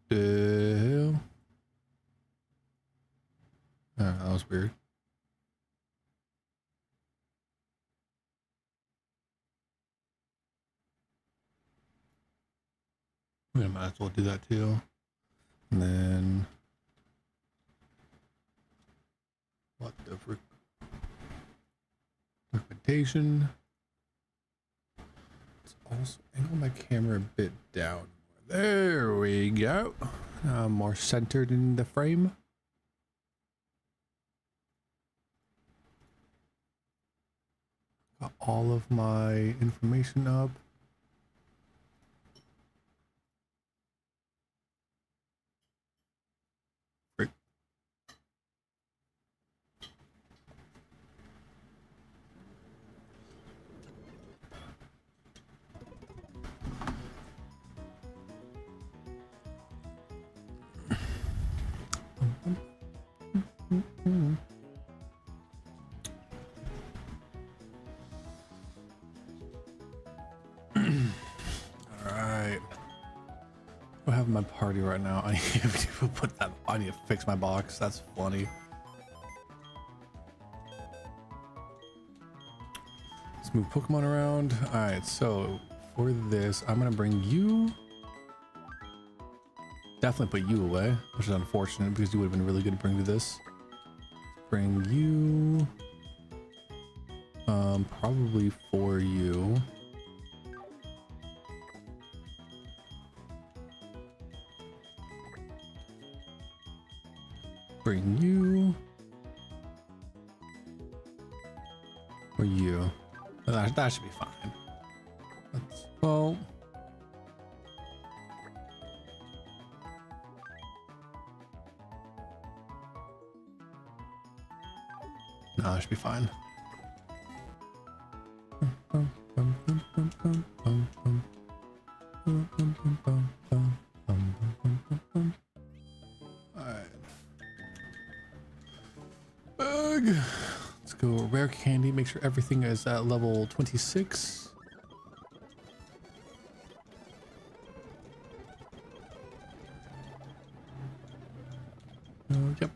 the hell? Oh, that was weird. We might as well do that too. And then what the frick? Documentation. Let's also angle my camera a bit down. There we go. More centered in the frame. Got all of my information up. Great. Alright. I have my party right now. I need to put that. I need to fix my box. That's funny. Let's move Pokemon around. Alright, so for this, I'm gonna bring you. Definitely put you away, which is unfortunate because you would have been really good to bring to this. Bring you. Probably for you. Bring you. Or you. That should be fine. Well. No, that should be fine. Alright. Let's go rare candy. Make sure everything is at level 26. Yep.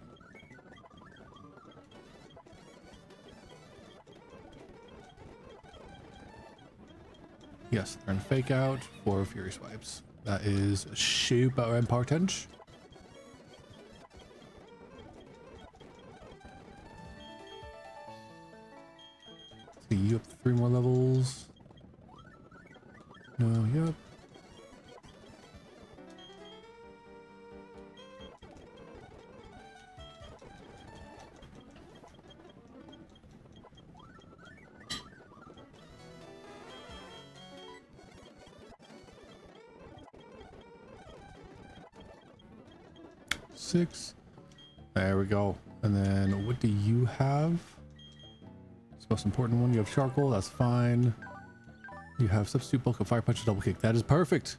Yes, they're in fake out for Fury Swipes. That is super important. See you up 3 more levels. No, yep. Six. There we go. And then what do you have? It's the most important one. You have charcoal. That's fine. You have substitute bulk of fire punch and double kick. That is perfect.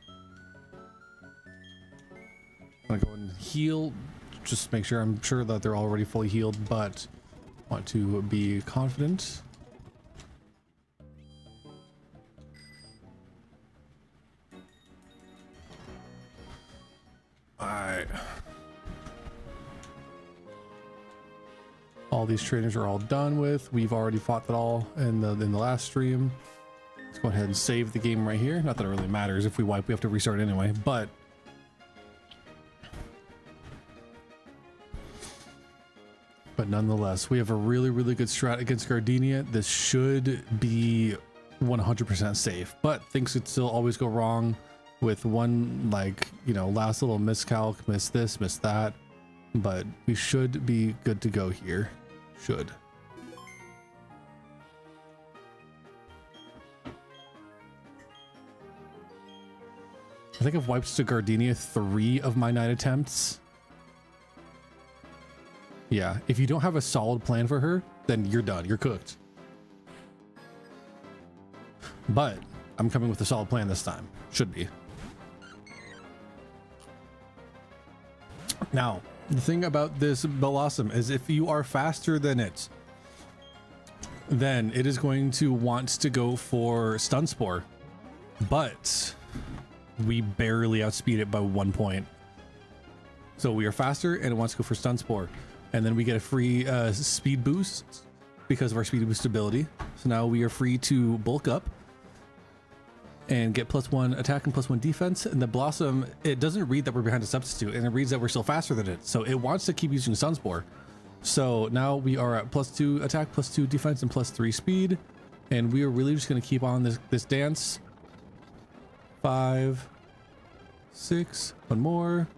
I'm gonna go and heal. Just make sure. I'm sure that they're already fully healed, but want to be confident. Alright. All these trainers are all done with. We've already fought that all in the last stream. Let's go ahead and save the game right here. Not that it really matters. If we wipe, we have to restart anyway, but nonetheless, we have a really, really good strat against Gardenia. This should be 100% safe, but things could still always go wrong with one, like, you know, last little miscalc, miss this, miss that, but we should be good to go here. Should. I think I've wiped to Gardenia 3 of my 9 attempts. Yeah, if you don't have a solid plan for her, then you're done. You're cooked. But I'm coming with a solid plan this time. Should be. Now, the thing about this Blossom is if you are faster than it, then it is going to want to go for Stun Spore. But we barely outspeed it by 1 point. So we are faster and it wants to go for Stun Spore. And then we get a free speed boost because of our speed boost ability. So now we are free to bulk up and get +1 attack and +1 defense. And the Blossom, it doesn't read that we're behind a substitute, and it reads that we're still faster than it. So it wants to keep using Sunspore. So now we are at +2 attack, +2 defense, and +3 speed. And we are really just going to keep on this dance. 5, 6, one more.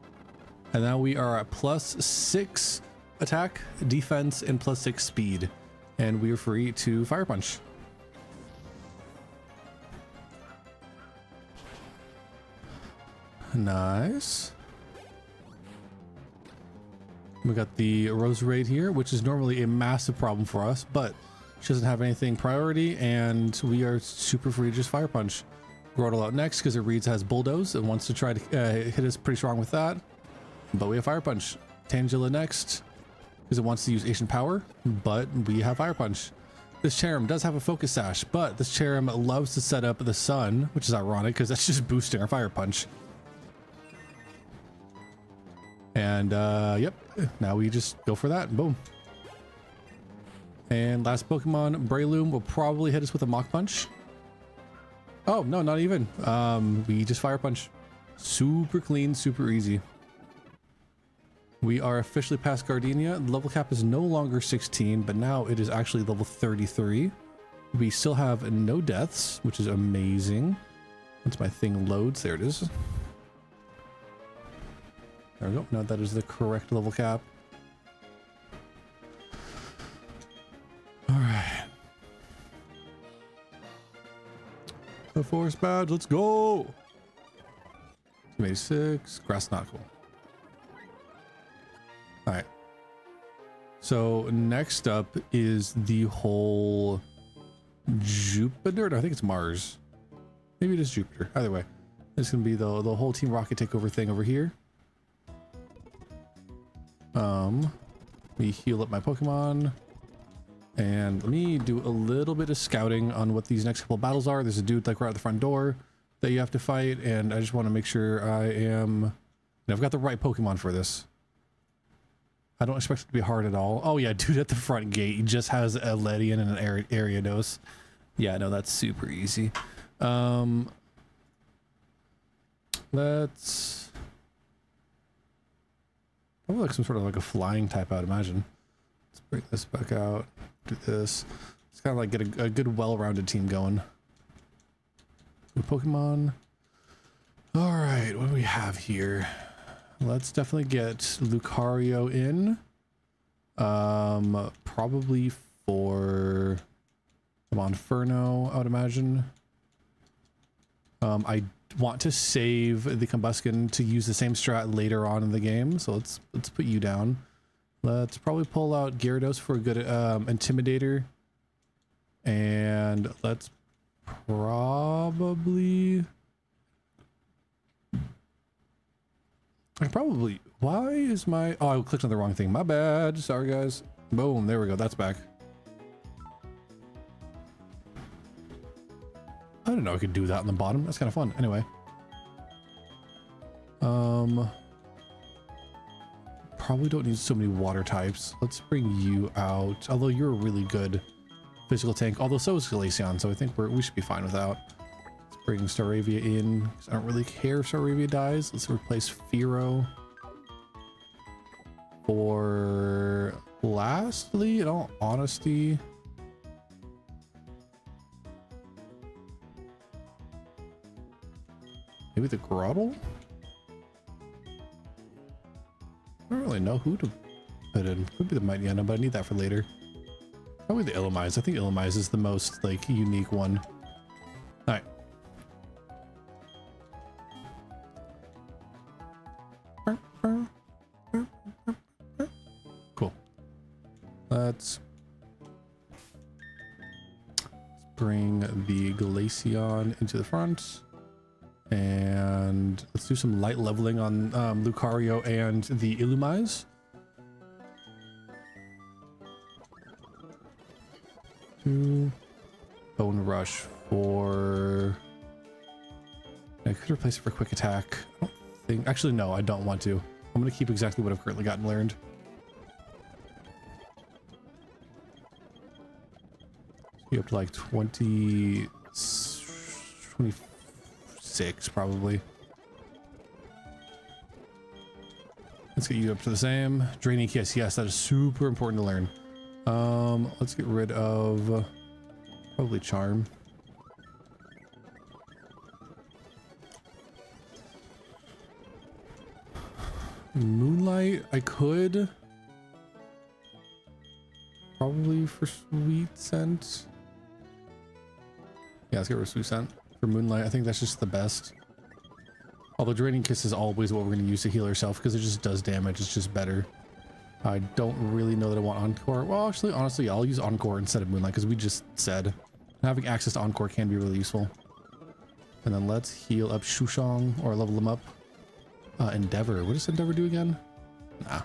And now we are at +6 attack, defense, and +6 speed. And we are free to Fire Punch. Nice. We got the Rose Raid here, which is normally a massive problem for us, but she doesn't have anything priority, and we are super free to just Fire Punch. Grotle out next because it reads has Bulldoze and wants to try to hit us pretty strong with that, but we have Fire Punch. Tangela next because it wants to use Ancient Power, but we have Fire Punch. This Cherrim does have a Focus Sash, but this Cherrim loves to set up the Sun, which is ironic because that's just boosting our Fire Punch. And yep, now we just go for that. Boom. And last Pokemon, Breloom, will probably hit us with a Mach Punch. Oh, no, not even. We just Fire Punch. Super clean, super easy. We are officially past Gardenia. The level cap is no longer 16, but now it is actually level 33. We still have no deaths, which is amazing. Once my thing loads, there it is. There we go. Now that is the correct level cap. All right. The Force Badge, let's go. 86. Grass not cool. All right. So next up is the whole Jupiter. No, I think it's Mars. Maybe it is Jupiter. Either way, it's gonna be the whole Team Rocket takeover thing over here. We heal up my Pokemon, and let me do a little bit of scouting on what these next couple battles are. There's a dude like right at the front door that you have to fight, and I just want to make sure I've got the right Pokemon for this. I don't expect it to be hard at all. Oh yeah, dude at the front gate, he just has a Ledian and an Ariados. Yeah, no, that's super easy. Let's probably like some sort of like a flying type, I would imagine. Let's bring this back out. Do this. It's kind of like get a good, well-rounded team going. Good Pokemon. All right, what do we have here? Let's definitely get Lucario in. Probably for Monferno, I would imagine. I want to save the Combuskin to use the same strat later on in the game, so let's put you down. Let's probably pull out Gyarados for a good Intimidator, and let's probably why is my I clicked on the wrong thing, my bad, sorry guys. Boom, there we go, that's back. I didn't know I could do that on the bottom. That's kind of fun. Anyway. Probably don't need so many water types. Let's bring you out. Although you're a really good physical tank. Although so is Glaceon, so I think we should be fine without. Let's bring Staravia in, because I don't really care if Staravia dies. Let's replace Fearow. For lastly, in all honesty, maybe the Grotle? I don't really know who to put in. Could be the Mightyena, but I need that for later. Probably the Illumise. I think Illumise is the most like unique one. Alright. Cool. Let's bring the Glaceon into the front. And let's do some light leveling on Lucario and the Illumise. Bone Rush for... I could replace it for Quick Attack. I don't think... Actually, no, I don't want to. I'm gonna keep exactly what I've currently gotten learned. Be up to like 26 probably. Let's get you up to the same. Draining kiss, yes, that is super important to learn. Let's get rid of probably charm. Moonlight, I could probably for sweet scent. Yeah, let's get rid of sweet scent for moonlight. I think that's just the best. Although draining kiss is always what we're going to use to heal ourselves because it just does damage. It's just better. I don't really know that I want encore. Well, actually, honestly, I'll use encore instead of moonlight because we just said having access to encore can be really useful. And then let's heal up Shushong or level him up. Endeavor. What does Endeavor do again? Nah.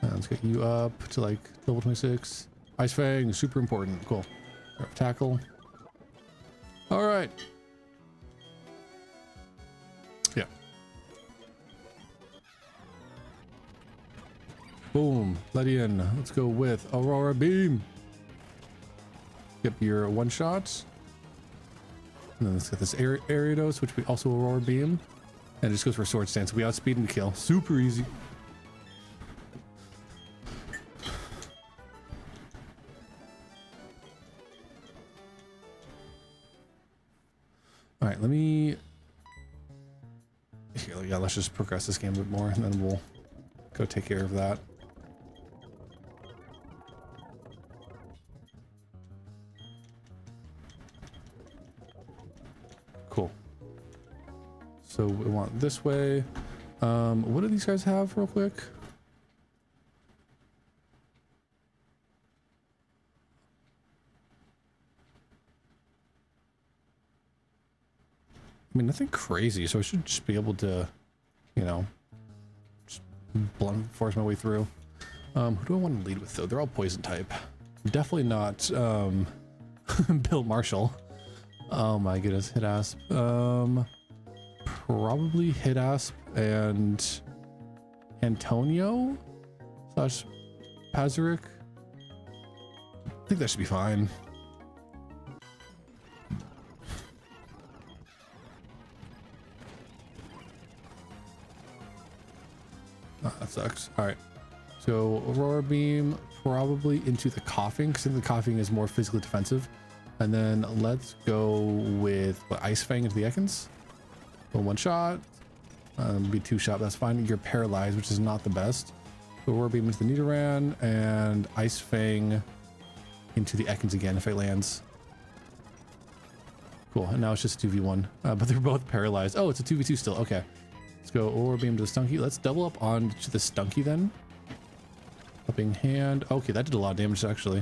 Let's get you up to like level 26. Ice Fang, super important. Cool. Tackle. All right. Yeah. Boom. Let in. Let's go with Aurora Beam. Get your one shots. And then let's get this Ariados, which we also Aurora Beam. And it just goes for Sword Stance. We outspeed and kill. Super easy. Alright, let me... Here, yeah, let's just progress this game a bit more, and then we'll go take care of that. Cool. So we want this way. What do these guys have real quick? I mean, nothing crazy, so I should just be able to, you know, just blunt force my way through. Who do I want to lead with, though? They're all poison type. Definitely not Bill Marshall. Oh my goodness, hit asp. Probably hit asp and Antonio slash Pazaric. I think that should be fine. Oh, that sucks. All right, so Aurora Beam probably into the coughing because I think the coughing is more physically defensive. And then let's go with what, Ice Fang into the Ekans. So one shot, be two shot. That's fine. You're paralyzed, which is not the best. So Aurora Beam into the Nidoran and Ice Fang into the Ekans again if it lands. Cool. And now it's just 2v1, but they're both paralyzed. Oh, it's a 2v2 still. Okay. Let's go Aurora Beam to the Stunky. Let's double up on to the Stunky then. Helping hand. Okay, that did a lot of damage actually.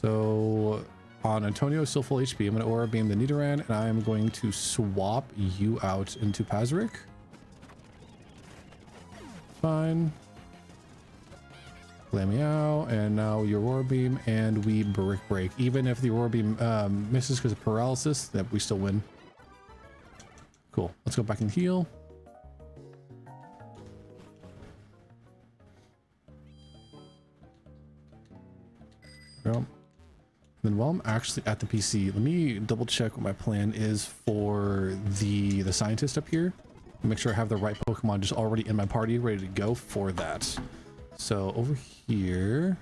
So on Antonio, still full HP. I'm going to Aura Beam the Nidoran, and I'm going to swap you out into Pazaric. Fine. Play me out, and now your Aurora Beam, and we Brick Break. Even if the Aurora Beam misses because of paralysis, that we still win. Cool. Let's go back and heal. Well. Then while I'm actually at the PC, let me double check what my plan is for the scientist up here. Make sure I have the right Pokemon just already in my party, ready to go for that. So over here,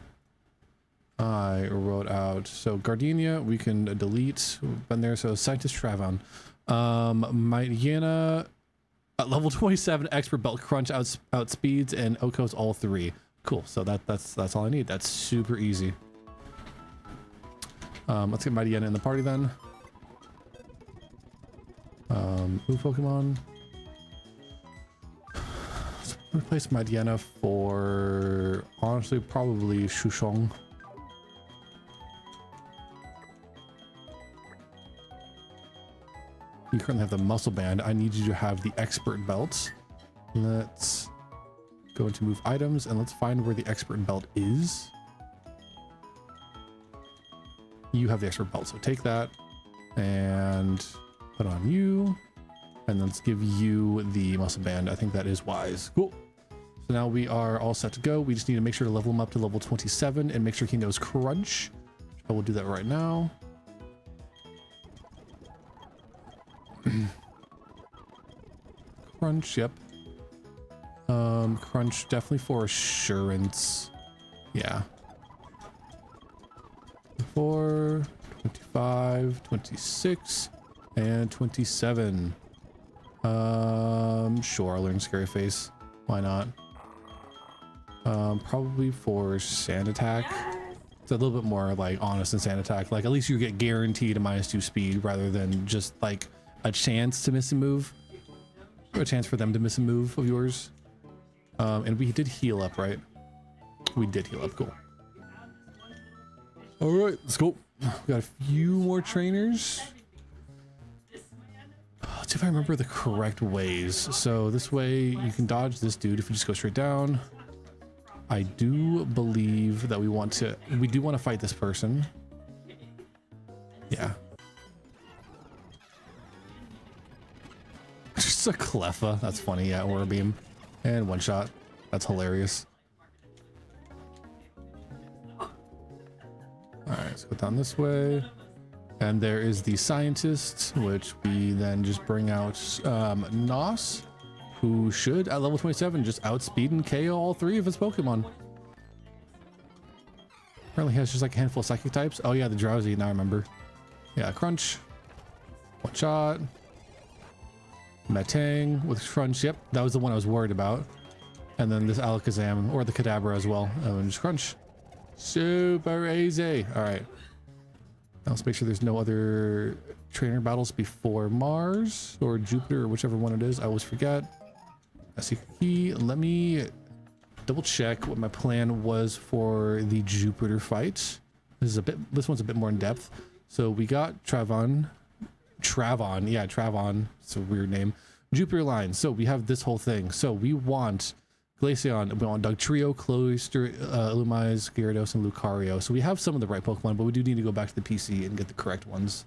I wrote out, so Gardenia, we can delete, been there. So Scientist Travan, Mightyena, at level 27, Expert Belt Crunch outspeeds, and Oko's all three. Cool. So that's all I need. That's super easy. Let's get Mightyena in the party then. Move Pokemon. Let's replace Mightyena for, honestly, probably Shushong. You currently have the Muscle Band. I need you to have the Expert Belt. Let's go into move items and let's find where the Expert Belt is. You have the Expert Belt, so take that and put on you. And let's give you the muscle band. I think that is wise. Cool. So now we are all set to go. We just need to make sure to level him up to level 27 and make sure he knows crunch. I will do that right now. Crunch, yep. Crunch definitely for assurance. Yeah. 24, 25, 26, and 27. Sure, I'll learn Scary Face. Why not? Probably for Sand Attack. It's a little bit more like honest than Sand Attack. Like at least you get guaranteed a -2 speed rather than just like a chance to miss a move. Or a chance for them to miss a move of yours. And we did heal up, right? We did heal up, cool. All right, let's go. We got a few more trainers. Let's see if I remember the correct ways. So this way you can dodge this dude if you just go straight down. I do believe that we do want to fight this person. Yeah. Just a Cleffa. That's funny. Yeah, Aura Beam. And one shot. That's hilarious. Alright, let's go down this way. And there is the scientist, which we then just bring out Nos, who should, at level 27, just outspeed and KO all 3 of his Pokemon. Apparently he has just like a handful of psychic types. Oh yeah, the Drowsy, now I remember. Yeah, Crunch. One shot. Metang with Crunch. Yep, that was the one I was worried about. And then this Alakazam, or the Kadabra as well. And just Crunch. Super easy. All right. Now let's make sure there's no other trainer battles before Mars or Jupiter or whichever one it is. I always forget. I see key. Let me double check what my plan was for the Jupiter fight. This one's a bit more in depth. So we got Travon. Yeah, Travon. It's a weird name. Jupiter line. So we have this whole thing. So we want Glaceon, we want Dugtrio, Cloyster, Illumise, Gyarados, and Lucario. So we have some of the right Pokemon, but we do need to go back to the PC and get the correct ones.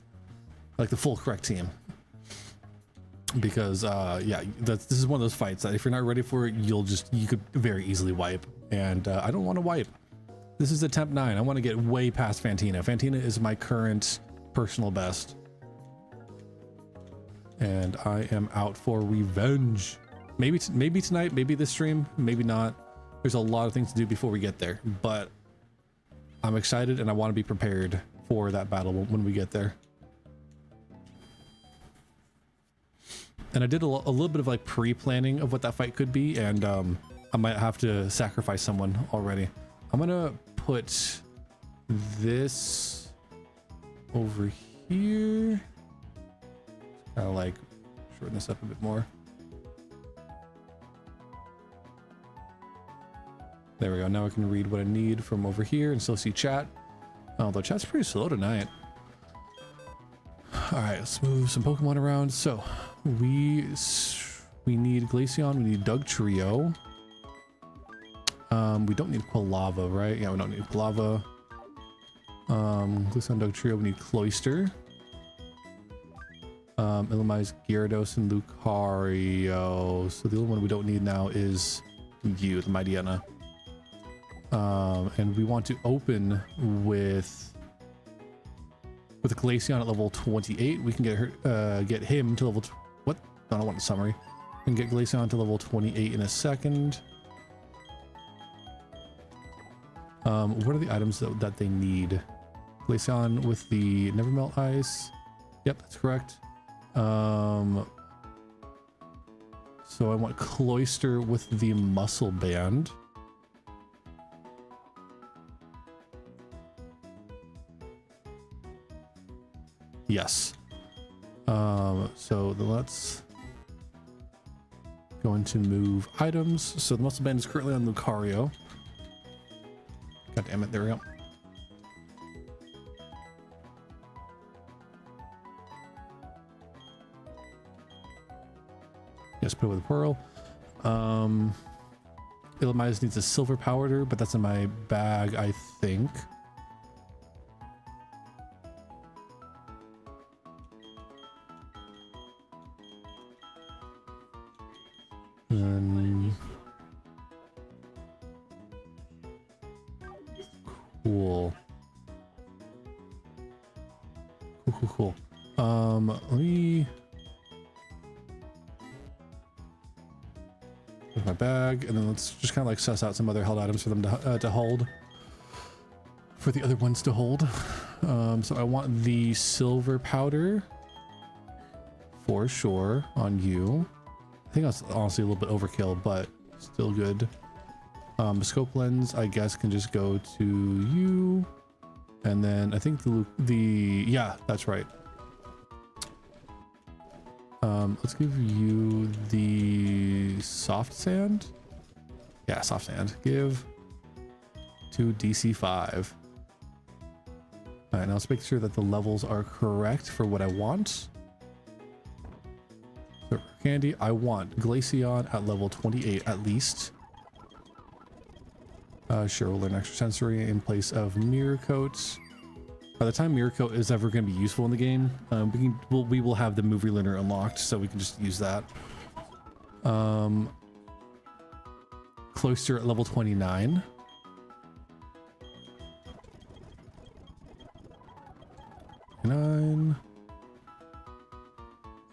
Like the full correct team. Because, yeah, this is one of those fights that if you're not ready for it, you could very easily wipe. And I don't want to wipe. This is attempt 9. I want to get way past Fantina. Fantina is my current personal best. And I am out for revenge. Maybe tonight, maybe this stream, maybe not. There's a lot of things to do before we get there, but I'm excited and I want to be prepared for that battle when we get there. And I did a little bit of like pre-planning of what that fight could be, and I might have to sacrifice someone already. I'm gonna put this over here. Kind of like shorten this up a bit more. There we go. Now I can read what I need from over here and still see chat. Although chat's pretty slow tonight. All right, let's move some Pokemon around. So we need Glaceon. We need Dugtrio. We don't need Quilava, right? Yeah, we don't need Quilava. Glaceon, Dugtrio. We need Cloyster. Illumise, Gyarados, and Lucario. So the only one we don't need now is you, the Mightyena. And we want to open with Glaceon at level 28. We can get him to level what? I don't want the summary. We can get Glaceon to level 28 in a second. What are the items that they need? Glaceon with the Never Melt Ice. Yep, that's correct. So I want Cloyster with the Muscle Band. Yes. So let's go into move items. So the Muscle Band is currently on Lucario. God damn it, there we go. Yes, put it with a Pearl. Illumise needs a Silver Powder, but that's in my bag, I think. And cool. Cool. Let me with my bag, and then let's just kind of like suss out some other held items for them to hold. For the other ones to hold. So I want the silver powder for sure on you. I think that's honestly a little bit overkill, but still good. Scope lens, I guess, can just go to you. And then I think yeah, that's right. Let's give you the soft sand. Yeah, soft sand. Give to DC5. All right, now let's make sure that the levels are correct for what I want. So candy, I want Glaceon at level 28 at least. Sure, we'll learn extrasensory in place of mirror coats. By the time mirror coat is ever going to be useful in the game, we will have the movie learner unlocked, so we can just use that. Cloister at level 29.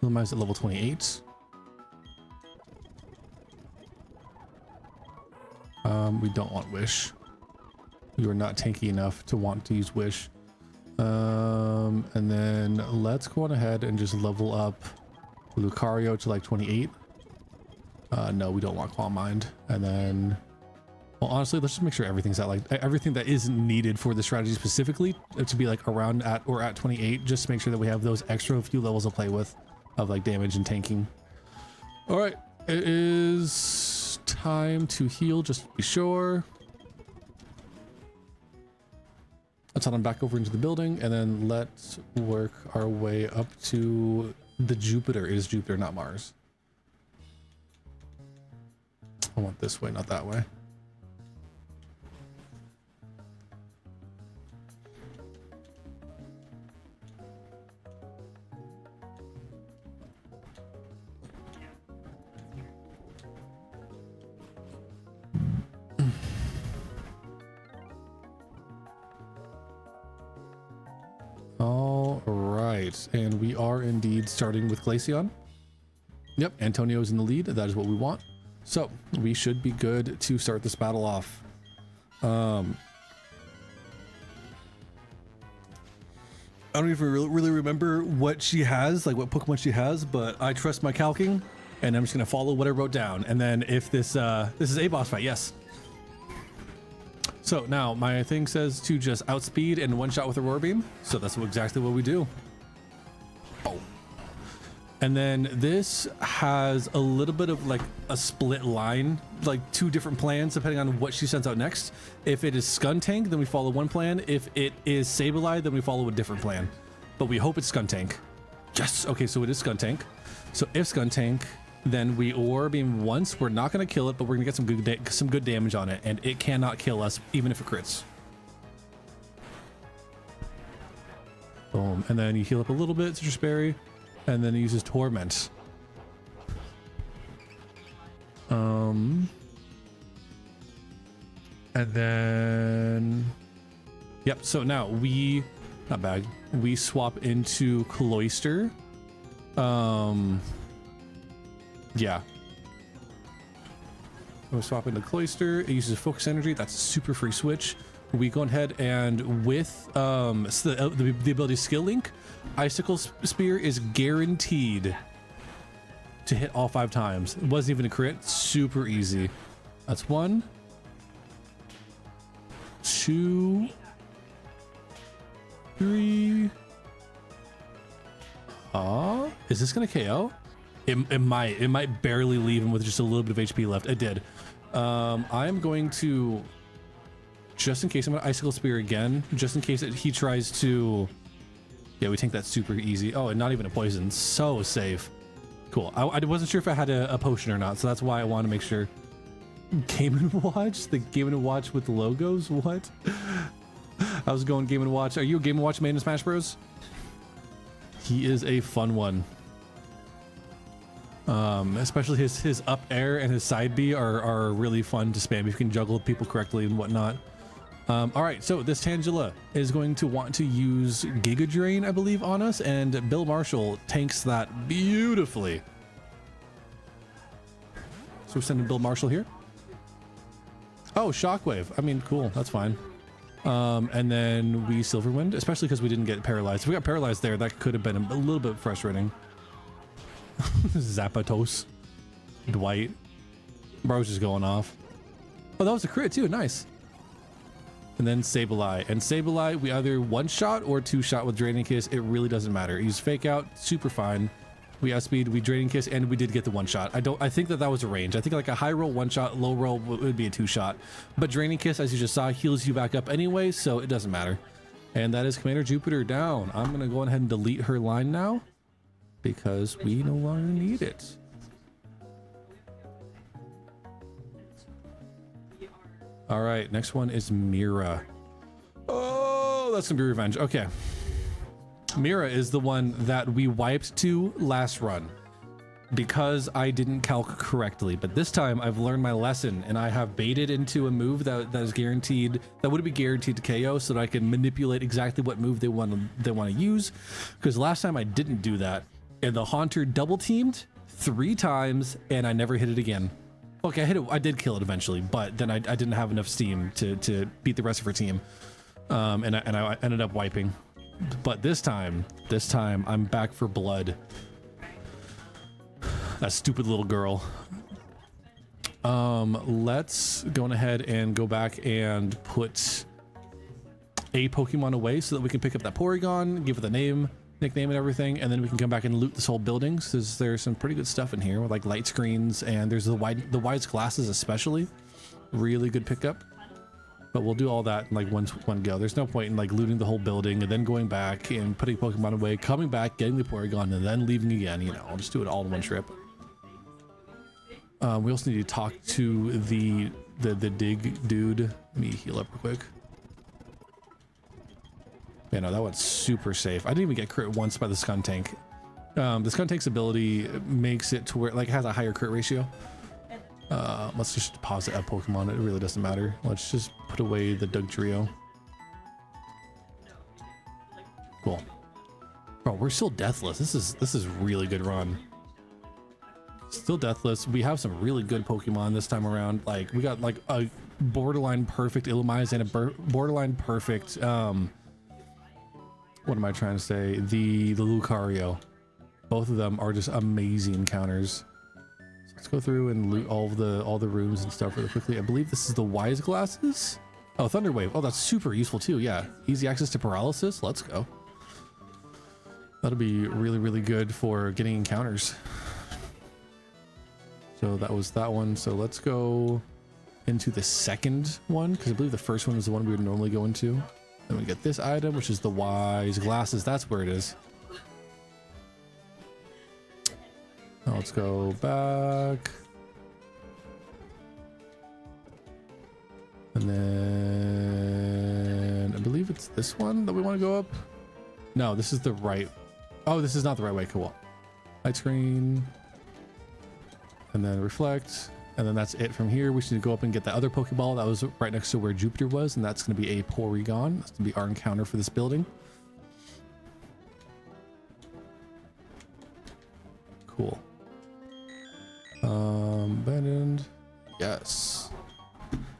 Minimize at level 28. We don't want Wish. You are not tanky enough to want to use Wish. And then let's go on ahead and just level up Lucario to like 28. No, we don't want Calm Mind. And then, well, honestly, let's just make sure everything's at like everything that isn't needed for the strategy specifically to be like around at 28. Just to make sure that we have those extra few levels to play with of like damage and tanking. All right, it is time to heal just to be sure. Let's head on back over into the building, and then let's work our way up to the Jupiter. It is Jupiter, not Mars. I want this way, not that way. All right, and we are indeed starting with Glaceon. Yep, Antonio's in the lead. That is what we want. So we should be good to start this battle off. I don't even really remember what she has, like what Pokemon she has, but I trust my calking, and I'm just gonna follow what I wrote down. And then if this is a boss fight, yes. So now my thing says to just outspeed and one shot with a roar beam. So that's exactly what we do. Oh. And then this has a little bit of like a split line, like two different plans depending on what she sends out next. If it is Skuntank, then we follow one plan. If it is Sableye, then we follow a different plan. But we hope it's Skuntank. Yes. Okay, so it is Skuntank. So if Skuntank, then we Aurora Beam once. We're not going to kill it, but we're going to get some good damage on it, and it cannot kill us even if it crits. Boom. And then you heal up a little bit, Citrus Berry, and then it uses Torment. And then yep, so now we not bad. We swap into Cloister. Yeah. We'll swap into Cloister. It uses Focus Energy. That's a super free switch. We go ahead and with the ability Skill Link, Icicle Spear is guaranteed to hit all 5 times. It wasn't even a crit. Super easy. That's 1, 2, 3. Is this gonna KO? It might barely leave him with just a little bit of HP left. It did. I'm going to, just in case, I'm gonna Icicle Spear again, just in case he tries to. Yeah, we think that's super easy. Oh, and not even a poison. So safe. Cool. I wasn't sure if I had a potion or not, so that's why I want to make sure. Game & Watch? The Game & Watch with the logos? What? I was going Game & Watch. Are you a Game & Watch main in Smash Bros? He is a fun one. Especially his up air and his side B are really fun to spam if you can juggle people correctly and whatnot. All right, so this Tangela is going to want to use Giga Drain, I believe, on us, and Bill Marshall tanks that beautifully. So we're sending Bill Marshall here. Oh, Shockwave. I mean, cool. That's fine. And then we Silverwind, especially because we didn't get paralyzed. If we got paralyzed there, that could have been a little bit frustrating. Zapatos. Dwight. Bro's just going off. Oh, that was a crit too. Nice. And then Sableye. And Sableye, we either one shot or two shot with Draining Kiss. It really doesn't matter. Use Fake Out, super fine. We outspeed, we Draining Kiss, and we did get the one shot. I think that was a range. I think like a high roll one shot, low roll would be a two shot. But Draining Kiss, as you just saw, heals you back up anyway, so it doesn't matter. And that is Commander Jupiter down. I'm gonna go ahead and delete her line now because we no longer need it. All right, next one is Mira. Oh, that's gonna be revenge. Okay. Mira is the one that we wiped to last run because I didn't calc correctly. But this time I've learned my lesson and I have baited into a move that is guaranteed, that would be guaranteed to KO, so that I can manipulate exactly what move they want to use. Because last time I didn't do that and the Haunter double teamed 3 times and I never hit it again. Okay, I hit it. I did kill it eventually, but then I didn't have enough steam to beat the rest of her team, and I ended up wiping. But this time I'm back for blood. That stupid little girl. Let's go ahead and go back and put a Pokemon away so that we can pick up that Porygon, give it the name, nickname and everything, and then we can come back and loot this whole building. So there's some pretty good stuff in here with like light screens, and there's the wise glasses especially. Really good pickup. But we'll do all that in like one go. There's no point in like looting the whole building and then going back and putting Pokemon away, coming back, getting the Porygon, and then leaving again. You know, I'll just do it all in one trip. We also need to talk to the dig dude. Let me heal up real quick. Yeah, no, that one's super safe. I didn't even get crit once by the Skuntank. The Skuntank's ability makes it to where like it has a higher crit ratio. Let's just deposit a Pokemon. It really doesn't matter. Let's just put away the Dugtrio. Cool. Bro, we're still deathless. This is really good run. Still deathless. We have some really good Pokemon this time around. Like we got like a borderline perfect Illumise and a borderline perfect what am I trying to say? The Lucario. Both of them are just amazing counters. So let's go through and loot all the rooms and stuff really quickly. I believe this is the Wise Glasses. Oh, Thunder Wave. Oh, that's super useful too. Yeah, easy access to paralysis. Let's go. That'll be really, really good for getting encounters. So that was that one. So let's go into the second one, because I believe the first one is the one we would normally go into. Then we get this item, which is the Wise Glasses. That's where it is. Now let's go back. And then I believe it's this one that we want to go up. No, this is the right. Oh, this is not the right way. Cool. Light screen. And then reflect. And then that's it from here. We should go up and get the other Pokeball that was right next to where Jupiter was. And that's going to be a Porygon. That's going to be our encounter for this building. Cool. Abandoned. Yes.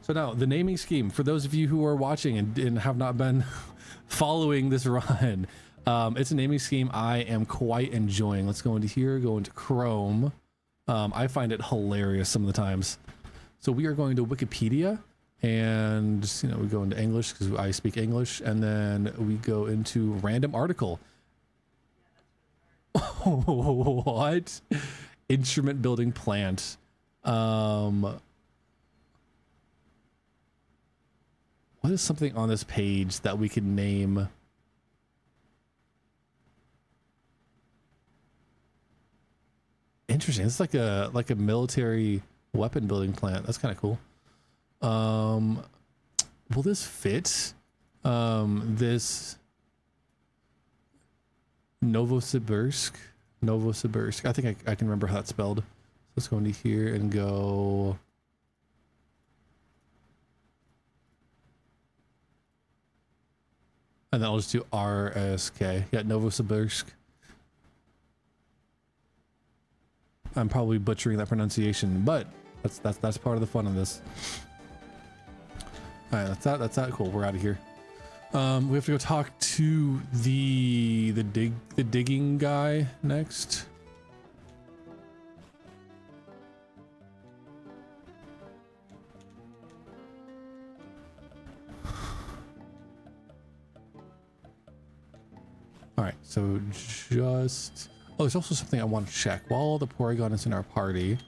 So now the naming scheme, for those of you who are watching and have not been following this run, it's a naming scheme I am quite enjoying. Let's go into here, go into Chrome. I find it hilarious some of the times. So we are going to Wikipedia, and you know, we go into English because I speak English, and then we go into random article. What? Instrument building plant. What is something on this page that we can name? Interesting. It's like a military weapon building plant. That's kind of cool. Will this fit? This Novosibirsk. Novosibirsk. I think I can remember how that's spelled. Let's go into here and go. And then I'll just do RSK. Yeah, Novosibirsk. I'm probably butchering that pronunciation, but that's part of the fun of this. All right, that's that. Cool. We're out of here. We have to go talk to the digging guy next. All right, so just... Oh, there's also something I want to check. While the Porygon is in our party,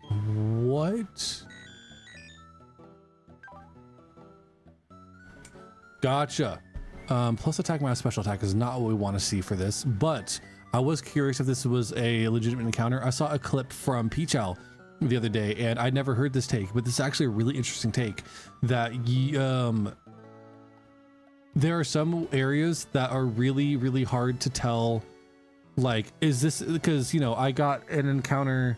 what? Gotcha. Plus attack minus special attack is not what we want to see for this, but I was curious if this was a legitimate encounter. I saw a clip from Peachow the other day, and I'd never heard this take, but this is actually a really interesting take that there are some areas that are really, really hard to tell. Like, is this because, you know, I got an encounter.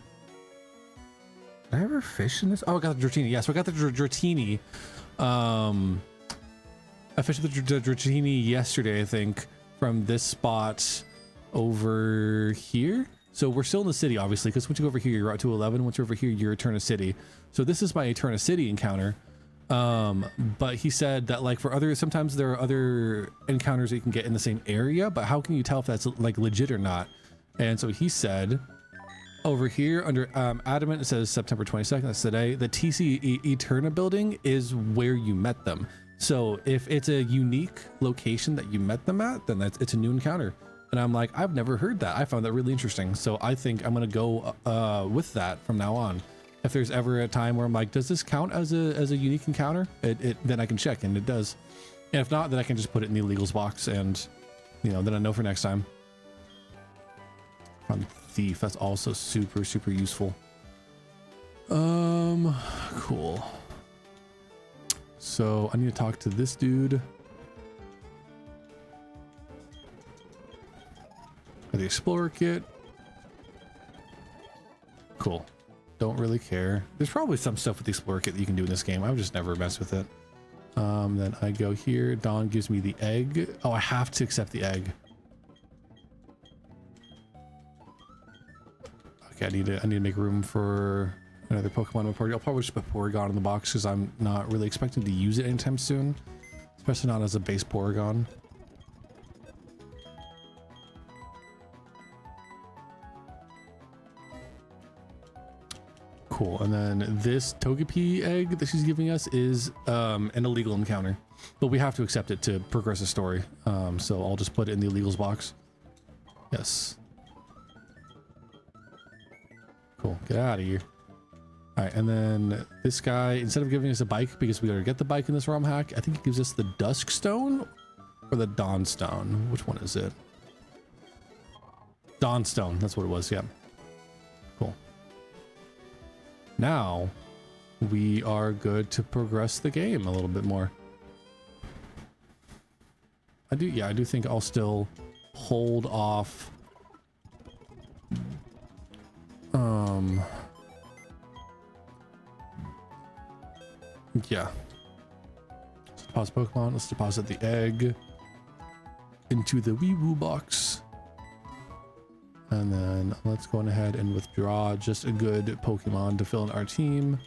Did I ever fish in this? Oh, I got the Dratini. Yeah, so I got the Dratini. I fished the Dratini yesterday, I think, from this spot over here. So we're still in the city, obviously, because once you go over here, you're out to 11. Once you're over here, you're Eterna City. So this is my Eterna City encounter. But he said that, like, for other, sometimes there are other encounters that you can get in the same area, but how can you tell if that's like legit or not? And so he said over here under Adamant, it says September 22nd, that's today. The TC Eterna building is where you met them. So if it's a unique location that you met them at, then it's a new encounter. And I'm like, I've never heard that. I found that really interesting. So I think I'm going to go with that from now on. If there's ever a time where I'm like, does this count as a unique encounter? Then I can check, and it does. And if not, then I can just put it in the illegals box, and, you know, then I know for next time. Found Thief, that's also super, super useful. Cool. So I need to talk to this dude. The Explorer kit. Cool. Don't really care. There's probably some stuff with the Explorer kit that you can do in this game. I would just never mess with it. Then I go here. Dawn gives me the egg. Oh, I have to accept the egg. Okay, I need to make room for another Pokemon in my party. I'll probably just put Porygon in the box because I'm not really expecting to use it anytime soon, especially not as a base Porygon. Cool. And then this Togepi egg that she's giving us is an illegal encounter, but we have to accept it to progress the story. So I'll just put it in the illegals box. Yes. Cool. Get out of here. All right. And then this guy, instead of giving us a bike, because we gotta get the bike in this ROM hack, I think it gives us the Dusk Stone or the Dawn Stone. Which one is it? Dawn Stone. That's what it was. Yeah. Cool. Now we are good to progress the game a little bit more. I do think I'll still hold off. Yeah. Let's deposit Pokemon. Let's deposit the egg into the Weewoo box. And then let's go on ahead and withdraw just a good Pokemon to fill in our team,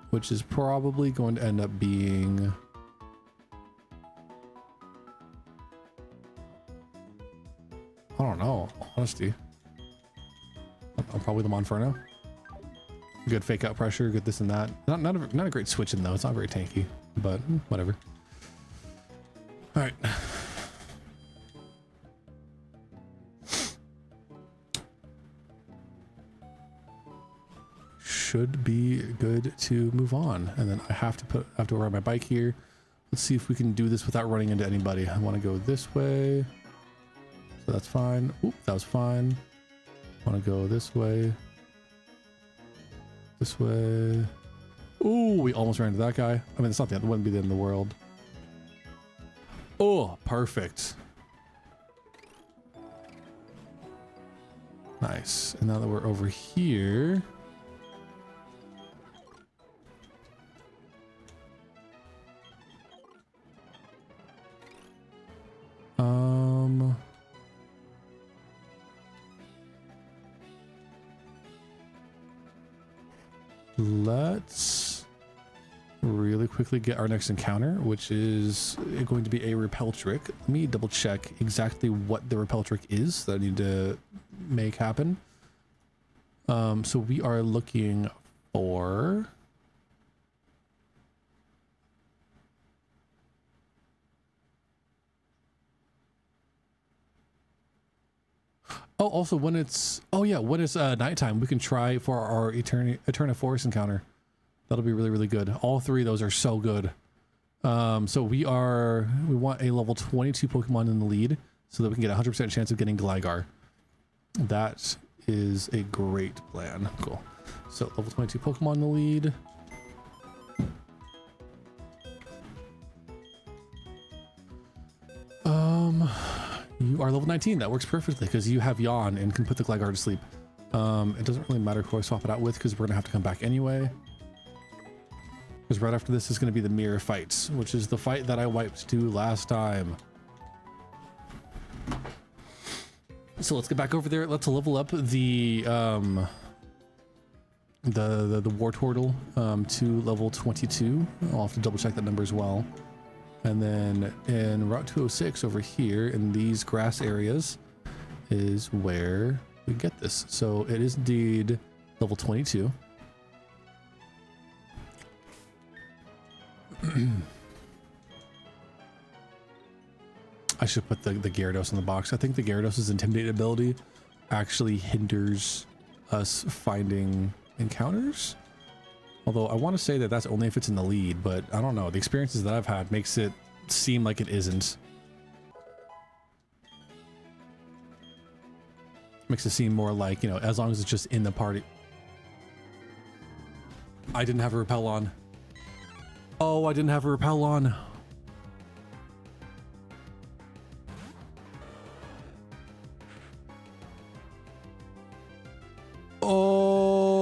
which is probably going to end up being I don't know, honesty. I'm probably the Monferno. Good fake out pressure, good this and that. Not a great switch in though. It's not very tanky, but whatever. All right. Should be good to move on. And then I have to ride my bike here. Let's see if we can do this without running into anybody. I want to go this way. So that's fine. Oop, that was fine. I want to go this way. This way. Oh, we almost ran into that guy. I mean, it's not the end. It wouldn't be the end of the world. Oh, perfect. Nice. And now that we're over here, let's really quickly get our next encounter, which is going to be a repel trick. Let me double check exactly what the repel trick is that I need to make happen. So we are looking for also when it's when it's nighttime, we can try for our Eterna Forest encounter. That'll be really, really good. All three of those are so good. So we want a level 22 Pokemon in the lead so that we can get a 100% chance of getting Gligar. That is a great plan. Cool. So level 22 Pokemon in the lead. You are level 19. That works perfectly because you have Yawn and can put the Gligar to sleep. It doesn't really matter who I swap it out with because we're gonna have to come back anyway. Because right after this is going to be the mirror fights, which is the fight that I wiped to last time. So let's get back over there. Let's level up the Wartortle to level 22. I'll have to double check that number as well. And then in Route 206 over here in these grass areas is where we get this. So it is indeed level 22. I should put the Gyarados in the box. I think the Gyarados' Intimidate ability actually hinders us finding encounters. Although I want to say that that's only if it's in the lead, but I don't know. The experiences that I've had makes it seem like it isn't. Makes it seem more like, you know, as long as it's just in the party. I didn't have a repel on. Oh, I didn't have a repel on. Oh,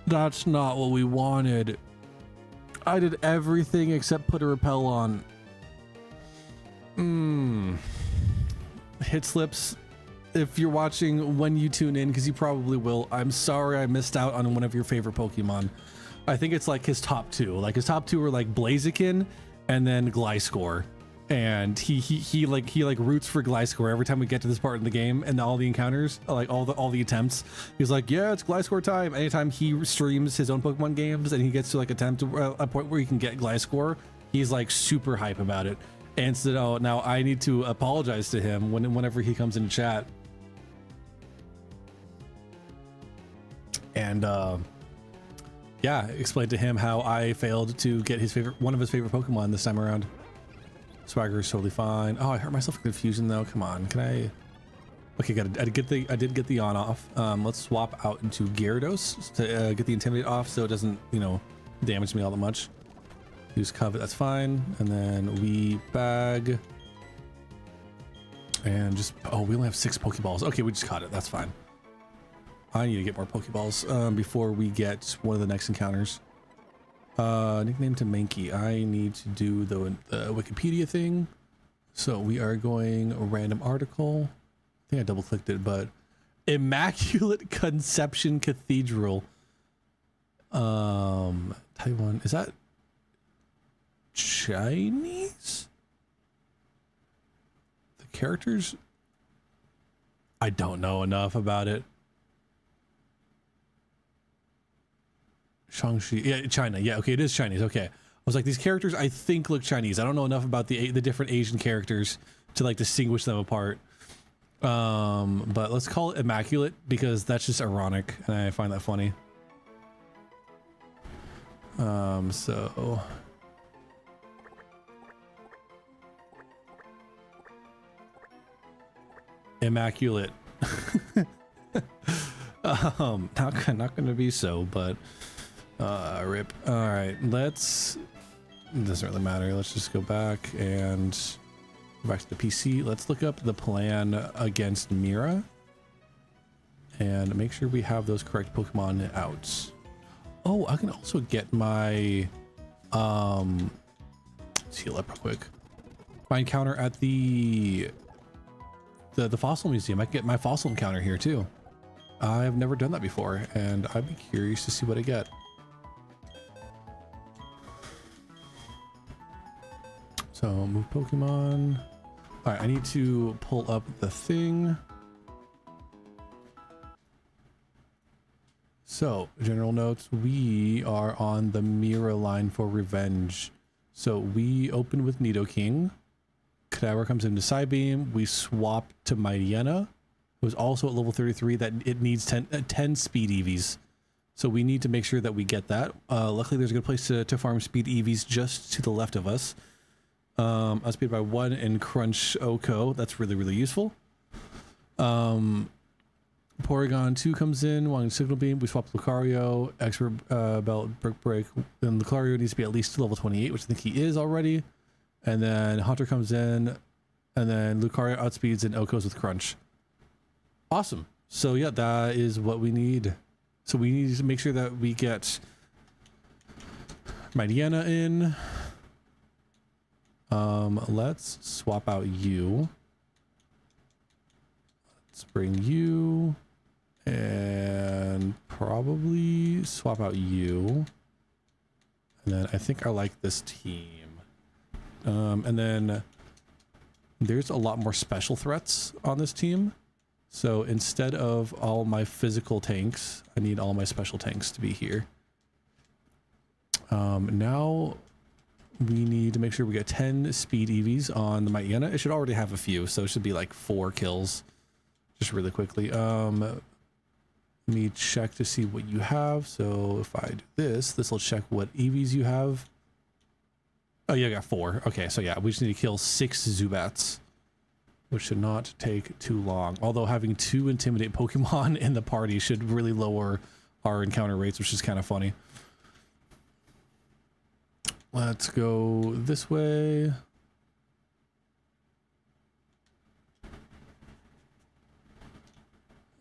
that's not what we wanted. I did everything except put a repel on. Hit slips. If you're watching when you tune in, because you probably will, I'm sorry I missed out on one of your favorite Pokemon. I think it's like his top two. Like his top two are like Blaziken and then Gliscor. And he roots for Gliscor every time we get to this part in the game and all the encounters, like all the attempts. He's like, yeah, it's Gliscor time. Anytime he streams his own Pokemon games and he gets to like attempt a point where he can get Gliscor, he's like super hype about it. And so now I need to apologize to him whenever he comes in chat. And yeah, explain to him how I failed to get one of his favorite Pokemon this time around. Swagger is totally fine. Oh, I hurt myself in confusion though. Come on, can I? Okay, I did get the on off. Let's swap out into Gyarados to get the Intimidate off, so it doesn't, you know, damage me all that much. Use Covet, that's fine, and then we bag. And just we only have 6 Pokeballs. Okay, we just caught it. That's fine. I need to get more Pokeballs before we get one of the next encounters. Nickname to Mankey. I need to do the Wikipedia thing. So we are going random article. I think I double clicked it, but Immaculate Conception Cathedral. Taiwan. Is that Chinese? The characters? I don't know enough about it. Shangxi, yeah, China, yeah, okay, it is Chinese. Okay, I was like, these characters I think look Chinese. I don't know enough about the different Asian characters to like distinguish them apart. But let's call it Immaculate because that's just ironic, and I find that funny. So Immaculate. Not gonna be so, but rip. All right, doesn't really matter. Let's just go back and Go back to the PC. Let's look up the plan against Mira and make sure we have those correct Pokemon out. Oh, I can also get my let's heal up real quick. My encounter at the fossil museum. I can get my fossil encounter here too. I've never done that before, and I'd be curious to see what I get. So move Pokemon. All right, I need to pull up the thing. So general notes, we are on the Mira line for revenge. So we open with Nidoking. Kadabra comes into Psybeam. We swap to Mightyena, who's also at level 33. That it needs 10 speed EVs. So we need to make sure that we get that. Luckily, there's a good place to farm speed EVs just to the left of us. Outspeed by 1 and Crunch Oko. That's really, really useful. Porygon 2 comes in, wanting Signal Beam. We swap Lucario, Expert Belt, Brick Break. Then Lucario needs to be at least level 28, which I think he is already. And then Hunter comes in, and then Lucario outspeeds and Oko's with Crunch. Awesome. So yeah, that is what we need. So we need to make sure that we get Mightyena in. Let's swap out you. Let's bring you. And probably swap out you. And then I think I like this team. And then there's a lot more special threats on this team. So instead of all my physical tanks, I need all my special tanks to be here. Now we need to make sure we get 10 speed EVs on the Mightyena. It should already have a few, so it should be like 4 kills. Just really quickly. Let me check to see what you have. So if I do this will check what EVs you have. Oh yeah, I got 4. Okay, so yeah, we just need to kill 6 Zubats, which should not take too long. Although having 2 Intimidate Pokemon in the party should really lower our encounter rates, which is kind of funny. Let's go this way.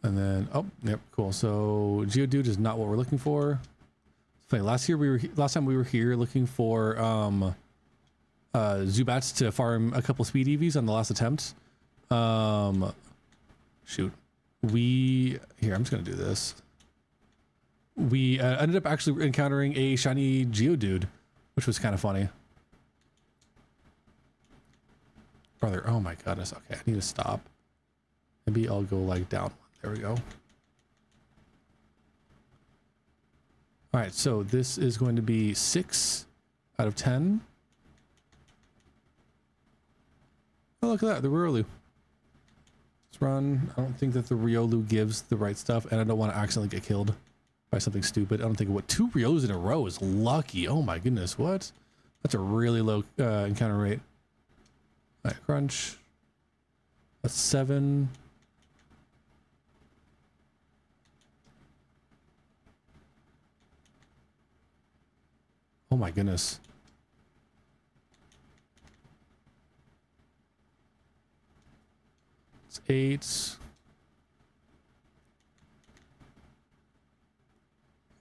And then, oh, yep, cool. So Geodude is not what we're looking for. It's funny, last time we were here looking for Zubats to farm a couple speed EVs on the last attempt. Shoot. Here, I'm just gonna do this. We ended up actually encountering a shiny Geodude, which was kind of funny. Brother, oh my goodness. Okay, I need to stop. Maybe I'll go like down. There we go. All right, so this is going to be 6 out of 10. Oh, look at that, the Riolu. Let's run. I don't think that the Riolu gives the right stuff, and I don't want to accidentally get killed by something stupid. I don't think what 2 Riolus in a row is lucky. Oh my goodness, what? That's a really low encounter rate. All right, Crunch. That's 7. Oh my goodness. It's 8.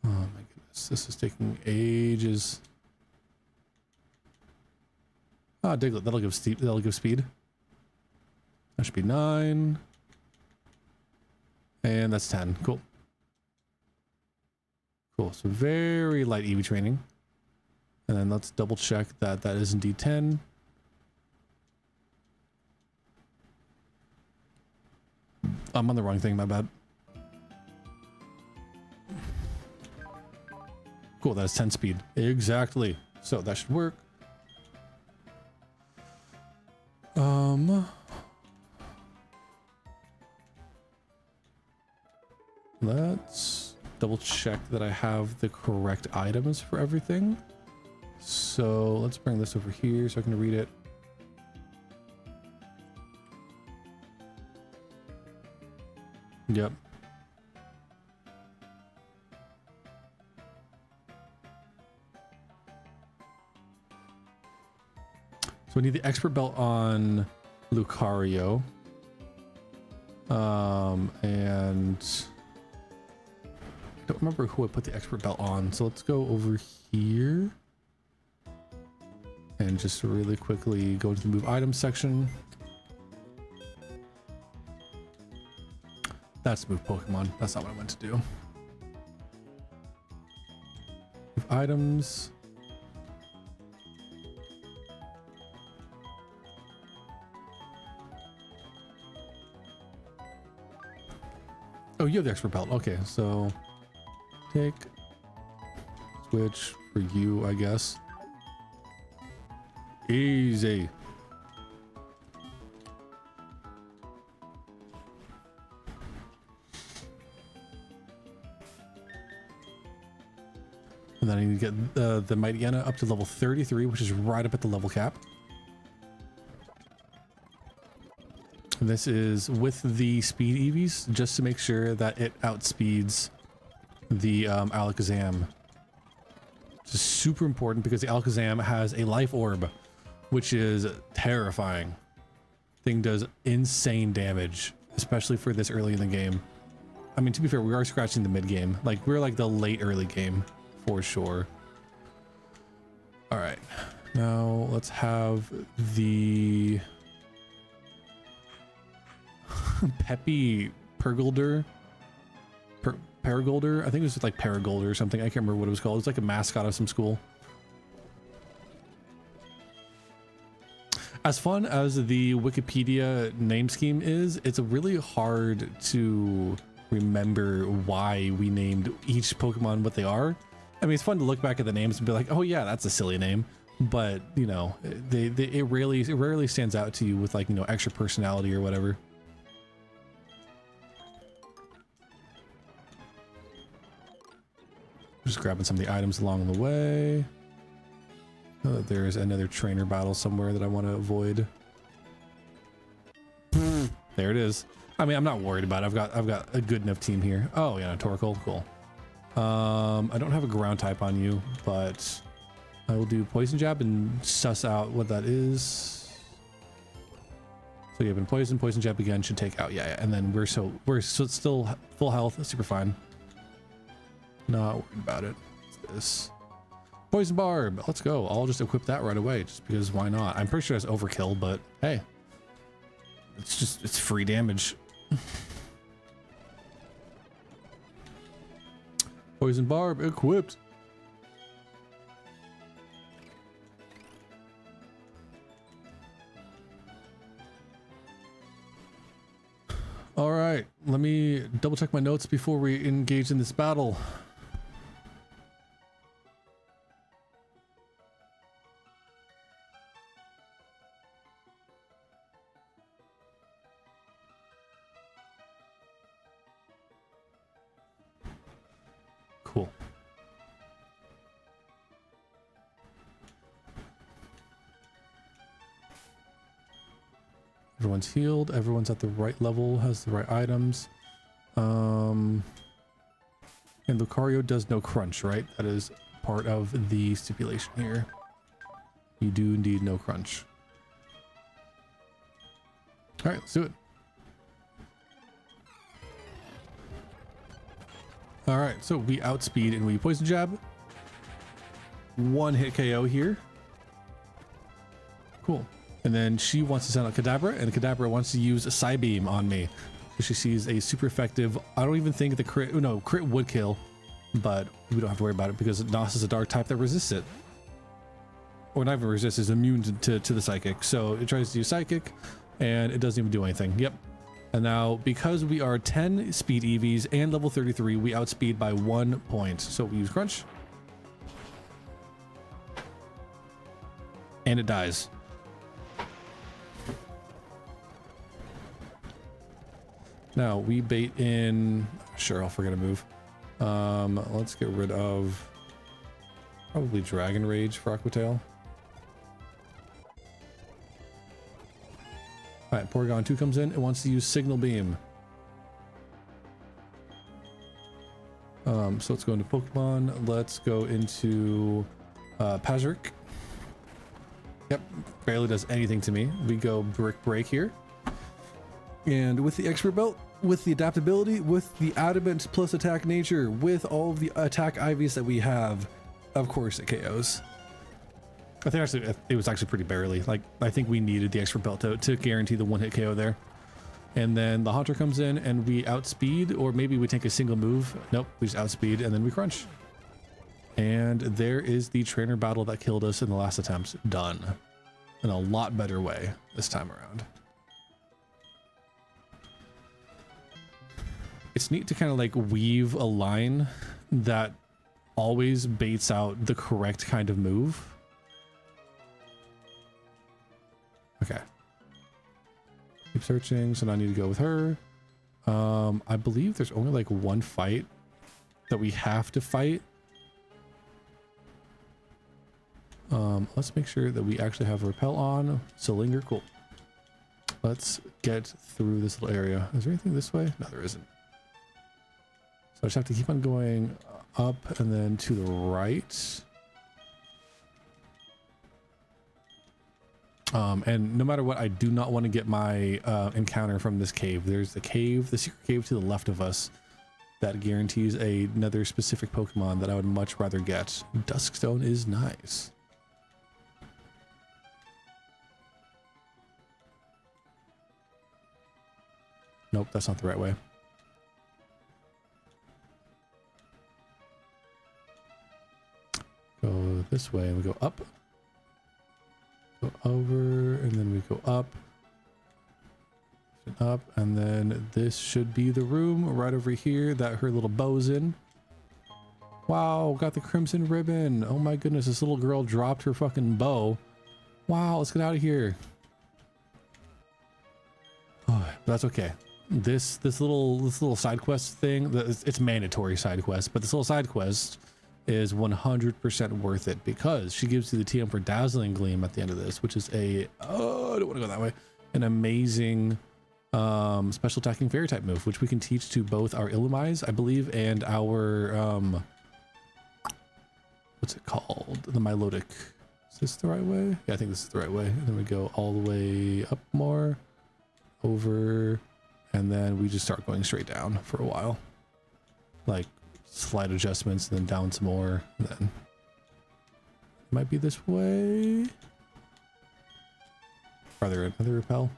Oh my goodness, this is taking ages. Ah, Diglett, that'll give speed. That should be 9. And that's 10. Cool. Cool. So very light EV training. And then let's double check that that is indeed 10. I'm on the wrong thing, my bad. Cool, that's 10 speed. Exactly. So that should work. Let's double check that I have the correct items for everything. So let's bring this over here so I can read it. Yep. So we need the expert belt on Lucario. And I don't remember who I put the expert belt on, so let's go over here and just really quickly go to the move items section. That's move Pokemon. That's not what I meant to do. Move items. Oh, you have the expert belt. Okay, so take switch for you, I guess. Easy. And then I need to get the Mightyena up to level 33, which is right up at the level cap. And this is with the speed EVs, just to make sure that it outspeeds the Alakazam. This is super important because the Alakazam has a life orb, which is terrifying. Thing does insane damage, especially for this early in the game. I mean, to be fair, we are scratching the mid game. Like, we're like the late early game for sure. All right, now let's have the Peppy Pergolder. Paragolder? I think it was like Paragolder or something. I can't remember what it was called. It's like a mascot of some school. As fun as the Wikipedia name scheme is, it's really hard to remember why we named each Pokemon what they are. I mean, it's fun to look back at the names and be like, oh yeah, that's a silly name. But, you know, it rarely stands out to you with, like, you know, extra personality or whatever. Just grabbing some of the items along the way. Oh, there's another trainer battle somewhere that I want to avoid. There it is. I mean, I'm not worried about it. I've got a good enough team here. Oh yeah, Torkoal, cool. I don't have a ground type on you, but I will do poison jab and suss out what that is. So you have been poison jab again should take out. Yeah, and then we're still full health, super fine. Not worried about it. What's this? Poison barb. Let's go. I'll just equip that right away, just because why not? I'm pretty sure it's overkill, but hey, it's free damage. Poison barb equipped. All right, let me double check my notes before we engage in this battle. Cool. Everyone's healed. Everyone's at the right level, has the right items. And Lucario does no crunch, right? That is part of the stipulation here. You do indeed no crunch. All right, let's do it. All right, so we outspeed and we poison jab. One hit KO here. Cool. And then she wants to send out Kadabra, and Kadabra wants to use a Psybeam on me. She sees a super effective, I don't even think the crit, no, crit would kill, but we don't have to worry about it because Nos is a dark type that resists it. Or not even resists, is immune to the psychic. So it tries to do psychic and it doesn't even do anything. Yep. And now because we are 10 speed EVs and level 33, we outspeed by 1 point. So we use crunch. And it dies. Now we bait in, sure, I'll forget a move. Let's get rid of probably Dragon Rage for Aquatail. All right, Porygon 2 comes in. It wants to use Signal Beam. So let's go into Pokemon. Let's go into Patrick. Yep, barely does anything to me. We go brick break here. And with the expert belt, with the adaptability, with the adamant plus attack nature, with all of the attack IVs that we have, of course it KOs. I think actually it was actually pretty barely. Like, I think we needed the expert belt to guarantee the one hit KO there. And then the hunter comes in and we outspeed, or maybe we take a single move. Nope, we just outspeed and then we crunch. And there is the trainer battle that killed us in the last attempt done in a lot better way this time around. It's neat to kind of like weave a line that always baits out the correct kind of move. Okay. Keep searching, so now I need to go with her. I believe there's only like one fight that we have to fight. Let's make sure that we actually have repel on. So linger, cool. Let's get through this little area. Is there anything this way? No, there isn't. So I just have to keep on going up and then to the right. And no matter what, I do not want to get my encounter from this cave. There's the cave, the secret cave to the left of us that guarantees another specific Pokemon that I would much rather get. Duskstone is nice. Nope, that's not the right way. Go this way and we go up. Go over and then we go up. Up, and then this should be the room right over here that her little bow's in. Wow, got the crimson ribbon. Oh my goodness, this little girl dropped her fucking bow. Wow, let's get out of here. Oh, that's okay. This little side quest thing, it's mandatory side quest, but this little side quest is 100% worth it because she gives you the TM for Dazzling Gleam at the end of this, which is I don't want to go that way, an amazing special attacking fairy type move, which we can teach to both our Illumise, I believe, and our what's it called, the Milotic. Is this the right way? Yeah, I think this is the right way. And then we go all the way up more, over, and then we just start going straight down for a while, like slight adjustments, and then down some more. And then might be this way. Are there another repel?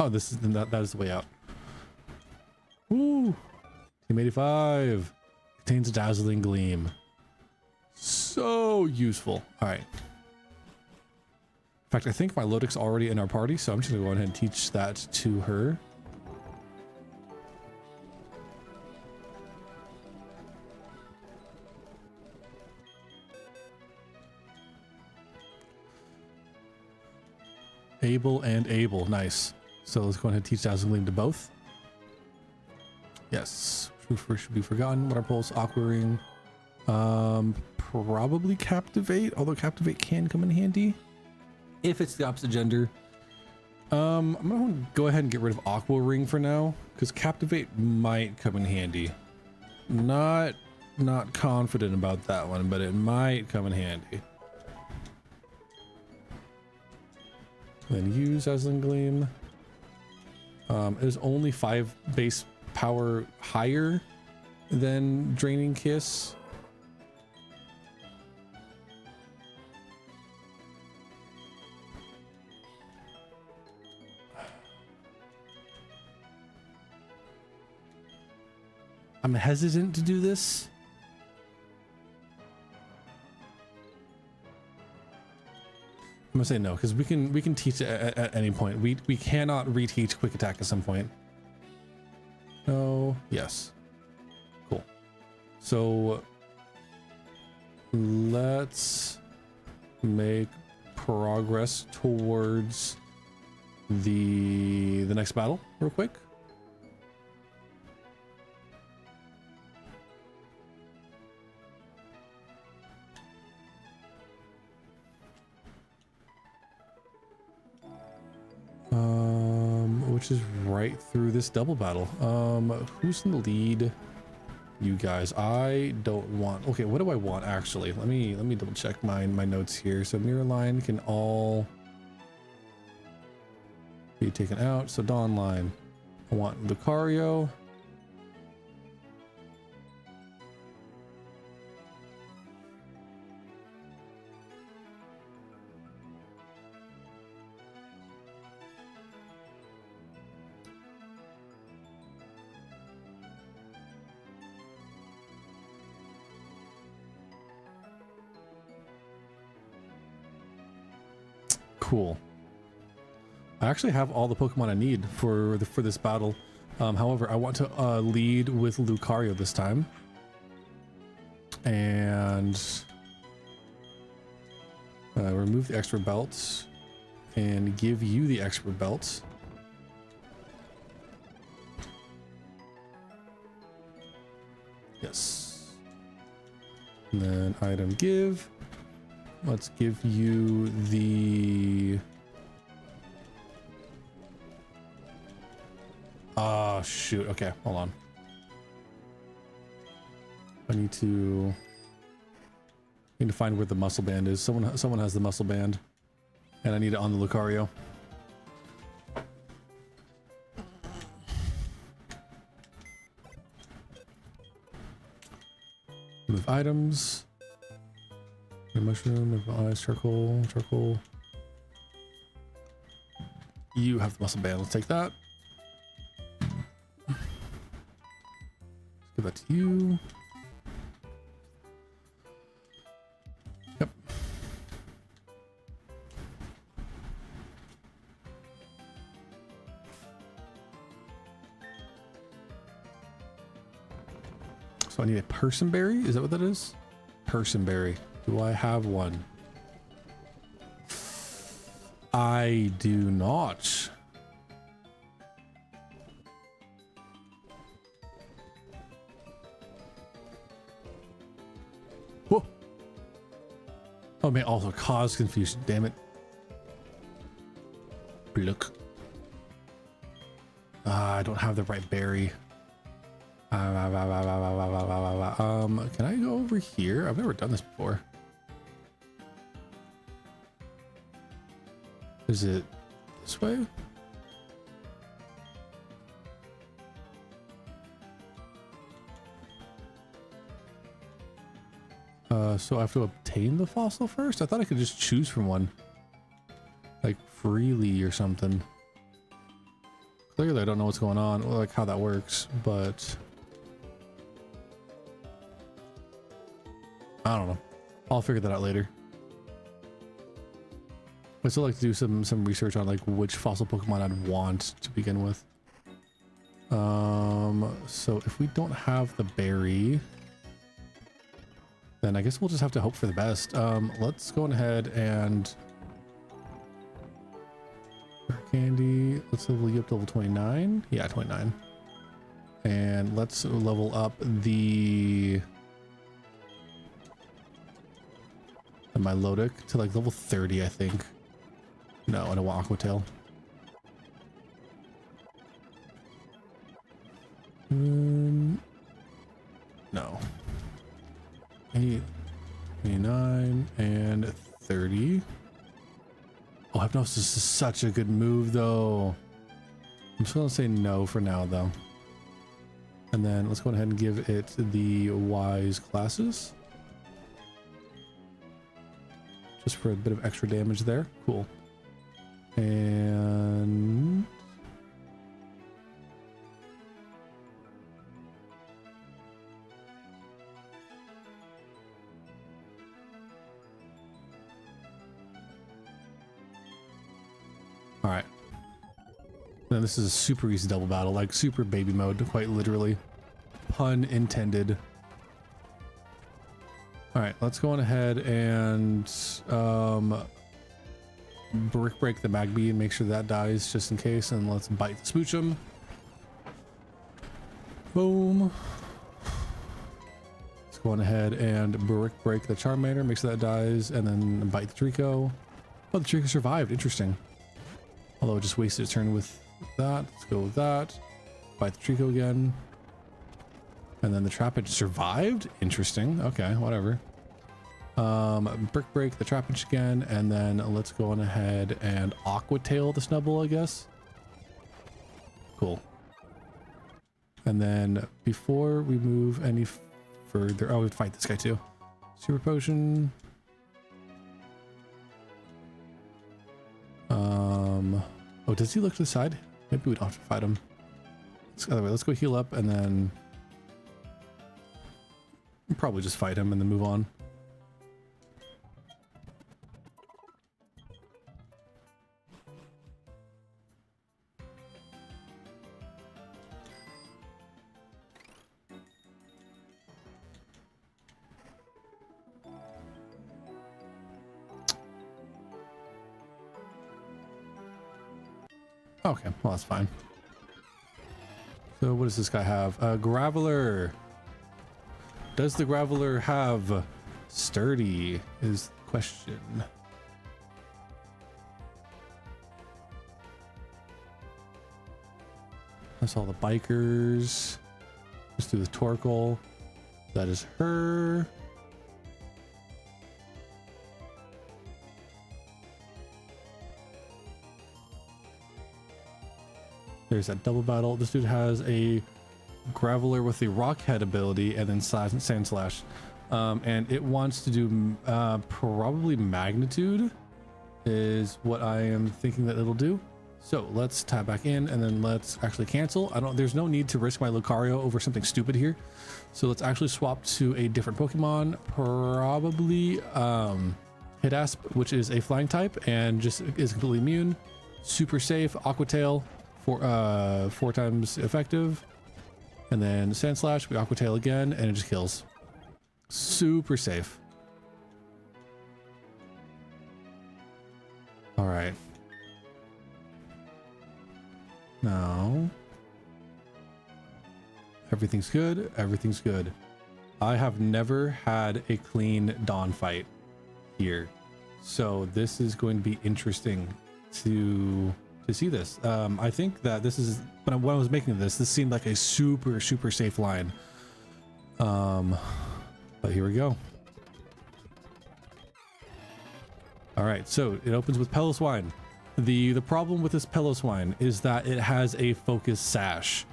Oh, this is that is the way out. Woo! Team 85 contains a Dazzling Gleam. So useful. All right. In fact, I think my Lodic's already in our party, so I'm just gonna go ahead and teach that to her. Able and able, nice. So let's go ahead and teach Dazzling Gleam to both. Yes, should be forgotten. Water Pulse, Aqua Ring, probably Captivate, although Captivate can come in handy if it's the opposite gender. I'm gonna go ahead and get rid of Aqua Ring for now because Captivate might come in handy. Not confident about that one, but it might come in handy. Then use Dazzling Gleam. It is only 5 base power higher than Draining Kiss. I'm hesitant to do this. I'm gonna say no because we can teach it at any point. We cannot reteach quick attack at some point. No. Yes. Cool. So let's make progress towards the next battle real quick. Which is right through this double battle. Who's in the lead? you guys. I don't want, okay, what do I want actually? Let me double check my notes here. So mirror line can all be taken out. So Dawn line, I want Lucario. Cool. I actually have all the Pokemon I need for this battle. However, I want to lead with Lucario this time, and remove the expert belts and give you the expert belts. Yes. And then item give. Let's give you the... Ah, shoot. Okay, hold on. I need to find where the muscle band is. Someone has the muscle band, and I need it on the Lucario. Move items. Mushroom, eyes, charcoal. You have the muscle band. Let's take that. Let's give that to you. Yep. So I need a person berry. Is that what that is? Person berry. Do I have one? I do not. Whoa. Oh, may also cause confusion. Damn it. Look. I don't have the right berry. Can I go over here? I've never done this before. Is it this way? So I have to obtain the fossil first? I thought I could just choose from one. Like freely or something. Clearly I don't know what's going on, or like how that works, but... I don't know. I'll figure that out later. I still like to do some research on like which fossil Pokemon I'd want to begin with. So if we don't have the berry, then I guess we'll just have to hope for the best. Let's go ahead and candy. Let's level you up to level 29. Yeah, 29. And let's level up the my Lodic to like level 30, I think. No, I don't want Aquatail. No. 89 and 30. Oh, Hypnosis is such a good move, though. I'm just gonna say no for now, though. And then let's go ahead and give it the Wise classes. Just for a bit of extra damage there. Cool. And... all right. Now this is a super easy double battle, like super baby mode, quite literally. Pun intended. All right, let's go on ahead and brick break the Magby and make sure that dies just in case, and let's bite the Smoochum. Boom. Let's go on ahead and brick break the Charmander, make sure that dies, and then bite the Trico. Oh, the Trico survived. Interesting. Although it just wasted its turn with that. Let's go with that. Bite the Trico again. And then the Trapinch survived. Interesting. Okay, whatever. Brick break the Trapinch again, and then let's go on ahead and Aqua Tail the Snubbull, I guess. Cool. And then before we move any further, oh, we fight this guy too. Super Potion. Oh, does he look to the side? Maybe we don't have to fight him. Other way, let's go heal up and then probably just fight him and then move on. Okay, well, that's fine. So what does this guy have? A Graveler. Does the Graveler have Sturdy is the question. That's all the bikers. Let's do the Torkoal. That is her. There's that double battle. This dude has a Graveler with the Rock Head ability and then Sand Slash. And it wants to do probably Magnitude is what I am thinking that it'll do. So let's tab back in and then let's actually cancel. There's no need to risk my Lucario over something stupid here. So let's actually swap to a different Pokemon, probably Hidasp, which is a flying type and just is completely immune. Super safe. Aqua Tail. 4 times effective, and then Sand Slash, we Aqua Tail again, and it just kills. Super safe. All right. Now everything's good. Everything's good. I have never had a clean Dawn fight here, so this is going to be interesting to see this. I think that this is when I was making this seemed like a super safe line, but here we go. All right, so it opens with Piloswine. The problem with this Piloswine is that it has a focus sash,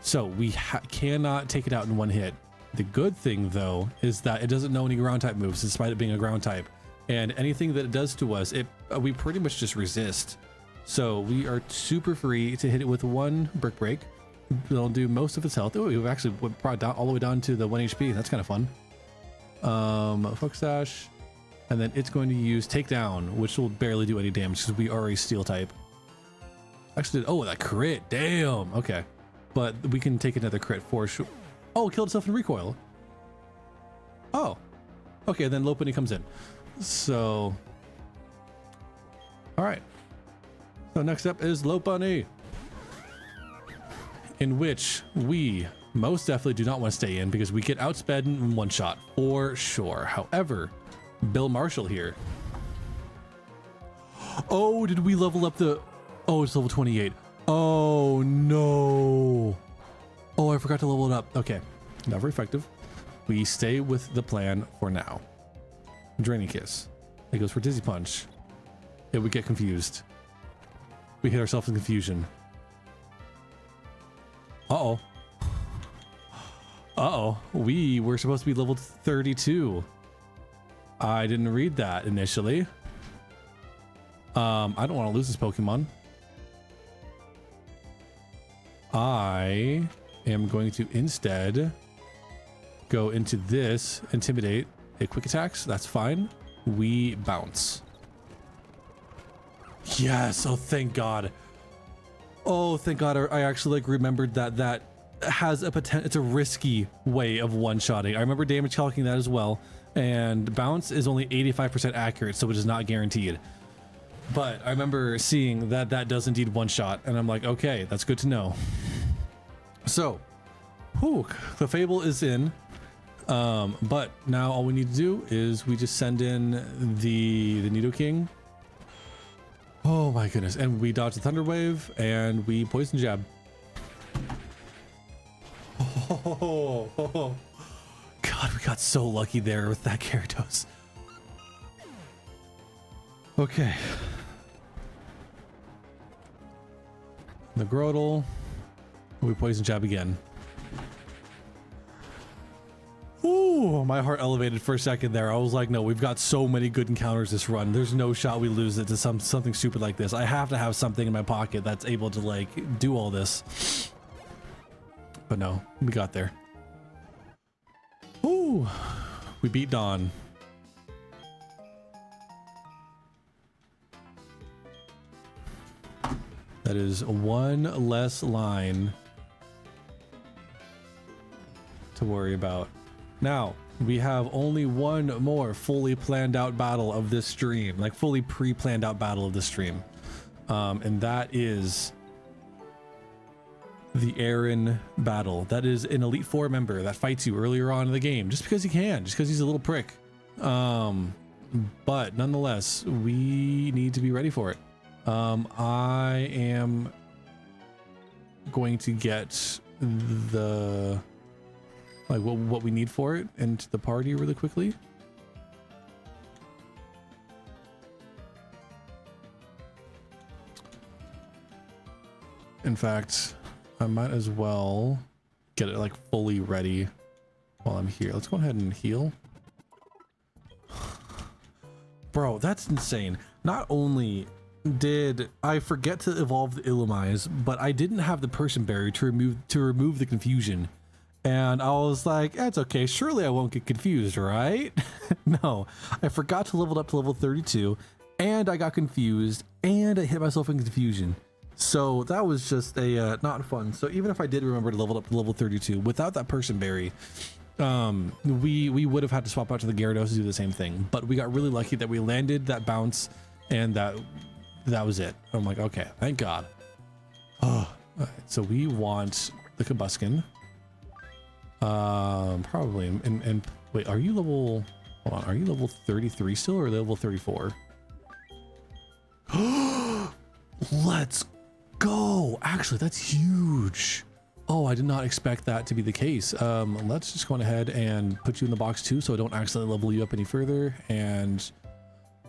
so we cannot take it out in one hit. The good thing though is that it doesn't know any ground type moves despite it being a ground type, and anything that it does to us, we pretty much just resist. So we are super free to hit it with 1 Brick Break. It'll do most of its health. Oh, we've actually brought down all the way down to the 1 HP. That's kind of fun. Focus Sash, and then it's going to use Takedown, which will barely do any damage because we are a Steel type. Actually, oh, that crit! Damn. Okay, but we can take another crit for sure. Oh, it killed itself in recoil. Oh, okay. Then Lopunny comes in. So, all right. So next up is Lopunny, in which we most definitely do not want to stay in because we get outsped in one shot for sure. However, Bill Marshall here. Oh, did we level up the... Oh, it's level 28. Oh, no. Oh, I forgot to level it up. Okay, never effective. We stay with the plan for now. Draining Kiss. It goes for Dizzy Punch. It would get confused. We hit ourselves in confusion. Uh-oh. Uh-oh. We were supposed to be level 32. I didn't read that initially. I don't want to lose this Pokemon. I am going to instead go into this Intimidate. A quick attacks, that's fine. We bounce. Yes, oh thank God. Oh thank God, I actually like remembered that has a potential, it's a risky way of one-shotting. I remember damage calculating that as well, and bounce is only 85% accurate, so it is not guaranteed. But I remember seeing that does indeed one-shot, and I'm like, okay, that's good to know. So, whew, the Fable is in. But now all we need to do is we just send in the Nidoking. Oh my goodness. And we dodge the Thunder Wave and we Poison Jab. Oh, God, we got so lucky there with that Gyarados. Okay. The Grotle. We poison jab again. Ooh, my heart elevated for a second there. I was like, no, we've got so many good encounters this run. There's no shot we lose it to something stupid like this. I have to have something in my pocket that's able to like do all this. But no, we got there. Ooh, we beat Dawn. That is one less line to worry about. Now, we have only one more fully planned out battle of this stream, like fully pre-planned out battle of this stream. And that is the Aaron battle. That is an Elite Four member that fights you earlier on in the game, just because he can, just because he's a little prick. But nonetheless, we need to be ready for it. I am going to get the like what we need for it into the party really quickly. In fact, I might as well get it like fully ready while I'm here. Let's go ahead and heal. Bro, that's insane. Not only did I forget to evolve the Illumise, but I didn't have the person barrier to remove the confusion. And I was like, that's okay, surely I won't get confused, right? No, I forgot to level it up to level 32, and I got confused, and I hit myself in confusion. So that was just a not fun. So even if I did remember to level up to level 32 without that person berry, we would have had to swap out to the Gyarados to do the same thing. But we got really lucky that we landed that bounce, and that was it. I'm like, okay, thank God. Oh, right, so we want the Kabuskin. Probably. And wait, are you level? Hold on, are you level 33 still, or level 34? Let's go. Actually, that's huge. Oh, I did not expect that to be the case. Let's just go ahead and put you in the box too, so I don't accidentally level you up any further. And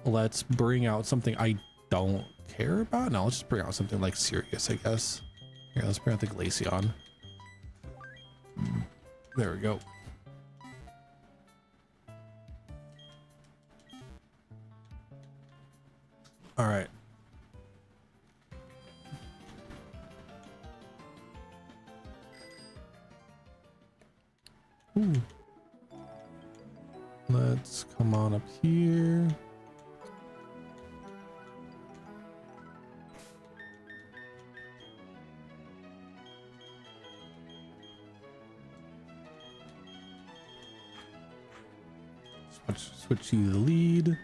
let's bring out something I don't care about. No, let's just bring out something like serious, I guess. Here, let's bring out the Glaceon. There we go. All right. Ooh. Let's come on up here. Switch you to the lead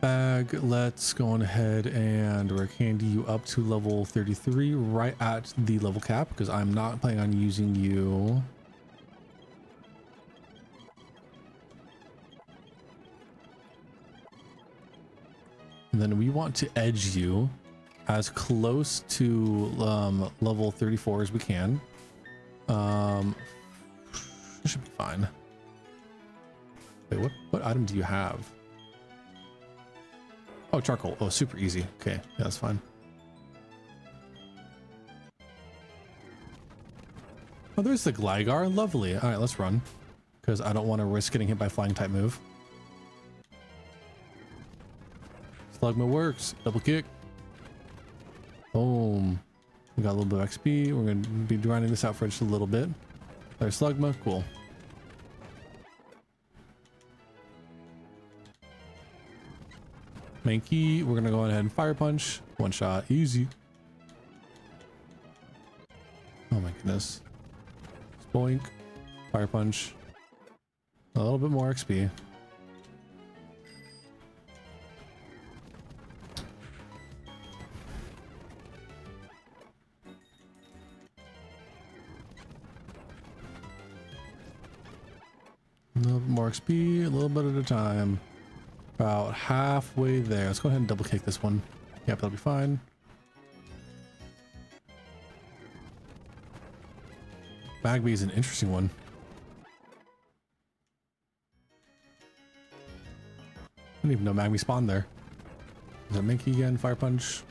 bag. Let's go on ahead and we're candy you up to level 33 right at the level cap, because I'm not planning on using you. And then we want to edge you as close to level 34 as we can. This should be fine. Wait, what item do you have? Oh, charcoal. Oh, super easy. Okay, yeah, that's fine. Oh, there's the Gligar. Lovely. All right, let's run, because I don't want to risk getting hit by flying type move. Slugma works. Double kick. Boom. We got a little bit of XP. We're going to be grinding this out for just a little bit. There's Slugma. Cool. Main key. We're going to go ahead and fire punch. One shot. Easy. Oh my goodness. Boink. Fire punch. A little bit more XP. A little bit more XP, a little bit at a time. About halfway there. Let's go ahead and double kick this one. Yep, that'll be fine. Magby is an interesting one. I didn't even know Magby spawned there. Is that Minky again? Fire punch.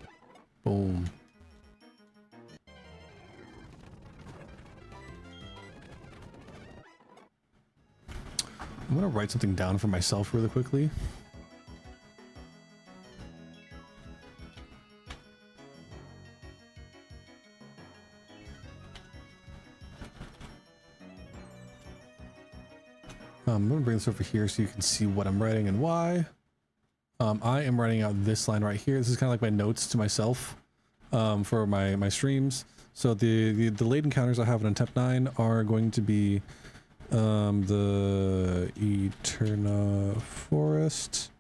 Boom. I'm gonna write something down for myself really quickly. I'm gonna bring this over here so you can see what I'm writing and why. I am writing out this line right here. This is kind of like my notes to myself for my streams. So the late encounters I have in Attempt 9 are going to be the Eterna Forest,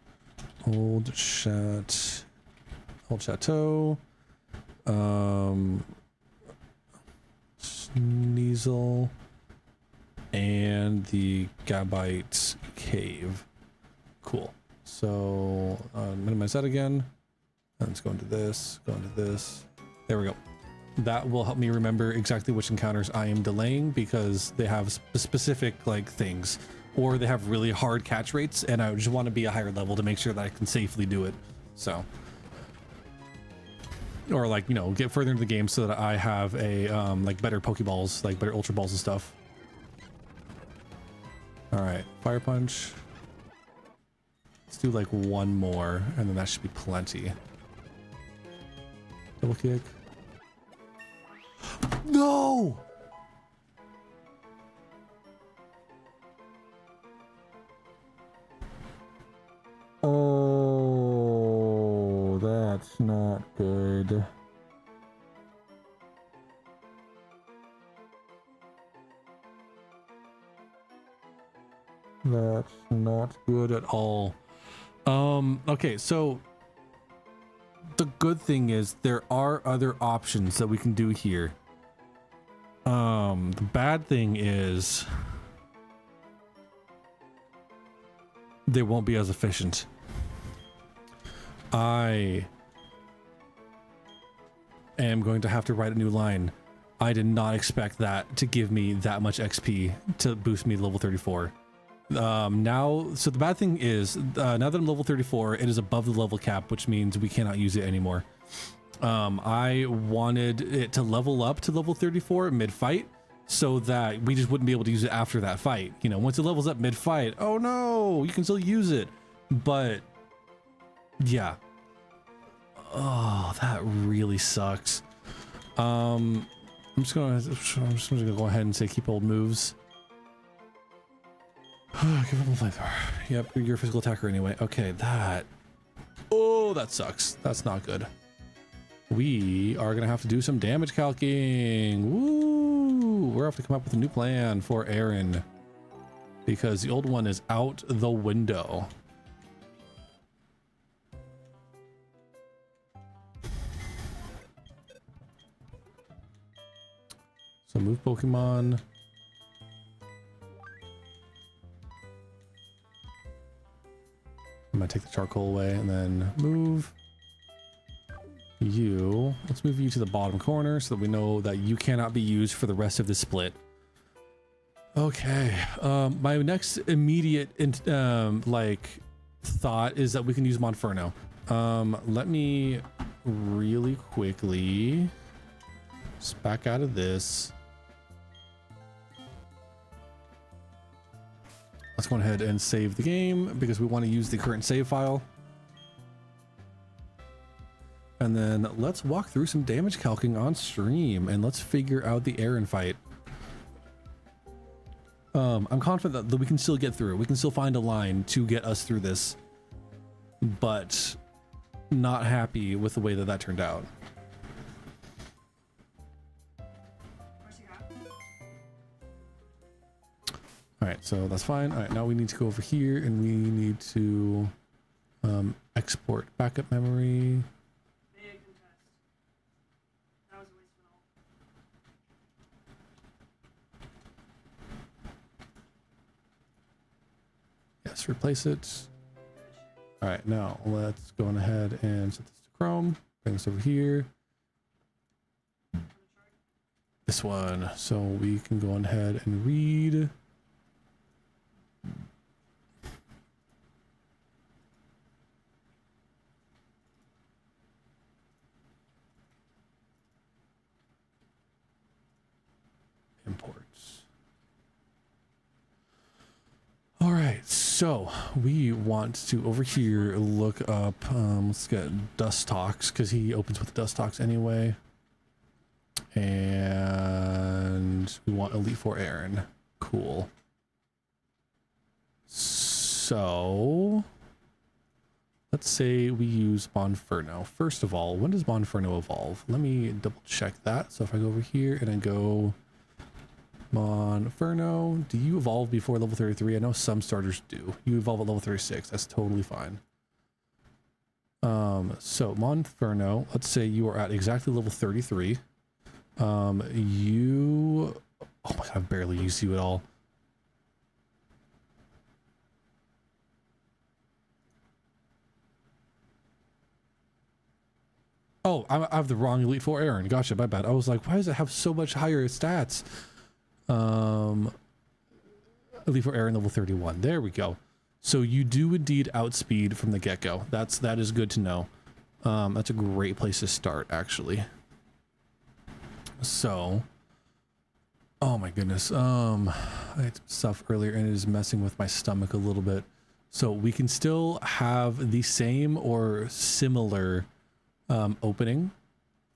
Old Chateau, Sneasel, and the Gabite Cave. Cool. So minimize that again. And let's go into this, go into this. There we go. That will help me remember exactly which encounters I am delaying, because they have specific like things, or they have really hard catch rates, and I just want to be a higher level to make sure that I can safely do it. So, or like, you know, get further into the game so that I have a like better Pokeballs, like better Ultra Balls and stuff. All right, Fire Punch. Let's do like one more, and then that should be plenty. Double kick. No! Oh, that's not good. That's not good at all. Okay, so the good thing is there are other options that we can do here. The bad thing is they won't be as efficient. I am going to have to write a new line. I did not expect that to give me that much XP to boost me to level 34. Now, so the bad thing is, now that I'm level 34, it is above the level cap, which means we cannot use it anymore. I wanted it to level up to level 34 mid-fight, so that we just wouldn't be able to use it after that fight. You know, once it levels up mid-fight, oh no, you can still use it. But yeah. Oh, that really sucks. I'm just gonna go ahead and say keep old moves. Give him a flamethrower. Yep, you're a physical attacker anyway. Okay, that. Oh, that sucks. That's not good. We are gonna have to do some damage calcing. Woo! We're gonna have to come up with a new plan for Aaron, because the old one is out the window. So move Pokemon. I'm gonna take the charcoal away and then move you. Let's move you to the bottom corner so that we know that you cannot be used for the rest of the split. Okay. My next immediate like thought is that we can use Monferno. Let me really quickly back out of this. Let's go ahead and save the game because we want to use the current save file. And then let's walk through some damage calcing on stream and let's figure out the Aaron fight. I'm confident that we can still get through it. We can still find a line to get us through this, but not happy with the way that that turned out. All right, so that's fine. All right, now we need to go over here and we need to export backup memory. Yes, replace it. All right, now let's go on ahead and set this to Chrome. Bring this over here. this one. So we can go on ahead and read. Imports. All right, so we want to over here look up, let's get Dust Talks because he opens with Dust Talks anyway. And we want Elite Four Aaron. Cool. So let's say we use Monferno. First of all, when does Monferno evolve? Let me double check that. So if I go over here and I go Monferno, do you evolve before level 33? I know some starters do. You evolve at level 36. That's totally fine. So Monferno, let's say you are at exactly level 33. Oh my God, I've barely used you at all. Oh, I have the wrong Elite Four Aaron. Gotcha, my bad. I was like, why does it have so much higher stats? Elite Four Aaron level 31. There we go. So you do indeed outspeed from the get-go. That is good to know. That's a great place to start, actually. So, oh my goodness. I had some stuff earlier and it is messing with my stomach a little bit. So we can still have the same or similar opening.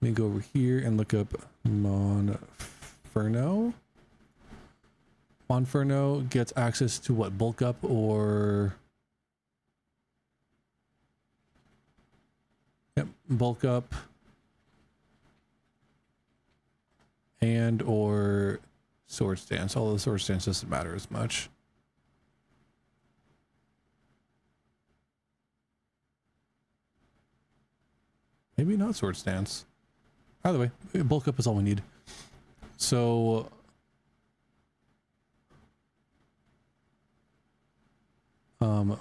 Let me go over here and look up Monferno. Monferno gets access to what? Bulk up or... Yep, bulk up. And or sword stance. Although the sword stance doesn't matter as much. Maybe not sword stance. Either way, bulk up is all we need. So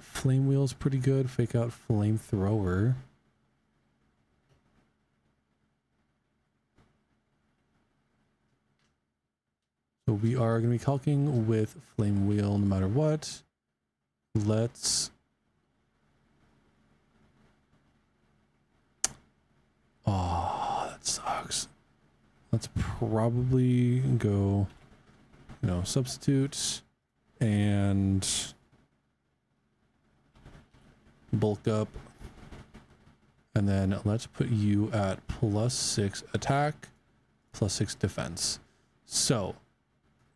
flame wheel's pretty good. Fake out flamethrower. So we are going to be calking with flame wheel no matter what. Let's... Oh, that sucks. Let's probably go, you know, substitute and bulk up. And then let's put you at +6 attack, +6 defense. So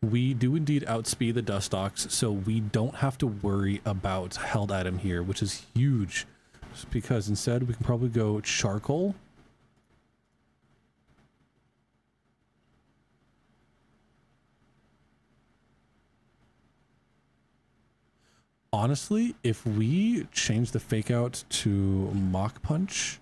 we do indeed outspeed the Dust Ox, so we don't have to worry about held item here, which is huge. Just because instead we can probably go charcoal. Honestly, if we change the fake out to Mach Punch,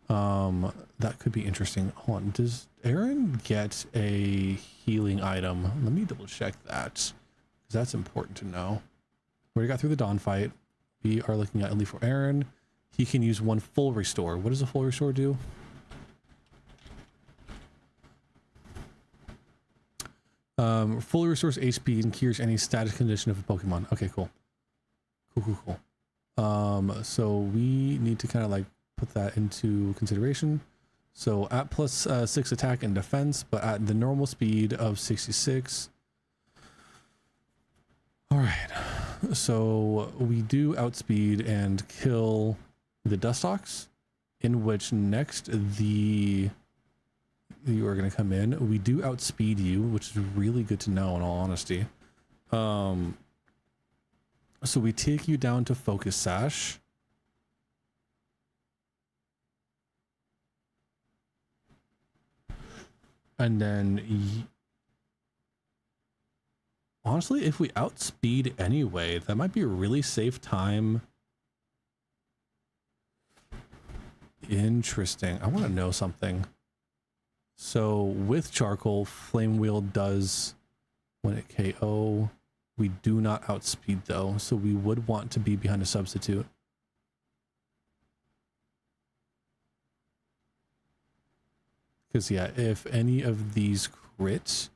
that could be interesting. Hold on, does Aaron get a healing item? Let me double check that, because that's important to know. We already got through the Dawn fight. We are looking at Elite for Aaron. He can use 1 full restore. What does a full restore do? Fully restores HP and cures any status condition of a Pokemon. Okay, cool. Cool. So we need to kind of like put that into consideration. So at +6 attack and defense, but at the normal speed of 66. All right. So we do outspeed and kill the Dust Ox, in which next you are going to come in. We do outspeed you, which is really good to know in all honesty. So we take you down to Focus Sash. And then, honestly, if we outspeed anyway, that might be a really safe time. Interesting. I want to know something. So with charcoal, flame wheel does when it KO. We do not outspeed though, so we would want to be behind a substitute. Because yeah, if any of these crit,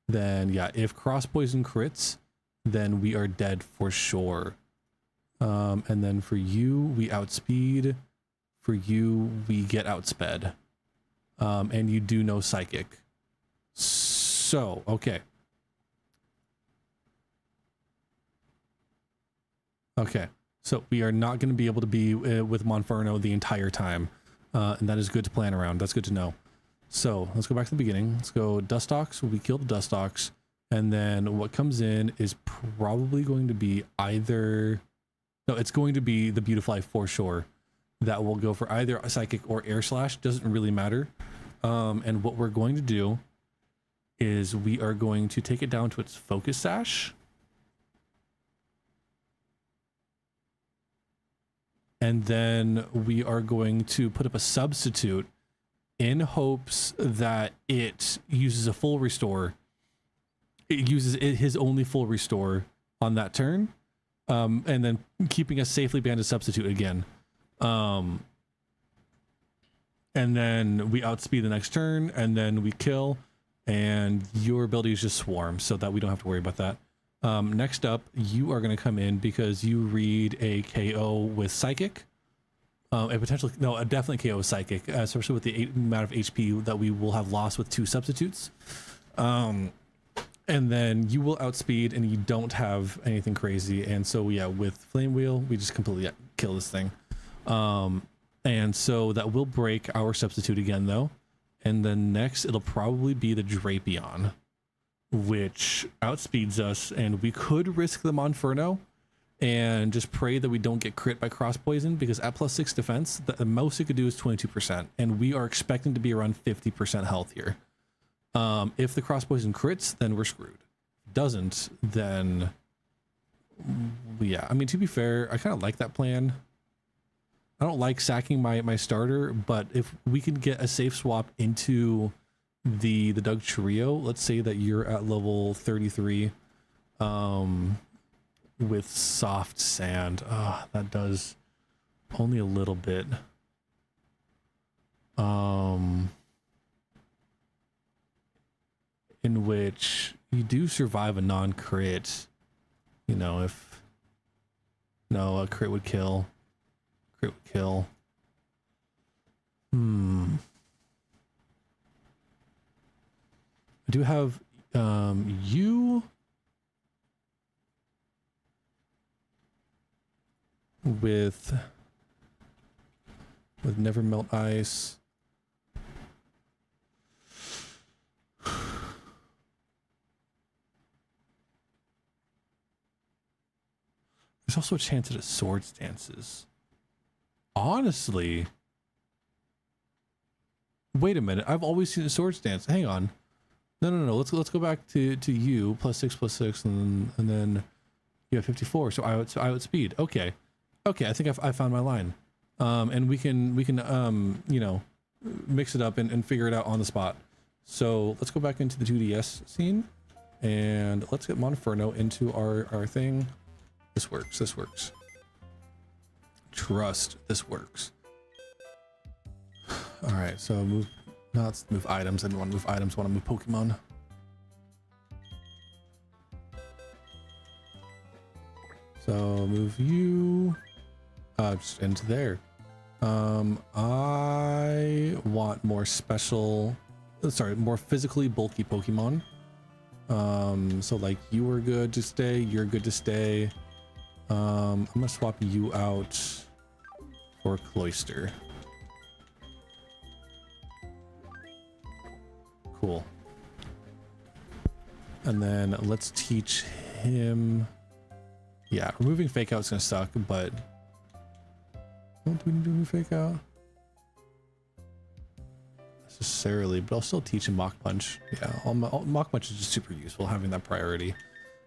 then yeah, if cross poison crits, then we are dead for sure. And then for you, we outspeed. For you, we get outsped. And you do no psychic. So, okay. Okay, so we are not going to be able to be with Monferno the entire time. And that is good to plan around. That's good to know. So let's go back to the beginning. Let's go Dustox. We kill the Dustox. And then what comes in is probably going to be either... No, it's going to be the Beautifly for sure. That will go for either a Psychic or Air Slash. Doesn't really matter. And what we're going to do is we are going to take it down to its Focus Sash. And then we are going to put up a substitute in hopes that it uses a full restore. It uses his only full restore on that turn. And then keeping a safely banded substitute again. And then we outspeed the next turn, and then we kill, and your ability is just swarm, so that we don't have to worry about that. Next up, you are going to come in because you read a KO with Psychic. A potential, no, a definitely KO with Psychic, especially with the amount of HP that we will have lost with 2 substitutes. And then you will outspeed, and you don't have anything crazy. And so, yeah, with Flame Wheel, we just completely kill this thing. And so that will break our substitute again, though. And then next, it'll probably be the Drapion, which outspeeds us, and we could risk the Monferno and just pray that we don't get crit by cross poison, because at +6 defense, the most it could do is 22%, and we are expecting to be around 50% health here. If the cross poison crits, then we're screwed. If it doesn't, then yeah, I mean, to be fair, I kind of like that plan. I don't like sacking my starter, but if we can get a safe swap into the Doug Trio, let's say that you're at level 33 with soft sand. That does only a little bit. In which you do survive a non-crit. You know, if no, a crit would kill. Crit would kill. I do have you with Never Melt Ice. There's also a chance that it Swords Dances. Honestly, wait a minute. I've always seen a Swords Dance. Hang on. No. Let's go back to you +6 and then you have 54. So I outspeed. Okay. I think I found my line. And we can you know, mix it up and figure it out on the spot. So let's go back into the 2DS scene and let's get Monferno into our thing. This works. Trust, this works. All right, so let's move items. I didn't want to move items, I want to move Pokemon. So move you just into there. I want more more physically bulky Pokemon. So like you are good to stay, you're good to stay. I'm gonna swap you out for Cloyster. Cool. And then let's teach him. Yeah, removing Fake Out is gonna suck, but do we need to remove Fake Out? Necessarily, but I'll still teach him Mach Punch. Yeah, Mach Punch is just super useful, having that priority,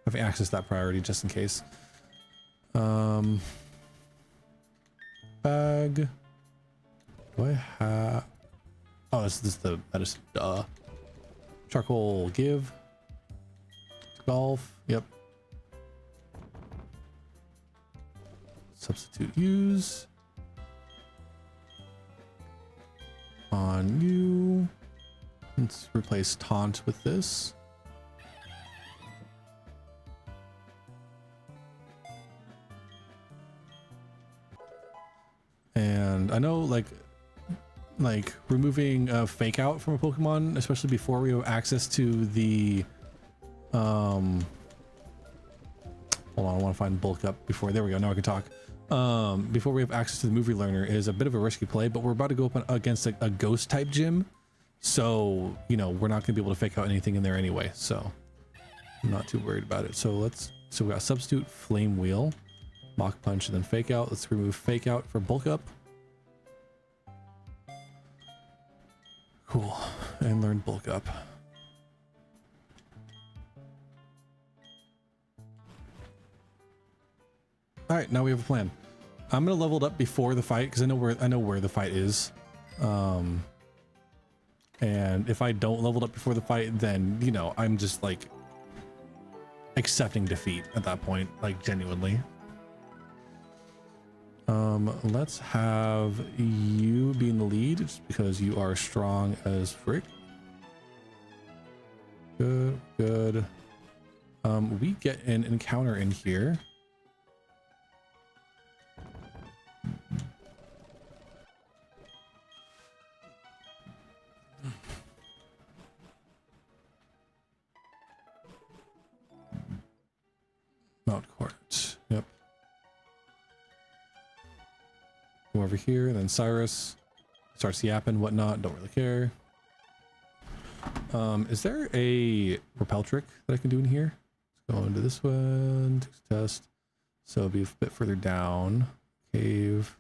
having access to that priority just in case. Bag. Do I have? Oh, this is the medicine. Duh. Charcoal. Give. Golf. Yep. Substitute. Use. On you. Let's replace taunt with this. And I know like removing fake out from a Pokemon, especially before we have access to the hold on, I want to find bulk up before. There we go. Now I can talk. Before we have access to the movie learner is a bit of a risky play, but we're about to go up against a ghost type gym, so you know we're not going to be able to fake out anything in there anyway, so I'm not too worried about it. So we got substitute, flame wheel, Mach punch, and then fake out. Let's remove fake out for bulk up. Cool. And learn bulk up. All right, now we have a plan. I'm gonna level it up before the fight because I know where the fight is. And if I don't level it up before the fight, then you know I'm just like accepting defeat at that point, like genuinely. Let's have you be in the lead just because you are strong as frick. Good, good. We get an encounter in here. Mount Court. Yep. Go over here, and then Cyrus starts yapping, whatnot. Don't really care. Is there a repel trick that I can do in here? Let's go into this one. Test. So it'll be a bit further down. Cave.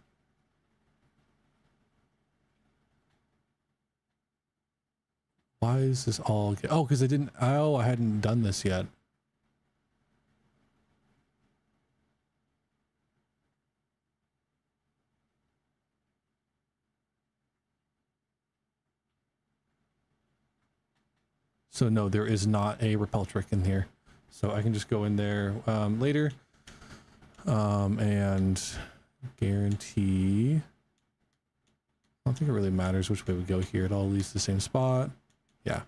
Why is this all? Oh, because I hadn't done this yet. So no, there is not a repel trick in here. So I can just go in there later and guarantee. I don't think it really matters which way we go here. It all leads to the same spot. Yeah.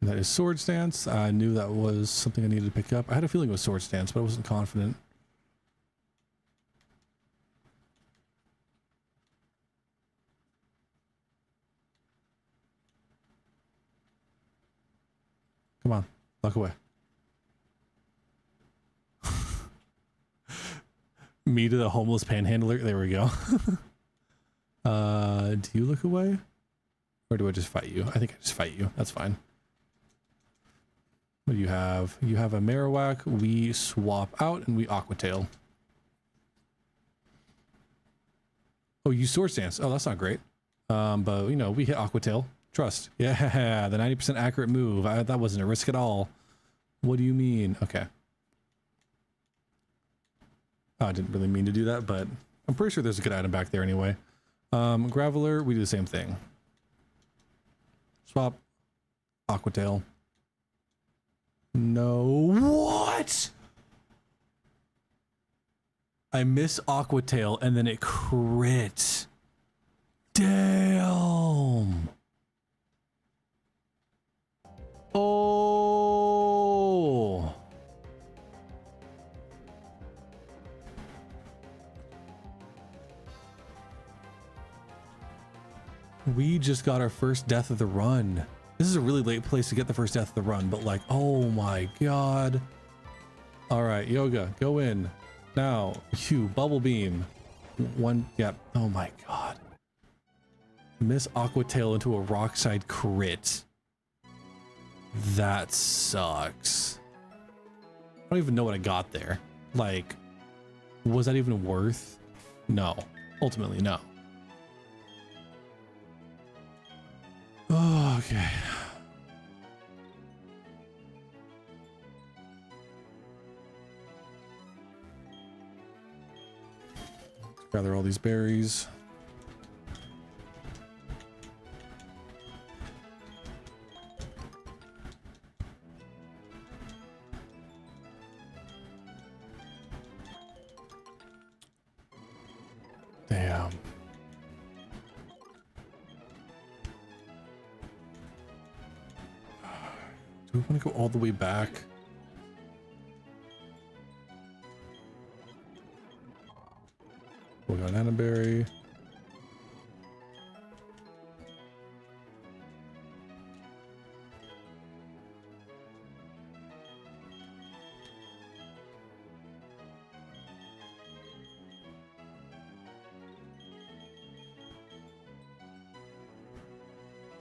That is Sword Stance. I knew that was something I needed to pick up. I had a feeling it was Sword Stance, but I wasn't confident. Come on, lock away. Me to the homeless panhandler. There we go. Do you look away? Or do I just fight you? I think I just fight you. That's fine. What do you have? You have a Marowak. We swap out and we Aqua Tail. Oh, you Sword Stance. Oh, that's not great. But you know, we hit Aqua Tail. Trust. Yeah, the 90% accurate move. That wasn't a risk at all. What do you mean? Okay. Oh, I didn't really mean to do that, but I'm pretty sure there's a good item back there anyway. Graveler, we do the same thing. Swap. Aqua Tail. No. What? I miss Aqua Tail and then it crit. Damn. Oh. We just got our first death of the run. This is a really late place to get the first death of the run, but like, oh my god. All right, Yoga, go in. Now, you, Bubble Beam. One, yep. Oh my god. Miss Aqua Tail into a Rockside crit. That sucks. I don't even know what I got there. Like, was that even worth? No. Ultimately, no. Oh, okay. Gather all these berries. we want to go all the way back? We got Anaberry.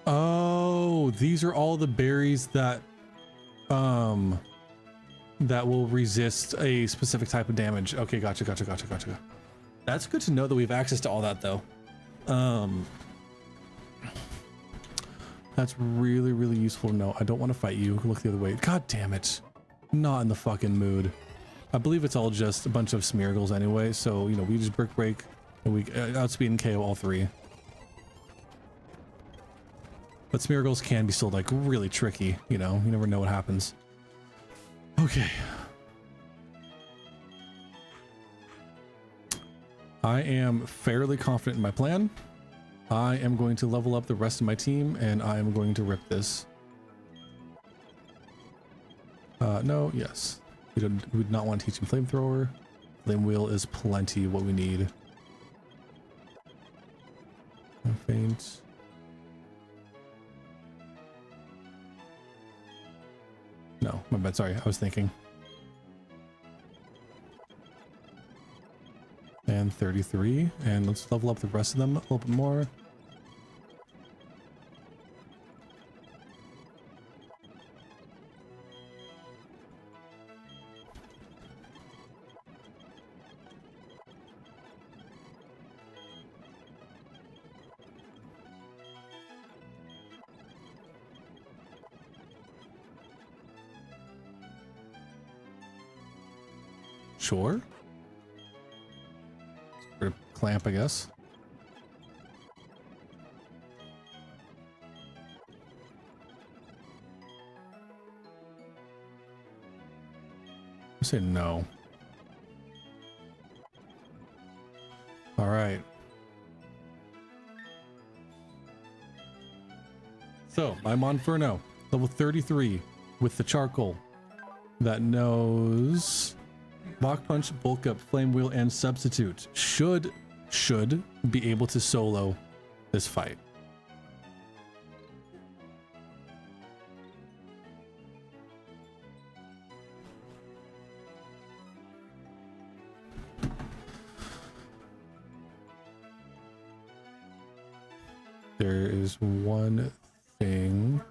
Oh, these are all the berries that that will resist a specific type of damage. Okay, gotcha. That's good to know that we have access to all that though. That's really, really useful to know. I don't want to fight you. Look the other way. God damn it. Not in the fucking mood. I believe it's all just a bunch of Smeargles anyway, so you know, we just brick break and we outspeed and KO all three. But Smeargles can be still like really tricky, you know, you never know what happens. Okay. I am fairly confident in my plan. I am going to level up the rest of my team and I am going to rip this. No, yes. We would not want to teach him flamethrower. Flame wheel is plenty what we need. Faint. No, my bad. Sorry, I was thinking. And 33. And let's level up the rest of them a little bit more. Sure. Sort of clamp, I guess. I say no. All right. So I'm on Inferno, level 33 with the charcoal that knows Mach Punch, Bulk Up, Flame Wheel, and Substitute. Should be able to solo this fight. There is one thing.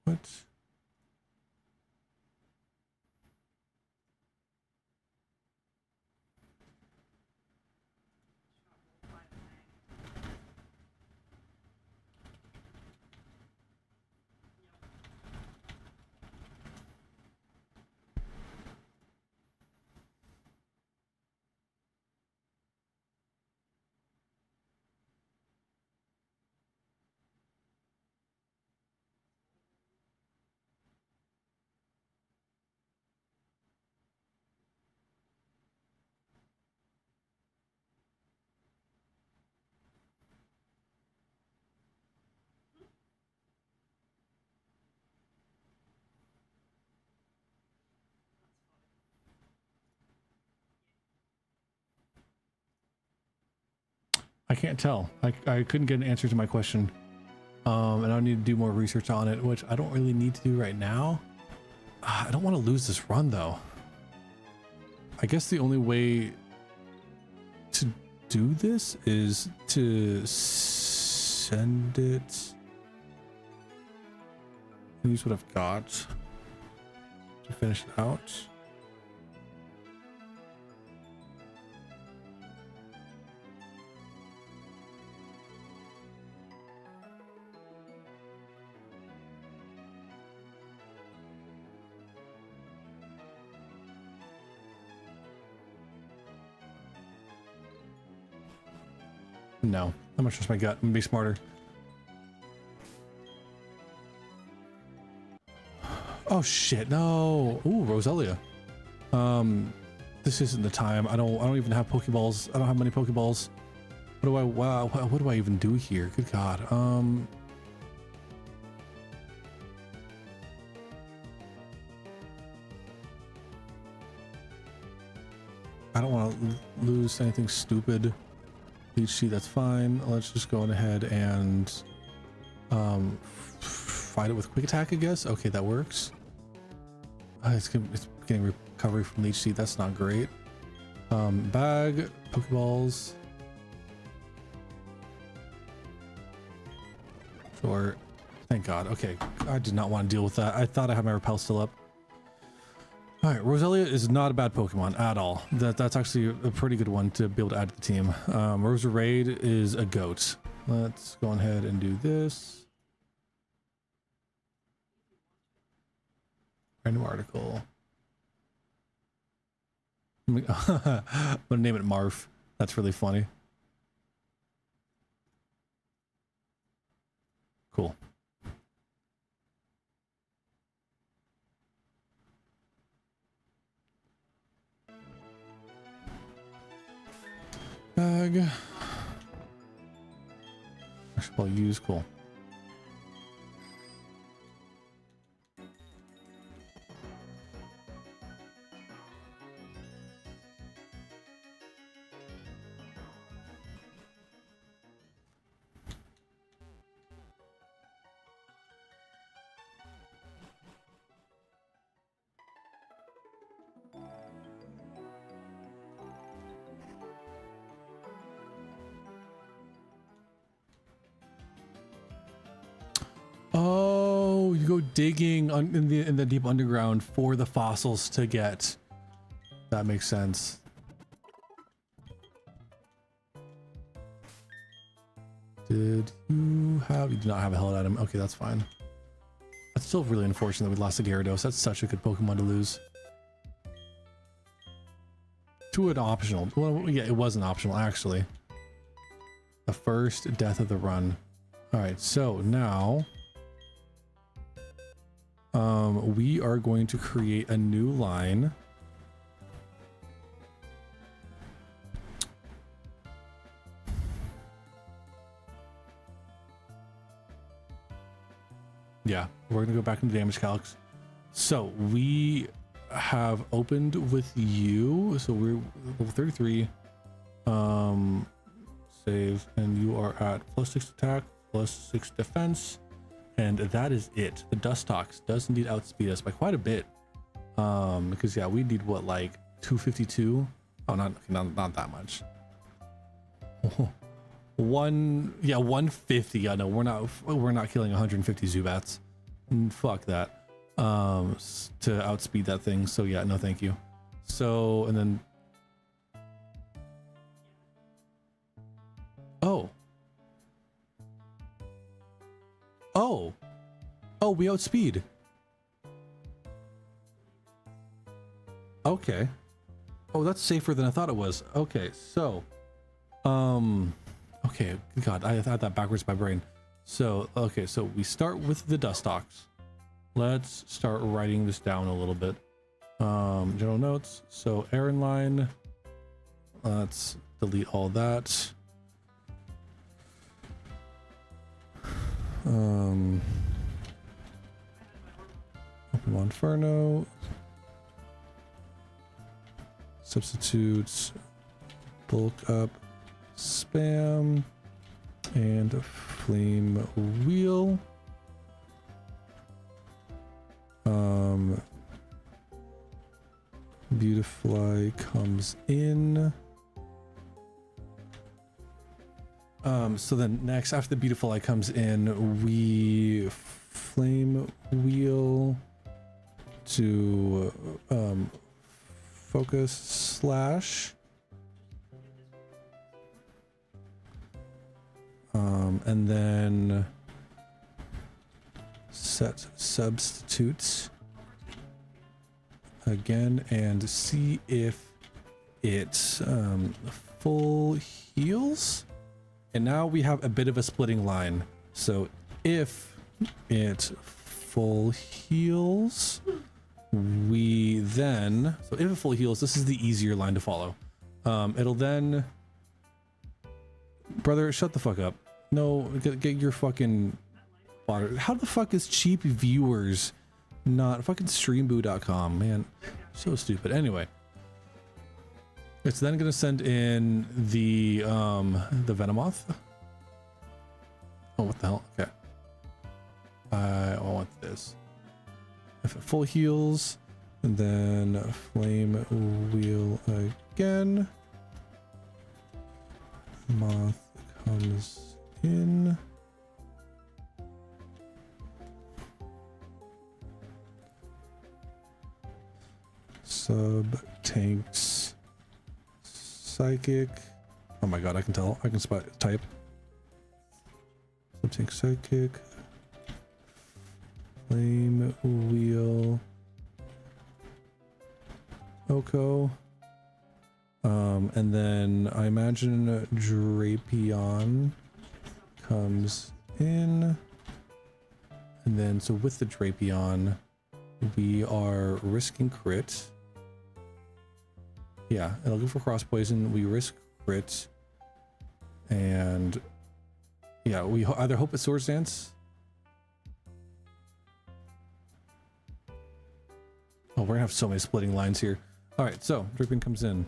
What? I can't tell. I couldn't get an answer to my question. And I need to do more research on it, which I don't really need to do right now. I don't want to lose this run though. I guess the only way to do this is to send it. Use what I've got to finish it out. No, I'm gonna trust my gut. I'm gonna be smarter. Oh shit, no. Ooh, Roselia. This isn't the time. I don't even have Pokeballs. I don't have many Pokeballs. What do I even do here? Good God. I don't want to lose anything stupid. Leech Seed, that's fine. Let's just go on ahead and fight it with Quick Attack, I guess. Okay, that works. It's getting recovery from Leech Seed. That's not great. Bag, Pokeballs. Sure. Thank God. Okay, I did not want to deal with that. I thought I had my Repel still up. All right, Roselia is not a bad Pokemon at all. That's actually a pretty good one to be able to add to the team. Roserade is a goat. Let's go ahead and do this. Random article. I'm gonna name it Marf. That's really funny. Cool. Bag. I'll use. Cool. Oh, you go digging in the deep underground for the fossils to get. That makes sense. You do not have a held item. Okay, that's fine. That's still really unfortunate that we lost the Gyarados. That's such a good Pokemon to lose. To an optional. Well, yeah, it was an optional actually. The first death of the run. All right, so now we are going to create a new line. Yeah, we're gonna go back into damage calcs. So we have opened with you. So we're level 33. Save, and you are at +6 attack, +6 defense. And that is it. The Dustox does indeed outspeed us by quite a bit. Because yeah, we need what, like 252? Oh, not that much. 150. Yeah, no, we're not killing 150 Zubats. Fuck that. To outspeed that thing. So yeah, no, thank you. So, and then Oh, we outspeed. Okay. Oh, that's safer than I thought it was. Okay, so okay, God, I had that backwards in my brain. So, okay, so we start with the Dustox. Let's start writing this down a little bit. General notes. So Aaron line. Let's delete all that. Open Inferno. Substitutes. Bulk up. Spam. And a flame wheel. Beautifly comes in. So then next, after the beautiful eye comes in, we flame wheel to focus slash. And then set substitutes again and see if it full heals. And now we have a bit of a splitting line. So if it full heals, we then, so if it full heals, this is the easier line to follow. It'll then, brother, shut the fuck up. No, get your fucking water. How the fuck is cheap viewers not fucking streamboo.com, man? So stupid. Anyway, it's then gonna send in the Venomoth. Oh, what the hell? Okay. I want this. If it full heals, and then flame wheel again. Moth comes in. Sub tanks psychic. Oh my god, I can tell. I can spot type. Sub tank psychic. Flame wheel. Oko. And then I imagine Drayano comes in. And then so with the Drayano, we are risking crit. Yeah, it'll go for cross poison. We risk crit. And yeah, we either hope it's Swords Dance. Oh, we're gonna have so many splitting lines here. All right, so Dripping comes in.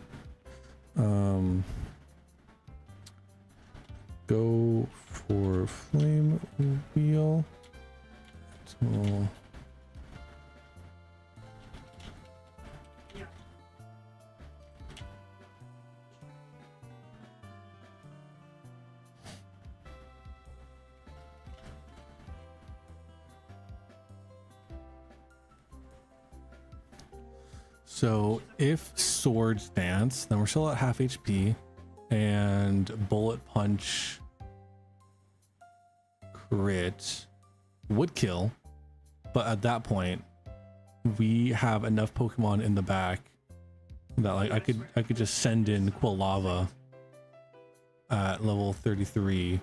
Go for flame wheel. So, so if Swords Dance, then we're still at half HP, and Bullet Punch crit would kill, but at that point we have enough Pokemon in the back that like I could just send in Quilava at level 33,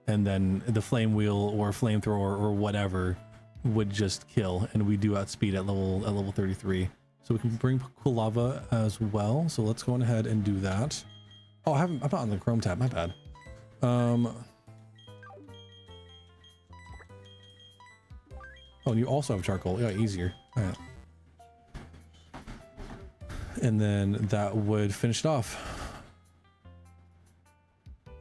and then the Flame Wheel or Flamethrower or whatever would just kill, and we do outspeed at level 33. So we can bring Quilava as well. So let's go on ahead and do that. Oh, I'm not on the Chrome tab, my bad. Oh, and you also have charcoal. Yeah, easier. All right. And then that would finish it off.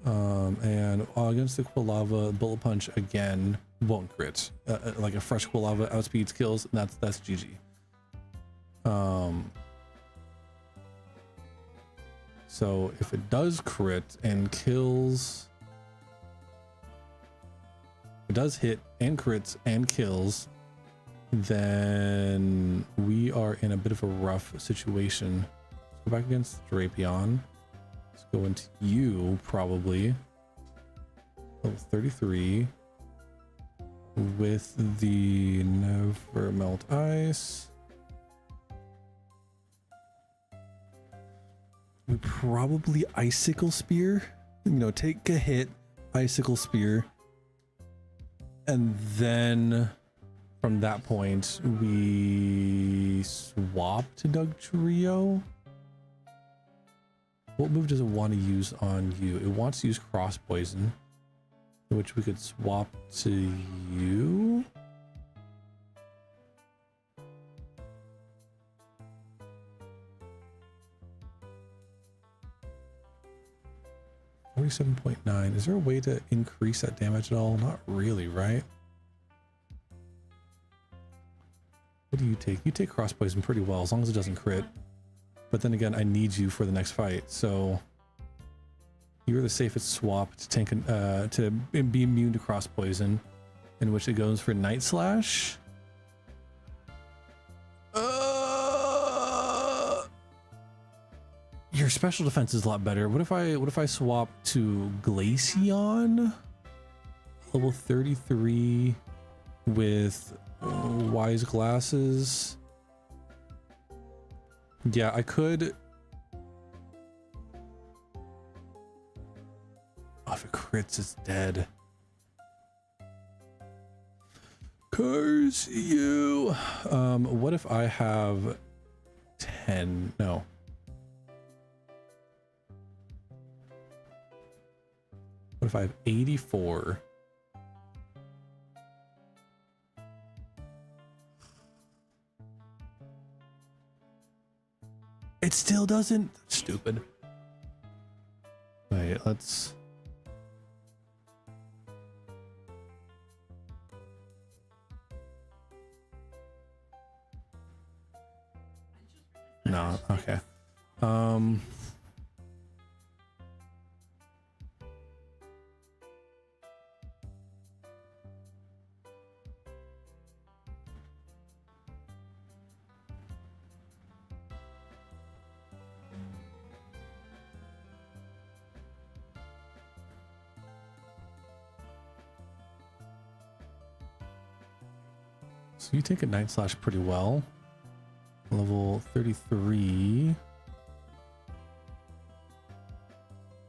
And against the Quilava, Bullet Punch again won't crit. Like a fresh Quilava outspeeds kills, and that's GG. So if it does crit and kills, it does hit and crits and kills, then we are in a bit of a rough situation. Let's go back against Drayano. Let's go into you, probably. Level 33. With the Never Melt Ice. We probably Icicle Spear. You know, take a hit, Icicle Spear. And then from that point, we swap to Dugtrio. What move does it want to use on you? It wants to use Cross Poison, which we could swap to you. $47.9. Is there a way to increase that damage at all? Not really, right? What do you take? You take Cross Poison pretty well, as long as it doesn't crit. But then again, I need you for the next fight, so You're the safest swap to tank to be immune to cross poison, in which it goes for Night Slash. Your special defense is a lot better. What if I swap to Glaceon? Level 33 with Wise Glasses. Yeah, I could. Oh, if it crits, it's dead. Curse you. What if I have 10? No. What if I have 84? It still doesn't. Stupid. Wait, let's. No, okay. So you take a Night Slash pretty well. Level 33.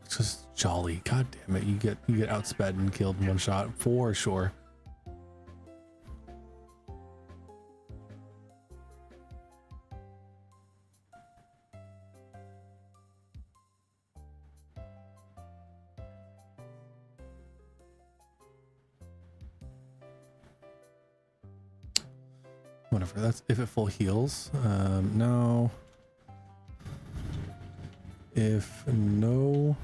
It's just jolly. God damn it. You get outsped and killed in one shot for sure. Whatever, that's if it full heals. No. If no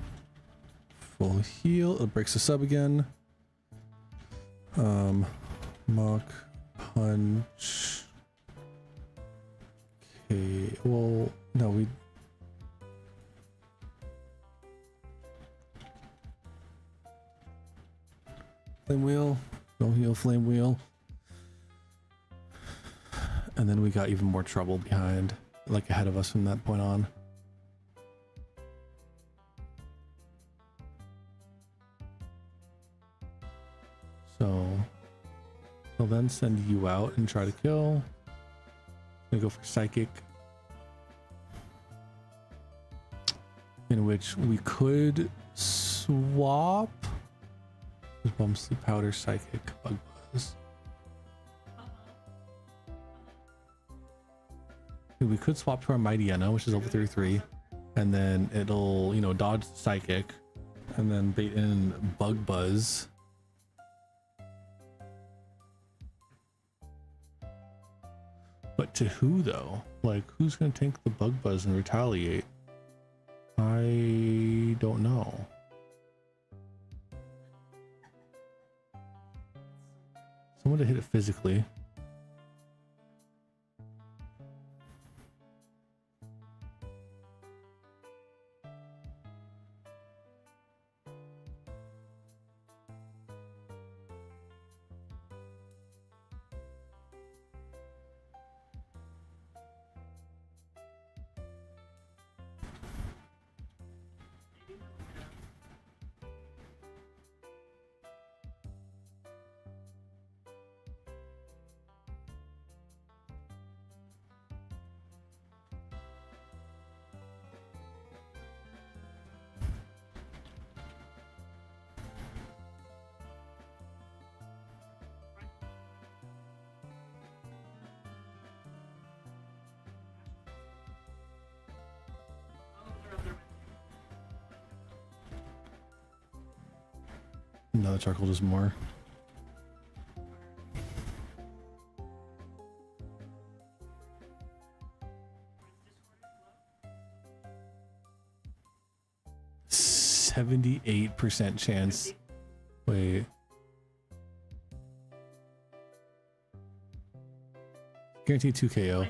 full heal, it breaks the sub again. Mock punch. Okay, well, no, we. Flame wheel, no heal, flame wheel. And then we got even more trouble behind, like ahead of us from that point on. So we'll then send you out and try to kill. I'm gonna go for Psychic, in which we could swap. Bomb Sleep Powder, Psychic, Bug Buzz. We could swap to our Drayano, which is level 33, and then it'll, you know, dodge Psychic, and then bait in Bug Buzz. But to who though? Like, who's gonna tank the Bug Buzz and retaliate? I don't know. Someone to hit it physically. No, the charcoal does more. %78 chance. Wait. Guaranteed 2 KO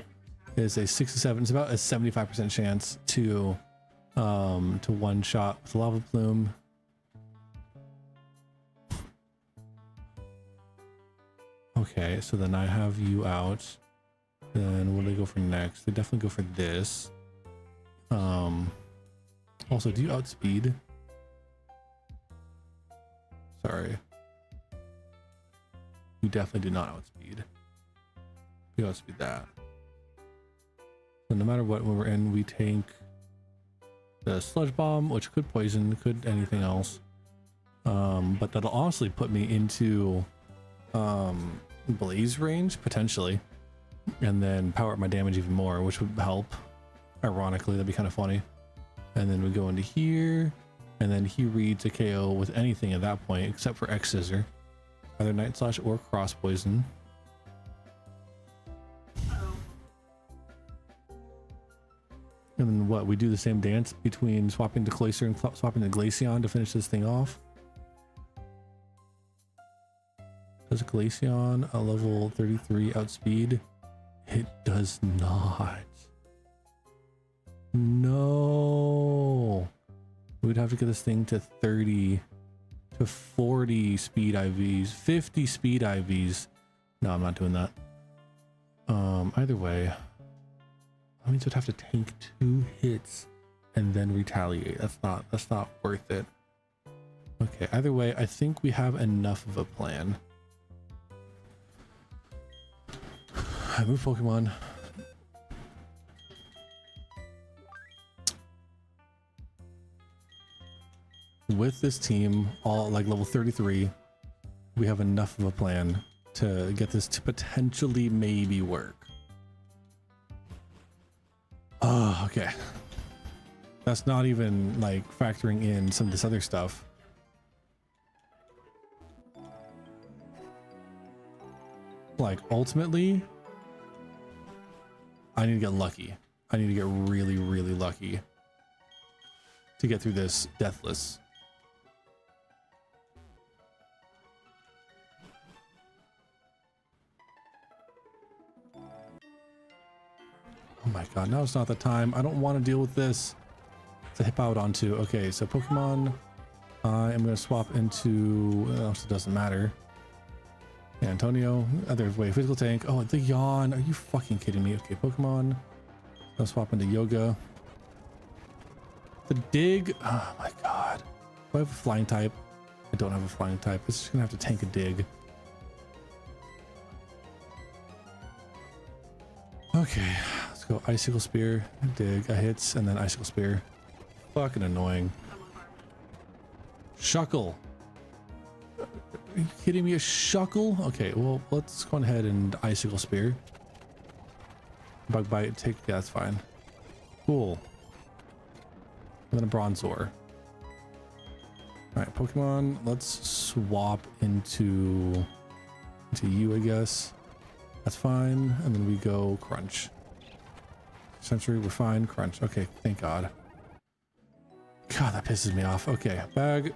is a 6 to 7. It's about a 75% chance to to one shot with lava plume. Okay, so then I have you out. Then what do they go for next? They definitely go for this. Also, do you outspeed? Sorry. You definitely do not outspeed. You outspeed that. So no matter what, when we're in, we tank the sludge bomb, which could poison, could anything else. But that'll honestly put me into blaze range potentially, and then power up my damage even more, which would help. Ironically, that'd be kind of funny. And then we go into here, and then he reads a KO with anything at that point except for X Scissor, either Night Slash or Cross Poison. And then what? We do the same dance between swapping to Glacier and swapping to Glaceon to finish this thing off. Does Glaceon a level 33 outspeed? It does not. No. We'd have to get this thing to 30 to 40 speed IVs, 50 speed IVs. No, I'm not doing that. Either way, that means we'd have to tank 2 hits and then retaliate. That's not worth it. Okay, either way, I think we have enough of a plan. I move Pokemon. With this team, all like level 33, we have enough of a plan to get this to potentially maybe work. Oh, okay. That's not even like factoring in some of this other stuff. Like ultimately, I need to get lucky. I need to get really, really lucky to get through this deathless. Oh my god, now it's not the time. I don't want to deal with this. To hip out onto. Okay, so Pokemon, I am going to swap into, it doesn't matter. Yeah, Antonio, other way, physical tank. Oh, the yawn. Are you fucking kidding me? Okay, Pokemon. I'll swap into Yoga. The dig. Oh my god. Do I have a flying type? I don't have a flying type. It's just going to have to tank a dig. Okay, let's go Icicle Spear, dig, a hits, and then Icicle Spear. Fucking annoying. Shuckle. Are you kidding me? A Shuckle? Okay, well, let's go ahead and Icicle Spear. Bug Bite, take, yeah, that's fine. Cool. And then a Bronzor. Alright, Pokemon, let's swap into you, I guess. That's fine. And then we go Crunch. Sensory, we're fine. Crunch. Okay, thank God. God, that pisses me off. Okay, bag.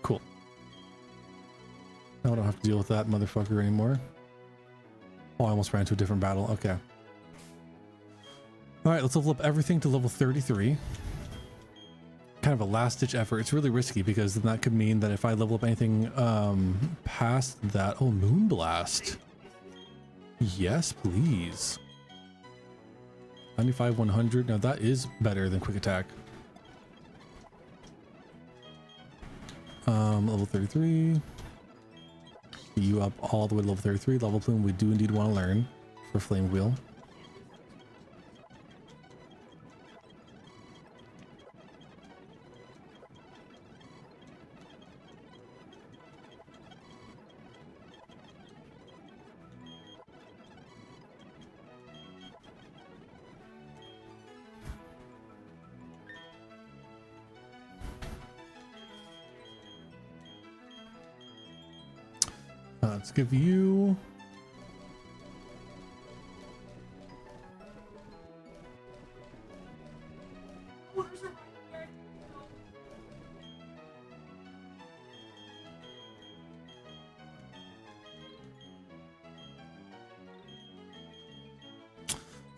Cool. Now I don't have to deal with that motherfucker anymore. Oh, I almost ran into a different battle. Okay. All right, let's level up everything to level 33. Kind of a last-ditch effort. It's really risky because then that could mean that if I level up anything past that... Oh, Moonblast. Yes, please. 95, 100. Now that is better than Quick Attack. Level 33. You up all the way to level 33. Level Plume we do indeed want to learn for Flame Wheel. Let's give you...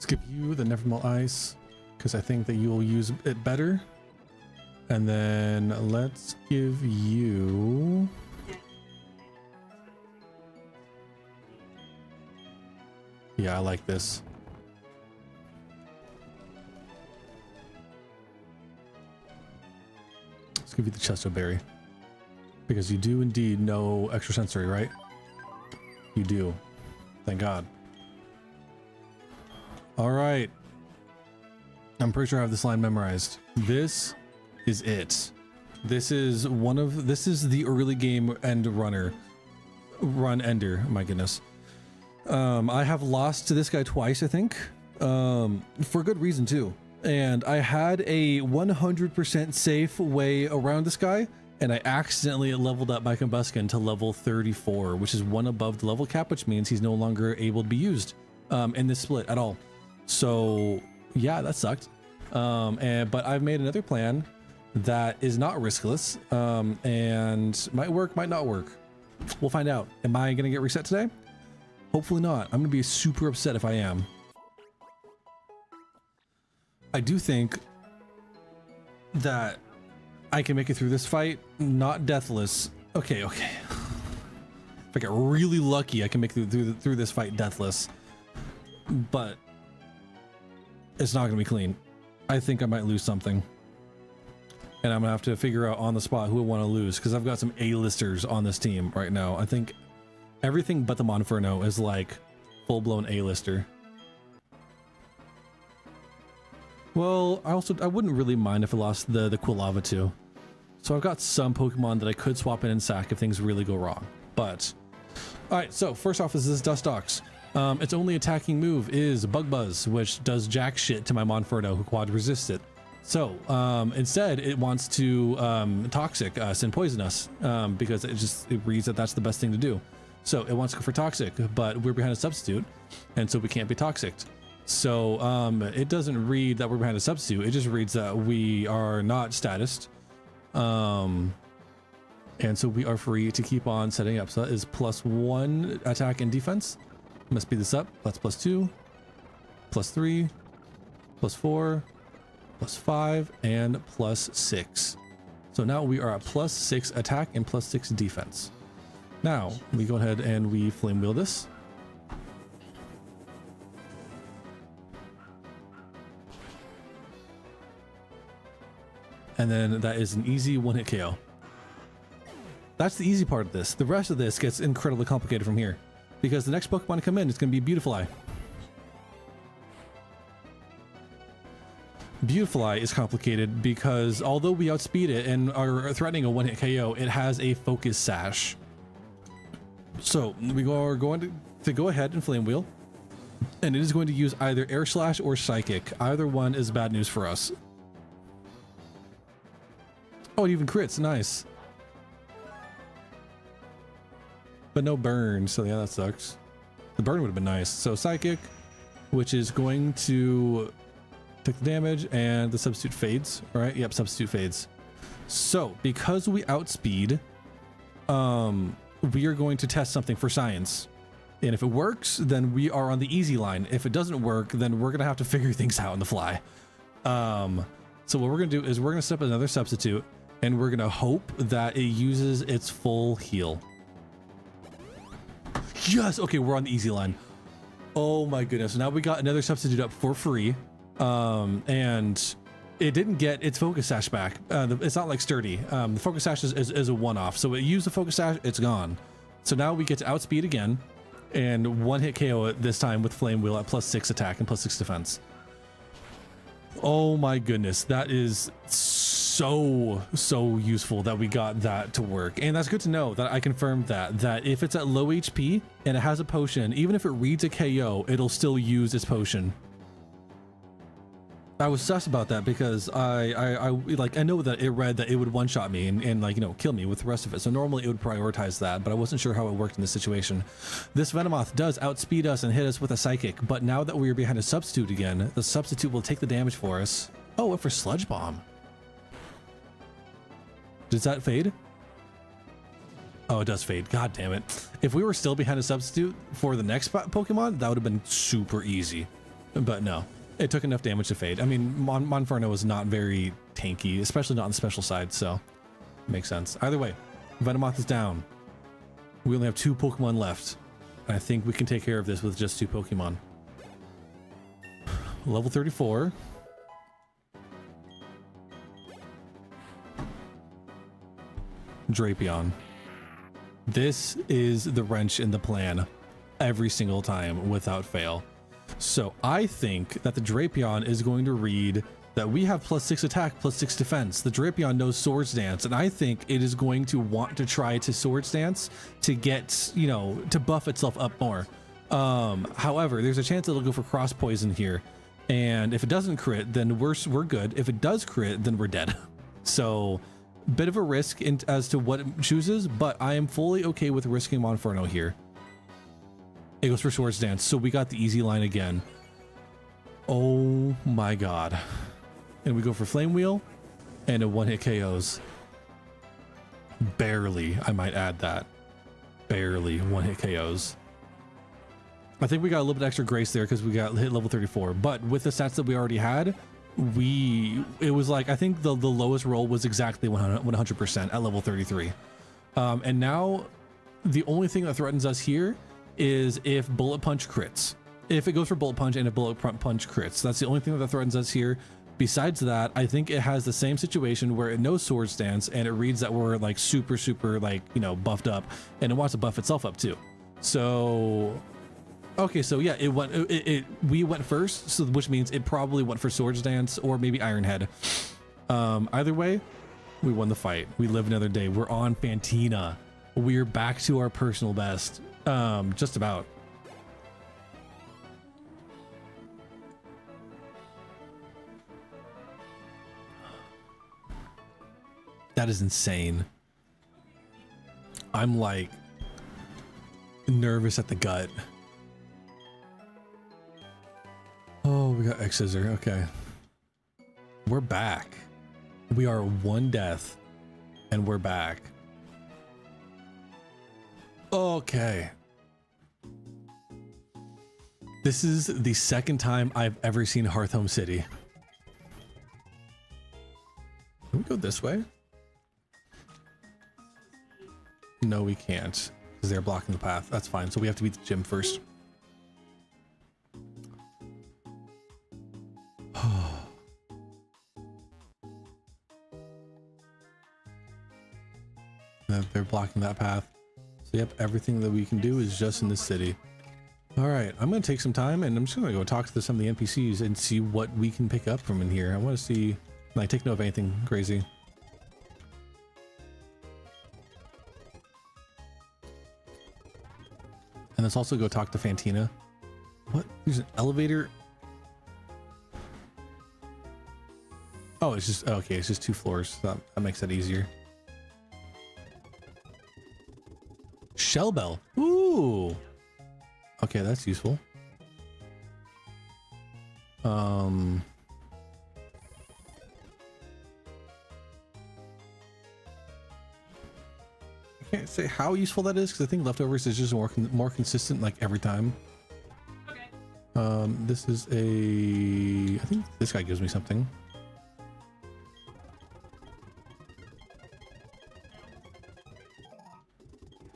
Let's give you the Nevermelt Ice because I think that you'll use it better. And then let's give you... Yeah, I like this. Let's give you the Chesto Berry. Because you do indeed know extrasensory, right? You do. Thank God. All right. I'm pretty sure I have this line memorized. This is it. This is the early game end run ender. My goodness. I have lost to this guy twice, I think, for good reason too. And I had a 100% safe way around this guy, and I accidentally leveled up my Combusken to level 34, which is one above the level cap, which means he's no longer able to be used in this split at all. So yeah, that sucked. But I've made another plan that is not riskless, and might work, might not work. We'll find out. Am I gonna get reset today? Hopefully not. I'm gonna be super upset if I am. I do think that I can make it through this fight, not deathless. Okay. If I get really lucky, I can make it through this fight deathless, but it's not gonna be clean. I think I might lose something, and I'm gonna have to figure out on the spot who I want to lose, because I've got some A-listers on this team right now. I think everything but the Monferno is like full-blown A-lister. Well, I wouldn't really mind if I lost the Quilava too. So I've got some Pokemon that I could swap in and sack if things really go wrong. But all right, so first off is this Dustox. Its only attacking move is Bug Buzz, which does jack shit to my Monferno, who quad resists it. So instead, it wants to Toxic us and Poison us, because it reads that that's the best thing to do. So it wants to go for Toxic, but we're behind a substitute, and so we can't be Toxicked. So it doesn't read that we're behind a substitute. It just reads that we are not statused. And so we are free to keep on setting up. So that is +1 attack and defense. I'm gonna speed this up. That's +2, +3, +4, +5, and +6. So now we are at +6 attack and +6 defense. Now we go ahead and we Flame Wheel this. And then that is an easy one-hit KO. That's the easy part of this. The rest of this gets incredibly complicated from here, because the next Pokemon to come in is going to be Beautifly. Beautifly is complicated because although we outspeed it and are threatening a one-hit KO, it has a Focus Sash. So we are going to go ahead and Flame Wheel, and it is going to use either Air Slash or Psychic. Either one is bad news for us. Oh, it even crits. Nice. But no burn, so yeah, that sucks. The burn would have been nice. So Psychic, which is going to take the damage, and the substitute fades, right? Yep, substitute fades. So because we outspeed, we are going to test something for science. And if it works, then we are on the easy line. If it doesn't work, then we're gonna have to figure things out on the fly. So what we're gonna do is we're gonna set up another substitute, and we're gonna hope that it uses its full heal. Yes, okay, we're on the easy line. Oh my goodness, now we got another substitute up for free. And it didn't get its Focus Sash back. It's not like Sturdy. The Focus Sash is a one-off. So it used the Focus Sash, it's gone. So now we get to outspeed again, and one-hit KO it this time with Flame Wheel at +6 attack and +6 defense. Oh my goodness, that is so useful that we got that to work. And that's good to know that I confirmed that if it's at low HP and it has a potion, even if it reads a KO, it'll still use its potion. I was sus about that because I know that it read that it would one-shot me and like, you know, kill me with the rest of it. So normally it would prioritize that, but I wasn't sure how it worked in this situation. This Venomoth does outspeed us and hit us with a Psychic, but now that we are behind a substitute again, the substitute will take the damage for us. Oh, it for Sludge Bomb. Does that fade? Oh, it does fade. God damn it. If we were still behind a substitute for the next Pokemon, that would have been super easy. But no, it took enough damage to fade. I mean, Monferno is not very tanky, especially not on the special side, so makes sense. Either way, Venomoth is down. We only have 2 Pokemon left. And I think we can take care of this with just 2 Pokemon. Level 34. Drapion. This is the wrench in the plan every single time without fail. So I think that the Drapion is going to read that we have +6 attack, +6 defense. The Drapion knows Swords Dance, and I think it is going to want to try to Swords Dance to get, you know, to buff itself up more. However, there's a chance it'll go for Cross Poison here. And if it doesn't crit, then we're good. If it does crit, then we're dead. So bit of a risk as to what it chooses, but I am fully okay with risking Monferno here. It goes for Swords Dance, so we got the easy line again. Oh my god. And we go for Flame Wheel and a 1-hit KOs. Barely, I might add that. Barely 1-hit KOs. I think we got a little bit extra grace there because we got hit level 34, but with the stats that we already had, it was like, I think the lowest roll was exactly 100% at level 33. And now the only thing that threatens us here is if Bullet Punch crits. If it goes for Bullet Punch and if Bullet Punch crits, that's the only thing that threatens us here. Besides that, I think it has the same situation where it knows Swords Dance and it reads that we're like super like, you know, buffed up, and it wants to buff itself up too. So okay, so yeah, we went first, so which means it probably went for Swords Dance or maybe Iron Head. Either way, we won the fight. We live another day. We're on Fantina. We're back to our personal best. Just about. That is insane. I'm like nervous at the gut. Oh, we got X Scissor. Okay. We're back. We are 1 death and we're back. Okay. This is the second time I've ever seen Hearthome City. Can we go this way? No, we can't, because they're blocking the path. That's fine. So we have to beat the gym first. They're blocking that path. So yep, everything that we can do is just in the city. All right, I'm going to take some time and I'm just going to go talk to some of the NPCs and see what we can pick up from in here. I want to see, like, take note of anything crazy. And let's also go talk to Fantina. What? There's an elevator. Oh, it's just, okay, it's just 2 floors. That makes that easier. Shell Bell. Ooh. Okay, that's useful. I can't say how useful that is because I think leftovers is just more consistent like every time. Okay. This is I think this guy gives me something.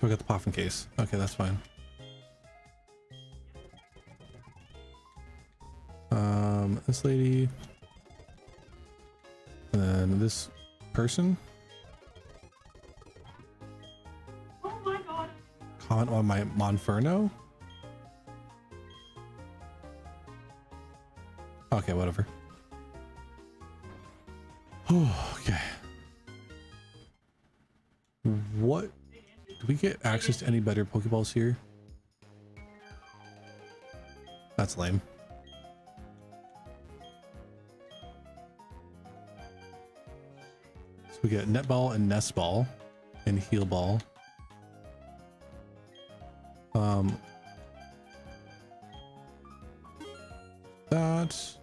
So I got the Poffin case. Okay, that's fine. This lady, and then this person. Oh my god. Comment on my Monferno. Okay, whatever. Oh, okay. What? Do we get access to any better Pokeballs here? That's lame. So we get Net Ball and Nest Ball and Heal Ball. That.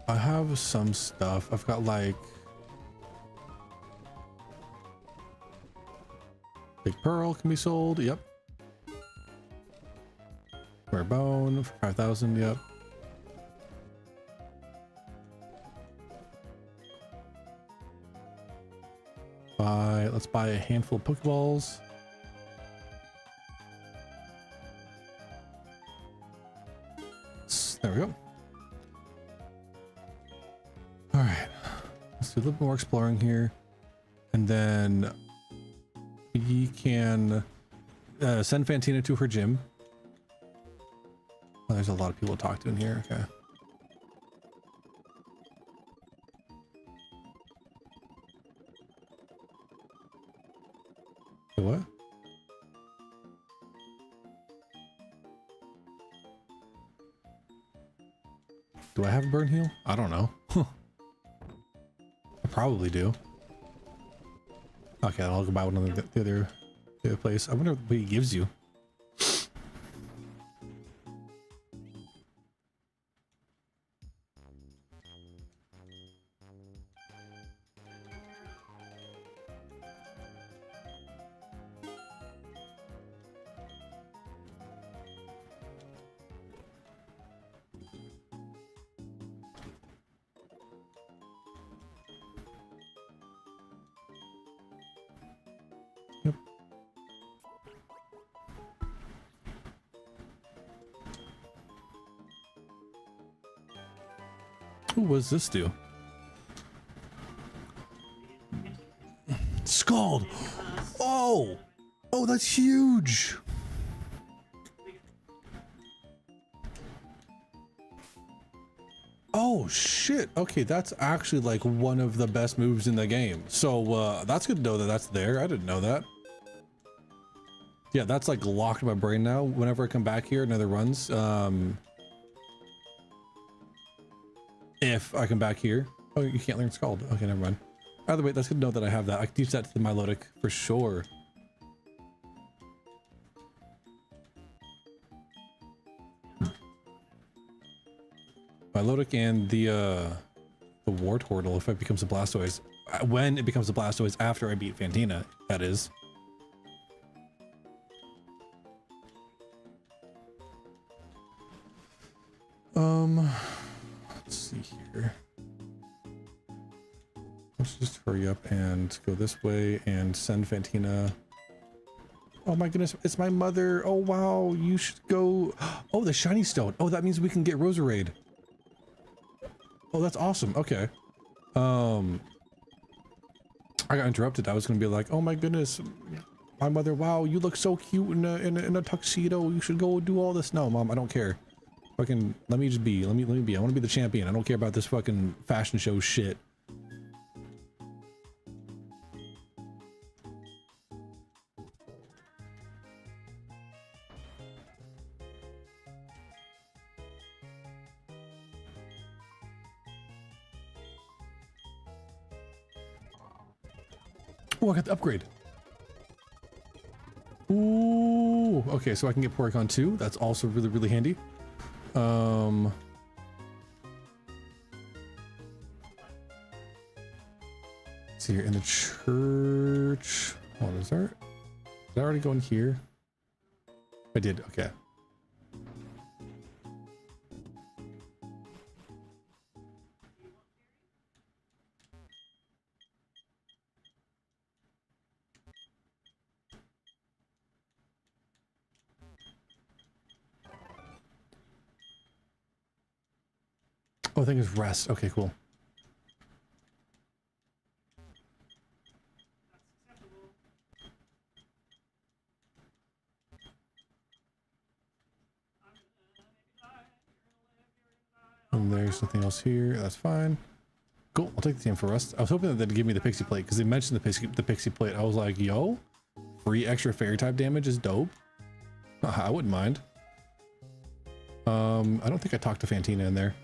I have some stuff. I've got like Big pearl can be sold. Yep. Rare bone for 5,000. Yep. Let's buy a handful of Pokeballs. There we go. All right, let's do a little bit more exploring here, and then we can send Fantina to her gym. Oh, there's a lot of people to talk to in here. Okay. What? Do I have a burn heal? I don't know. I probably do. Okay, I'll go buy one of the other place. I wonder what he gives you. Yep. What does this do? Scald! Oh! Oh, that's huge! Oh shit! Okay, that's actually like one of the best moves in the game. So that's good to know that that's there. I didn't know that. Yeah, that's like locked in my brain now. Whenever I come back here, another runs. If I come back here. Oh, you can't learn Scald. Okay, never mind. Either way, that's good to know that I have that. I can teach that to my Milotic for sure. Milotic and the Wartortle, if it becomes a Blastoise. When it becomes a Blastoise after I beat Fantina, that is. Let's see here. Let's just hurry up and go this way and send Fantina. Oh my goodness, it's my mother. Oh wow, you should go. Oh, the shiny stone. Oh, that means we can get Roserade. Oh, that's awesome. Okay. I got interrupted. I was gonna be like, oh my goodness, my mother. Wow, you look so cute in a tuxedo. You should go do all this. No, mom, I don't care. Fucking let me just be. Let me be. I want to be the champion. I don't care about this fucking fashion show shit. Oh, I got the upgrade. Ooh, okay, so I can get Porygon 2. That's also really, really handy. Let's see here in the church. What is that? Did I already go in here? I did, okay. Oh, I think it's rest. Okay, cool. And there's nothing else here. That's fine. Cool. I'll take the team for rest. I was hoping that they'd give me the pixie plate because they mentioned the pixie plate. I was like, yo, free extra fairy type damage is dope. I wouldn't mind. I don't think I talked to Fantina in there.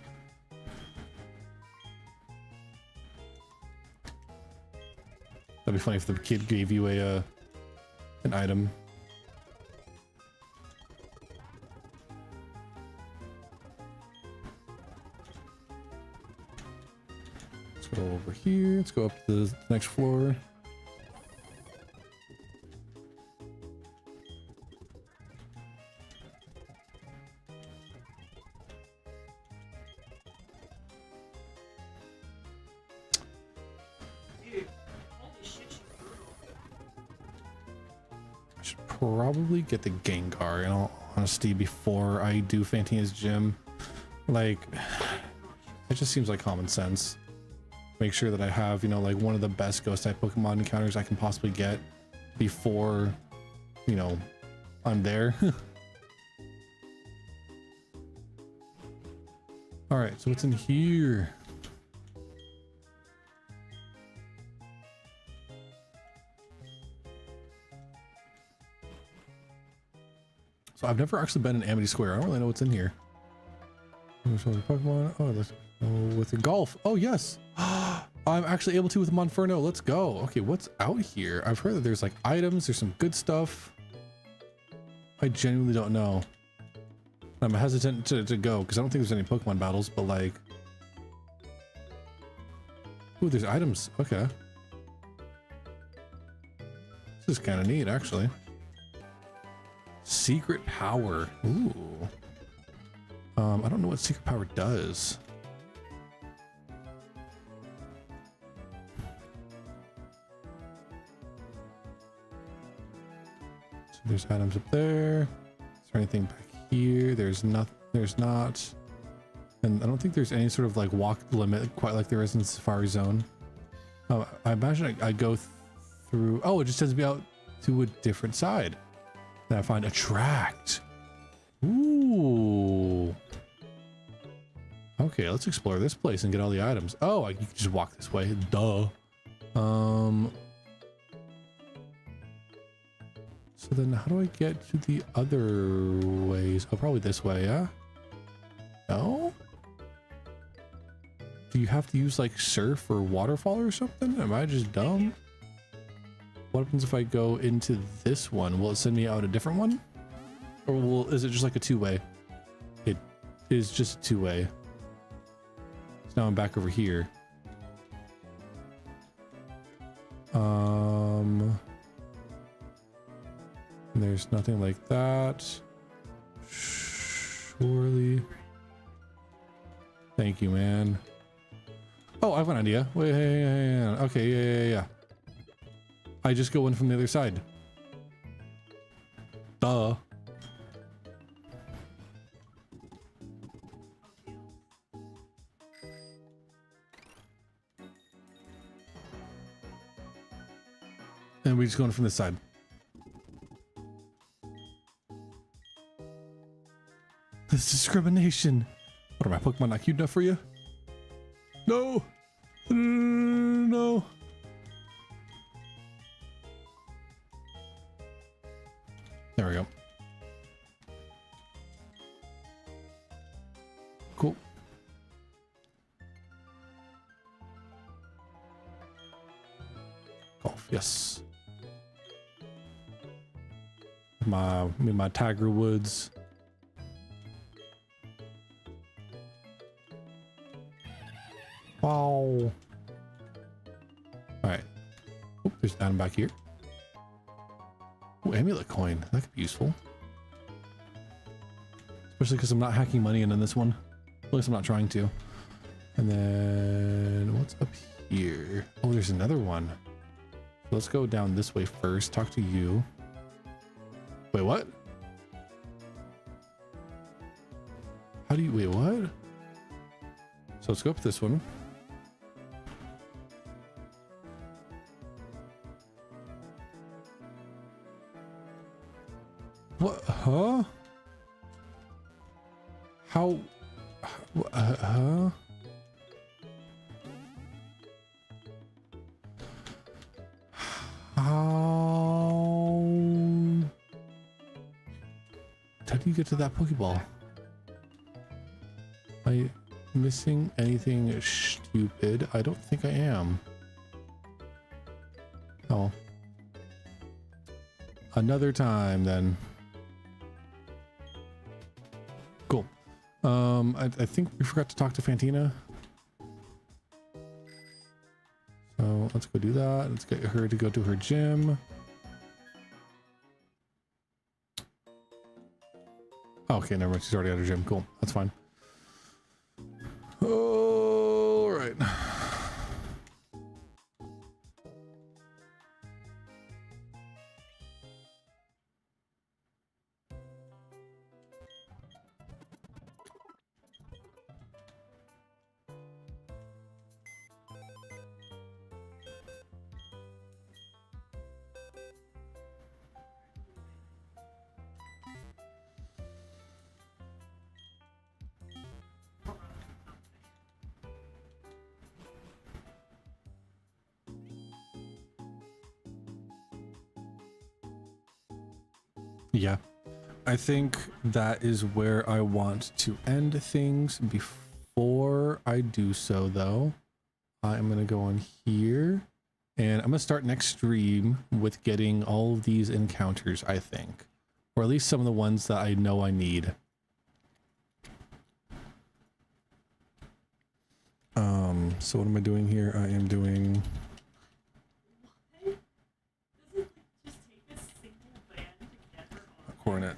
That'd be funny if the kid gave you a an item. Let's go over here. Let's go up to the next floor. probably get the Gengar in all honesty before I do Fantina's gym. Like, it just seems like common sense. Make sure that I have, you know, like one of the best ghost type Pokemon encounters I can possibly get before, you know, I'm there. All right, so what's in here? So I've never actually been in Amity Square. I don't really know what's in here. Pokemon. Oh, with the golf. Oh yes. I'm actually able to with Monferno. Let's go. Okay, what's out here? I've heard that there's like items. There's some good stuff. I genuinely don't know. I'm hesitant to go because I don't think there's any Pokemon battles, but like, ooh, there's items. Okay. This is kind of neat, actually. Secret power. Ooh. I don't know what secret power does. So there's items up there. Is there anything back here? There's not. There's not. And I don't think there's any sort of like walk limit quite like there is in Safari Zone. I imagine I go through. Oh, it just sends me out to a different side. Then I find attract. Ooh. Okay, let's explore this place and get all the items. Oh, you can just walk this way. Duh. So then how do I get to the other ways? Oh, probably this way, yeah? No? Do you have to use like surf or waterfall or something? Am I just dumb? What happens if I go into this one? Will it send me out a different one? Or is it just like a two-way? It is just a two-way. So now I'm back over here. There's nothing like that. Surely. Thank you, man. Oh, I have an idea. Wait, okay, yeah. I just go in from the other side. Duh. And we just go in from this side. This discrimination. What are my Pokemon not cute enough for you? No. No. There we go. Cool. Golf, yes. My Tiger Woods. Wow. All right. Oh, there's an item back here. Oh, amulet coin. That could be useful. Especially because I'm not hacking money in this one. At least I'm not trying to. And then what's up here? Oh, there's another one. So let's go down this way first. Talk to you. Wait, what? How do you, wait, what? So let's go up this one. What? Huh? How? Huh? How do you get to that Pokeball? Am I missing anything stupid? I don't think I am. Oh. Another time then. Cool. I think we forgot to talk to Fantina. So let's go do that. Let's get her to go to her gym. Oh, okay, never mind. She's already at her gym. Cool. That's fine. All right. Yeah. I think that is where I want to end things. Before I do so, though, I'm going to go on here and I'm going to start next stream with getting all of these encounters, I think, or at least some of the ones that I know I need. So what am I doing here? I am doing What? Does it just take a single van to get her on? a coronet.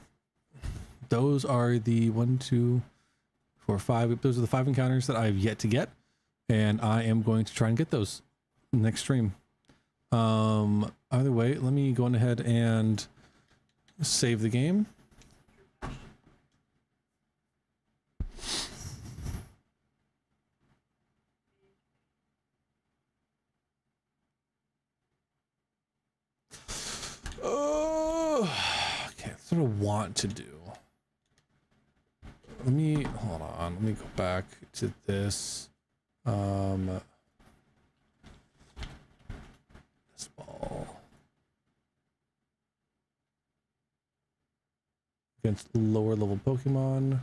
Those are the 1, 2, 4, 5. Those are the 5 encounters that I've yet to get, and I am going to try and get those next stream. Either way, let me go on ahead and save the game. Oh, okay, that's what I want to do. Let me hold on. Let me go back to this. This ball against lower level Pokemon.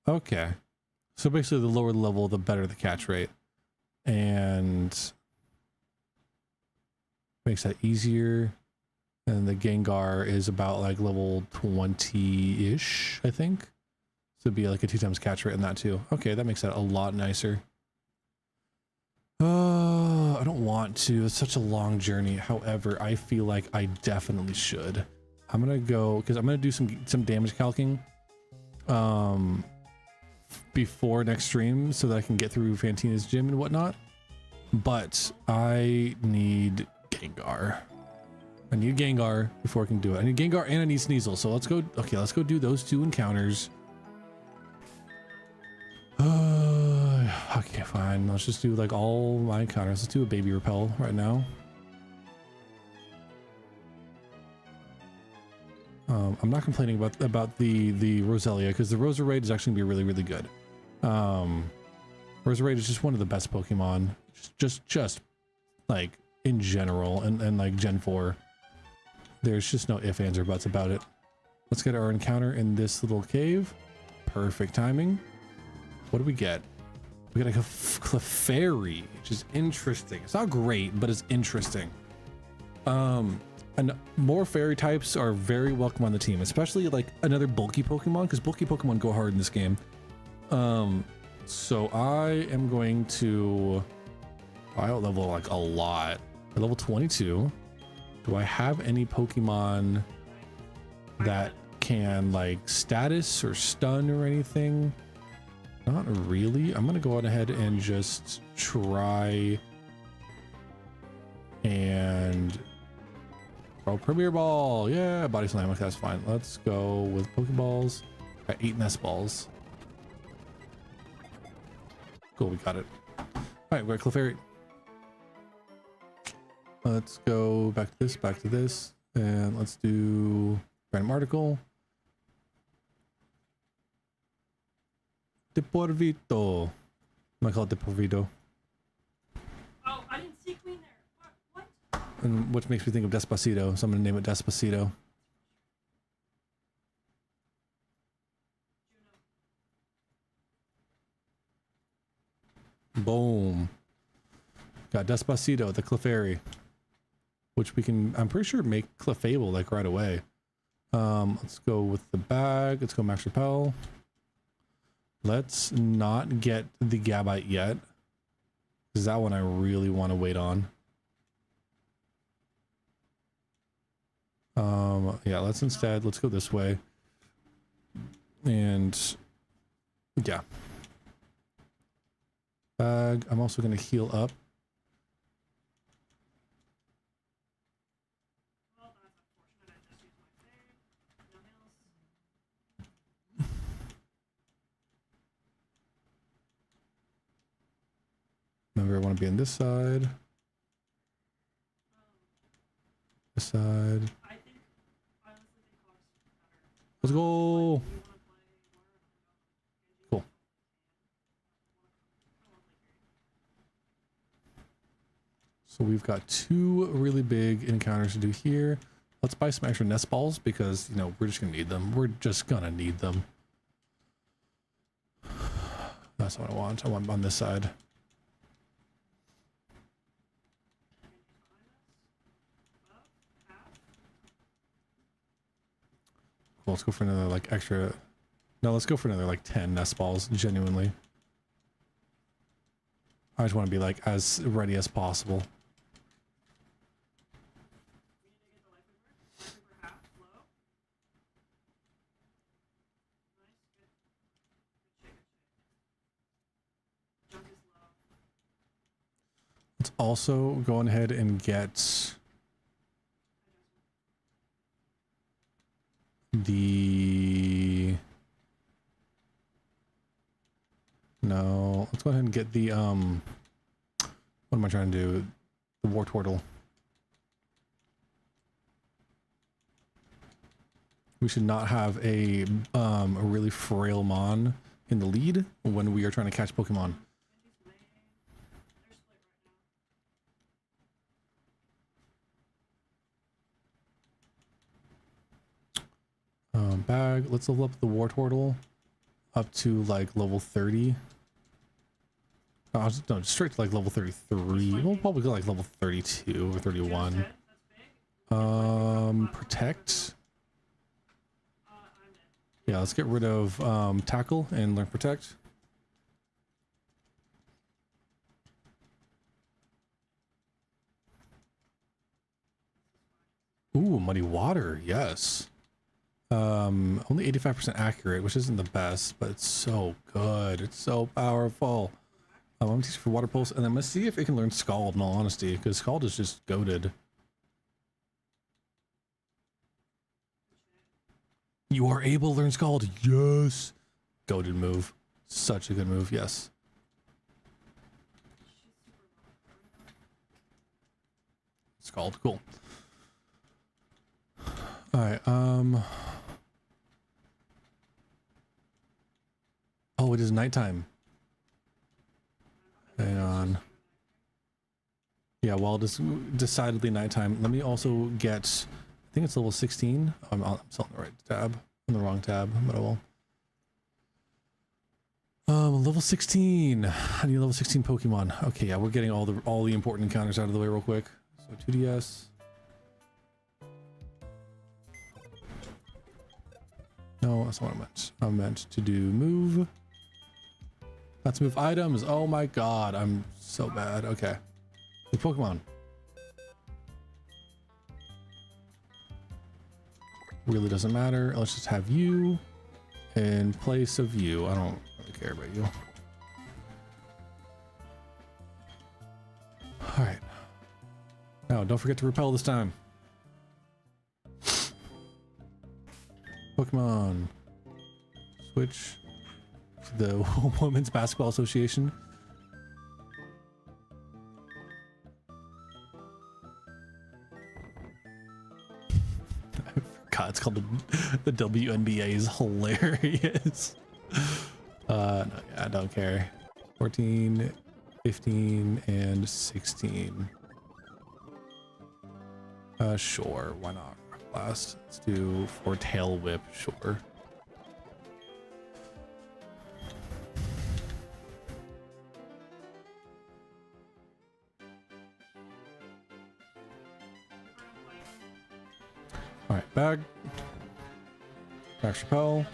Okay. So basically the lower the level, the better the catch rate. And makes that easier. And the Gengar is about like level 20-ish, I think. So it'd be like a 2 times catch rate in that too. Okay, that makes that a lot nicer. I don't want to. It's such a long journey. However, I feel like I definitely should. I'm gonna go because I'm gonna do some damage calcing before next stream so that I can get through Fantina's gym and whatnot. But I need Gengar. I need Gengar before I can do it. I need Gengar and I need Sneasel. So let's go. Okay, let's go do those 2 encounters. Okay, fine. Let's just do like all my encounters. Let's do a baby repel right now. I'm not complaining about the Roselia because the Roserade is actually gonna be really good. Roserade is just one of the best Pokemon, just like in general, and like Gen 4. There's just no ifs, ands, or buts about it. Let's get our encounter in this little cave. Perfect timing. What do we get? We got like a Clefairy, which is interesting. It's not great, but it's interesting. And more fairy types are very welcome on the team, especially like another bulky Pokemon, because bulky Pokemon go hard in this game. So I am going to out level like a lot. At level 22, do I have any Pokemon that can like status or stun or anything? Not really. I'm gonna go on ahead and just try and Premier Ball. Yeah, Body Slam. Okay, that's fine. Let's go with Pokeballs. Got 8 Nest Balls. Cool, we got it. All right, we're at Clefairy. Let's go back to this, and let's do random article. Deporvito. I'm gonna call it Deporvito. Oh, I didn't see Queen there. What? And which makes me think of Despacito, so I'm gonna name it Despacito. Boom. Got Despacito, the Clefairy. Which we can, I'm pretty sure, make Clefable like right away. Let's go with the bag. Let's go Max Repel. Let's not get the Gabite yet, because that one I really want to wait on. Yeah, let's go this way. And yeah. Bag. I'm also going to heal up. Well, that's unfortunate. I just used my thing. No heals. Remember, I want to be on this side. This side. I think, honestly, think Hawks better. Let's go. You wanna play where? Cool. So we've got 2 really big encounters to do here. Let's buy some extra nest balls because, you know, we're just gonna need them. We're just gonna need them. That's what I want. I want on this side. Cool, let's go for another like extra. No, let's go for another like 10 nest balls, genuinely. I just want to be like as ready as possible. Let's also go ahead and get the... No, let's go ahead and get the, what am I trying to do? The war turtle. We should not have a really frail mon in the lead when we are trying to catch Pokemon. Bag. Let's level up the war turtle up to like level 30. No, just straight to like level 33. We'll probably go like level 32 or 31. Protect. Yeah, let's get rid of tackle and learn protect. Ooh, muddy water. Yes. Only 85% accurate, which isn't the best, but it's so good. It's so powerful. I'm gonna teach for water pulse, and I'm gonna see if it can learn Scald, in all honesty, because Scald is just goated. You are able to learn Scald. Yes. Goated move. Such a good move. Yes. Scald. Cool. All right. Oh, it is nighttime. Hang on. Yeah, well, it's decidedly nighttime. Let me also get, I think it's level 16. I'm selling the right tab. On the wrong tab, but I will. Level 16. I need level 16 Pokemon. Okay, yeah, we're getting all the important encounters out of the way real quick. So 2DS. No, that's not what I meant. I meant to do move. Let's move items. Oh my god, I'm so bad. Okay. The Pokemon. Really doesn't matter. Let's just have you in place of you. I don't really care about you. Alright. Now, don't forget to repel this time. Pokemon. Switch to the Women's Basketball Association. God, it's called the WNBA is hilarious. No, yeah, I don't care. 14, 15, and 16. Sure, why not? Blast. Let's do for tail whip, sure. All right, bag. Max repel.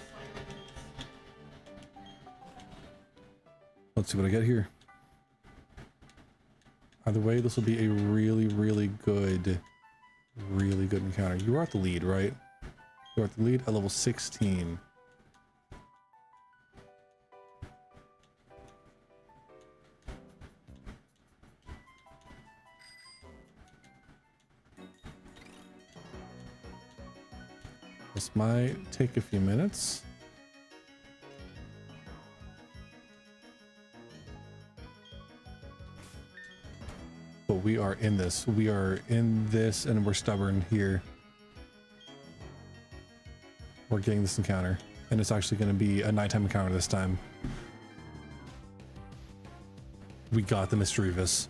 Let's see what I get here. Either way, this will be a really good encounter. You are at the lead, right? You're at the lead at level 16. This might take a few minutes. But we are in this. We are in this, and we're stubborn here. We're getting this encounter, and it's actually going to be a nighttime encounter this time. We got the Mischievous.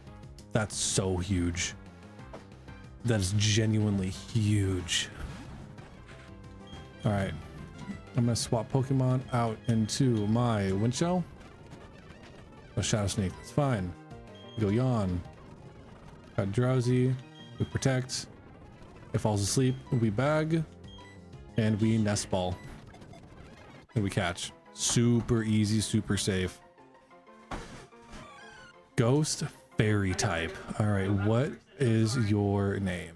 That's so huge. That is genuinely huge. All right, I'm gonna swap Pokemon out into my Windshell. A Shadow Sneak, that's fine. Go Yawn. Got Drowsy. We Protect. It falls asleep. We Bag. And we Nest Ball. And we Catch. Super easy, super safe. Ghost Fairy type. All right, what is your name?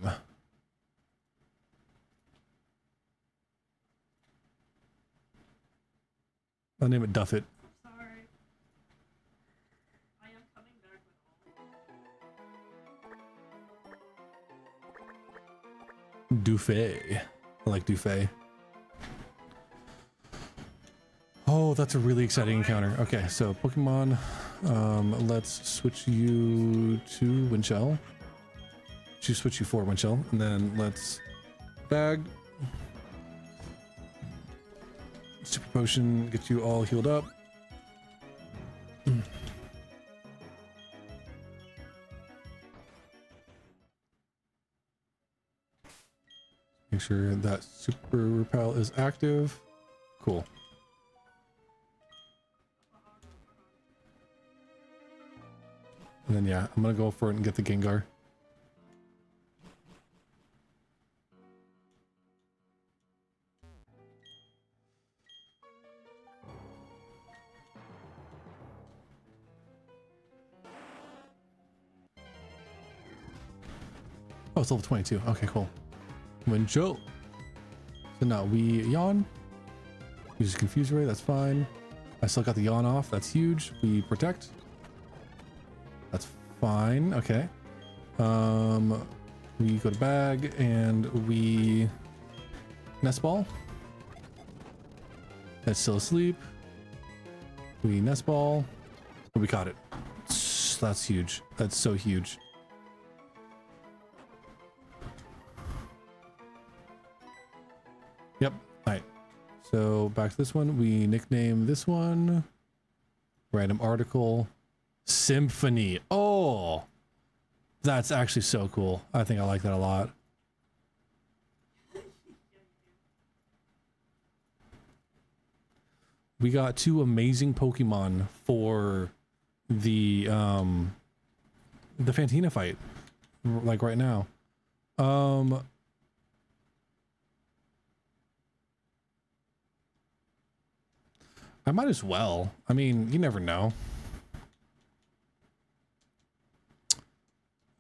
I'll name it Duffet. Sorry. I am coming back with all. Dufay. I like Dufay. Oh, that's a really exciting encounter. Okay, so Pokemon, let's switch you to Windshell. Switch you for Windshell, and then let's Bag. Super Potion, get you all healed up. Make sure that Super Repel is active. Cool. And then yeah, I'm gonna go for it and get the Gengar. Oh, it's level 22. Okay, cool. Windchill. So now we Yawn. Use Confuse Ray, that's fine. I still got the Yawn off, that's huge. We Protect. That's fine, okay. We go to Bag and we Nest Ball. That's still asleep. We Nest Ball. We caught it. That's huge. That's so huge. Yep. All right. So back to this one. We nickname this one Random Article Symphony. Oh, that's actually so cool. I think I like that a lot. We got two amazing Pokemon for the Fantina fight, like right now. I might as well. I mean, you never know.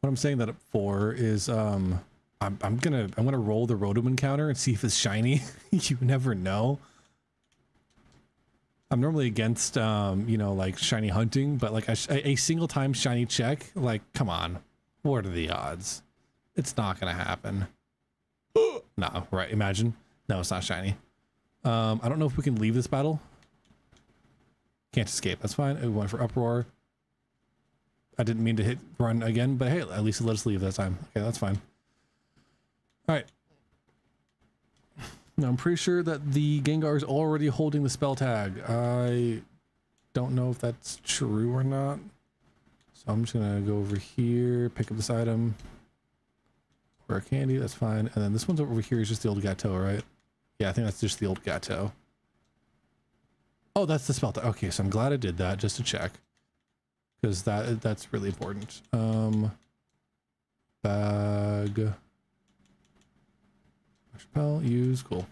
What I'm saying that up for is I'm gonna roll the Rotom encounter and see if it's shiny. You never know. I'm normally against you know, like shiny hunting, but like a single time shiny check, like come on, what are the odds? It's not gonna happen. No, right? Imagine. No, it's not shiny. I don't know if we can leave this battle. Can't escape. That's fine. We went for Uproar. I didn't mean to hit run again, but hey, at least it let us leave that time. Okay, that's fine. All right. Now I'm pretty sure that the Gengar is already holding the spell tag. I don't know if that's true or not. So I'm just gonna go over here, pick up this item. For a candy, that's fine. And then this one's over here is just the old Gateau, right? Yeah, I think that's just the old Gateau. Oh, that's the spell tag. Okay, so I'm glad I did that just to check. Because that's really important. Bag. Repel, use, cool.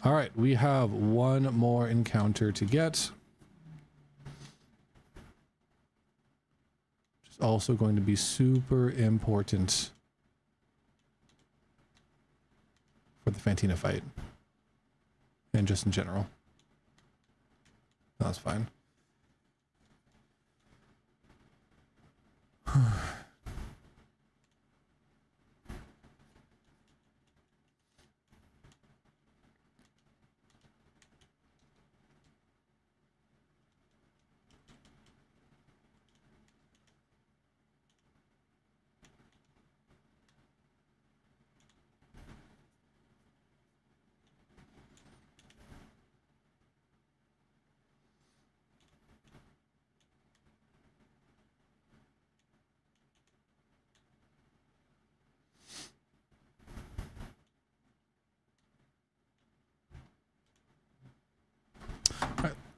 All right, we have one more encounter to get. Which is also going to be super important for the Fantina fight. And just in general. That's fine.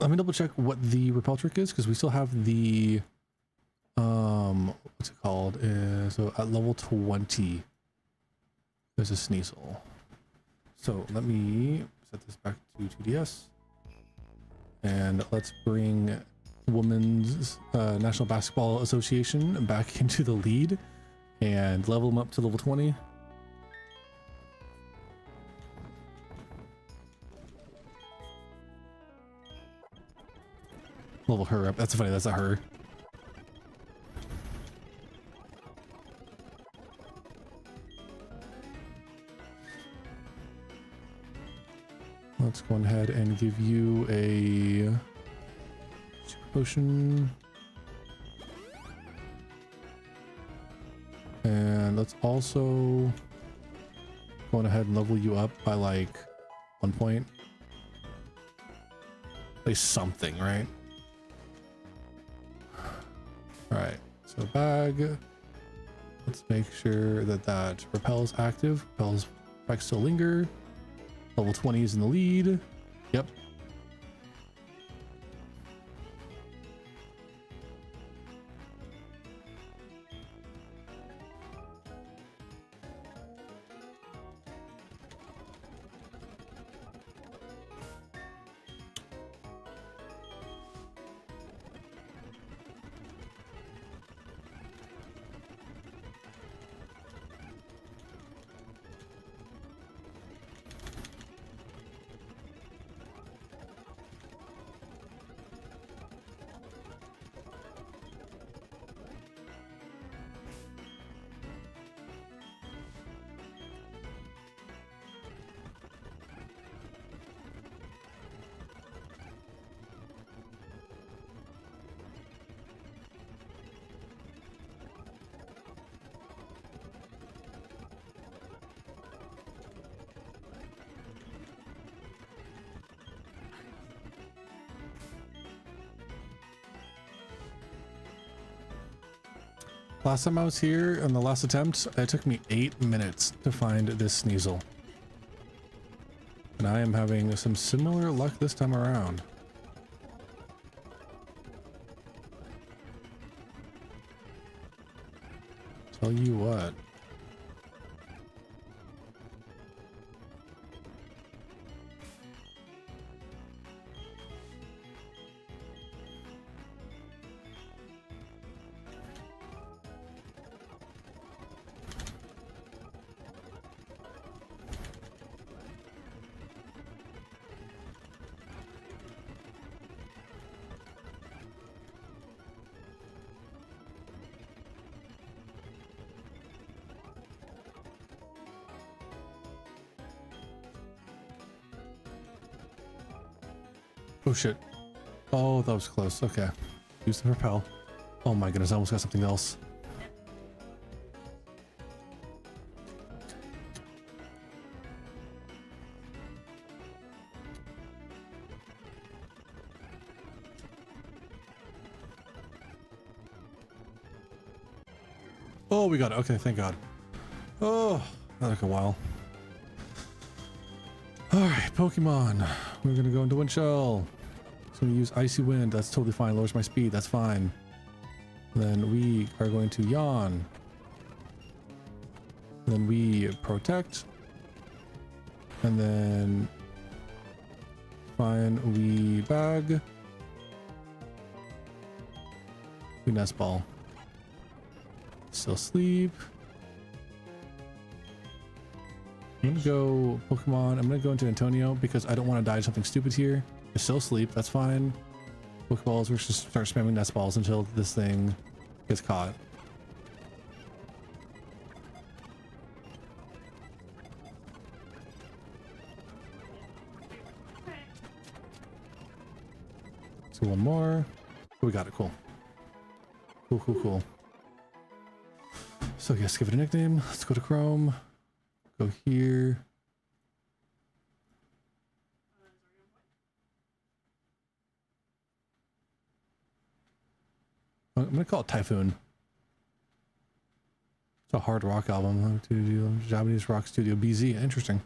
Let me double check what the repel trick is, because we still have the what's it called? So at level 20 there's a Sneasel. So let me set this back to 2DS and let's bring Women's National Basketball Association back into the lead and level them up to level 20. Level her up. That's funny, that's not her. Let's go ahead and give you a super potion. And let's also go ahead and level you up by like 1 point. At least something, right? Alright, so bag. Let's make sure that that repel's active. Repel's back still linger. Level 20 is in the lead. Yep. Last time I was here on the last attempt, it took me 8 minutes to find this Sneasel. And I am having some similar luck this time around. Tell you what. Oh shit. Oh, that was close. Okay. Use the repel. Oh my goodness, I almost got something else. Oh, we got it. Okay, thank God. Oh, that took a while. Alright, Pokemon. We're gonna go into Wind Shell. So we use Icy Wind. That's totally fine. Lowers my speed. That's fine. Then we are going to Yawn. Then we Protect. And then fine, we Bag. We Nest Ball. Still sleep. I'm gonna go Pokemon. I'm gonna go into Antonio because I don't want to die to something stupid here. I still sleep. That's fine. Pokeballs. We're just start spamming Nest Balls until this thing gets caught. So one more. We got it. Cool. Cool, cool, cool. So yes, give it a nickname. Let's go to Chrome. Go here. I'm gonna call it Typhoon. It's a hard rock album. Japanese rock studio BZ. Interesting.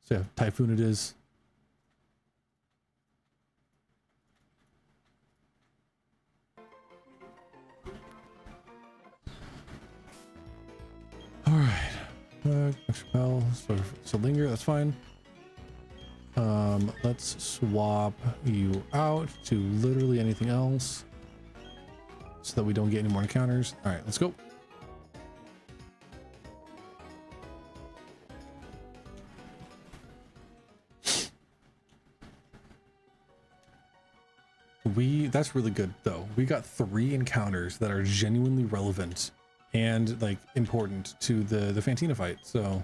So yeah, Typhoon it is. Extra pal, so linger, that's fine. Let's swap you out to literally anything else so that we don't get any more encounters. All right, let's go. That's really good though. We got 3 encounters that are genuinely relevant and like important to the Fantina fight. So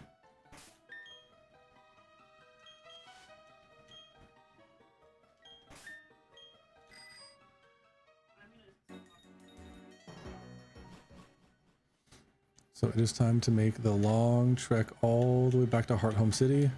it is time to make the long trek all the way back to Heart Home City.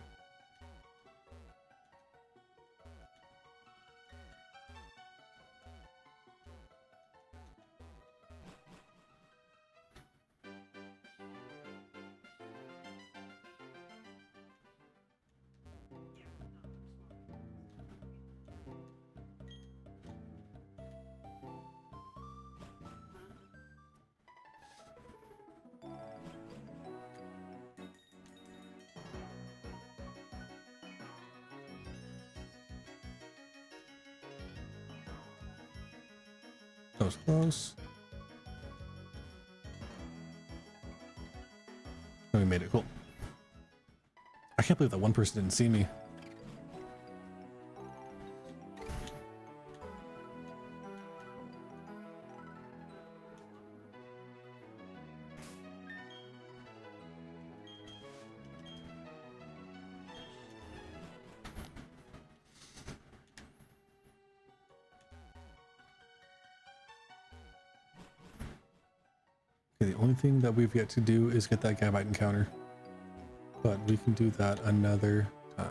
That was close. Oh, we made it. Cool. I can't believe that one person didn't see me. The only thing that we've yet to do is get that Gabite encounter, but we can do that another time.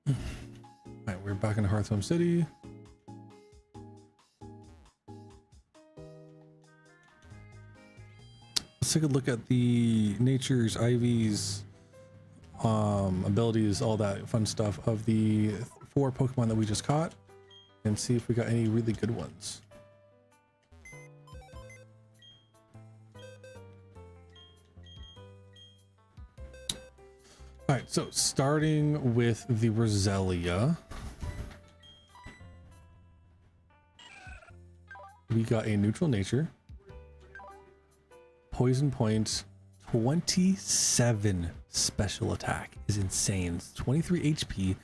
All right, we're back in Hearthstone City. Let's take a look at the natures, IVs, abilities, all that fun stuff of the 4 Pokemon that we just caught and see if we got any really good ones. All right, so starting with the Roselia, we got a neutral nature, poison point, 27 special attack is insane. It's 23 HP,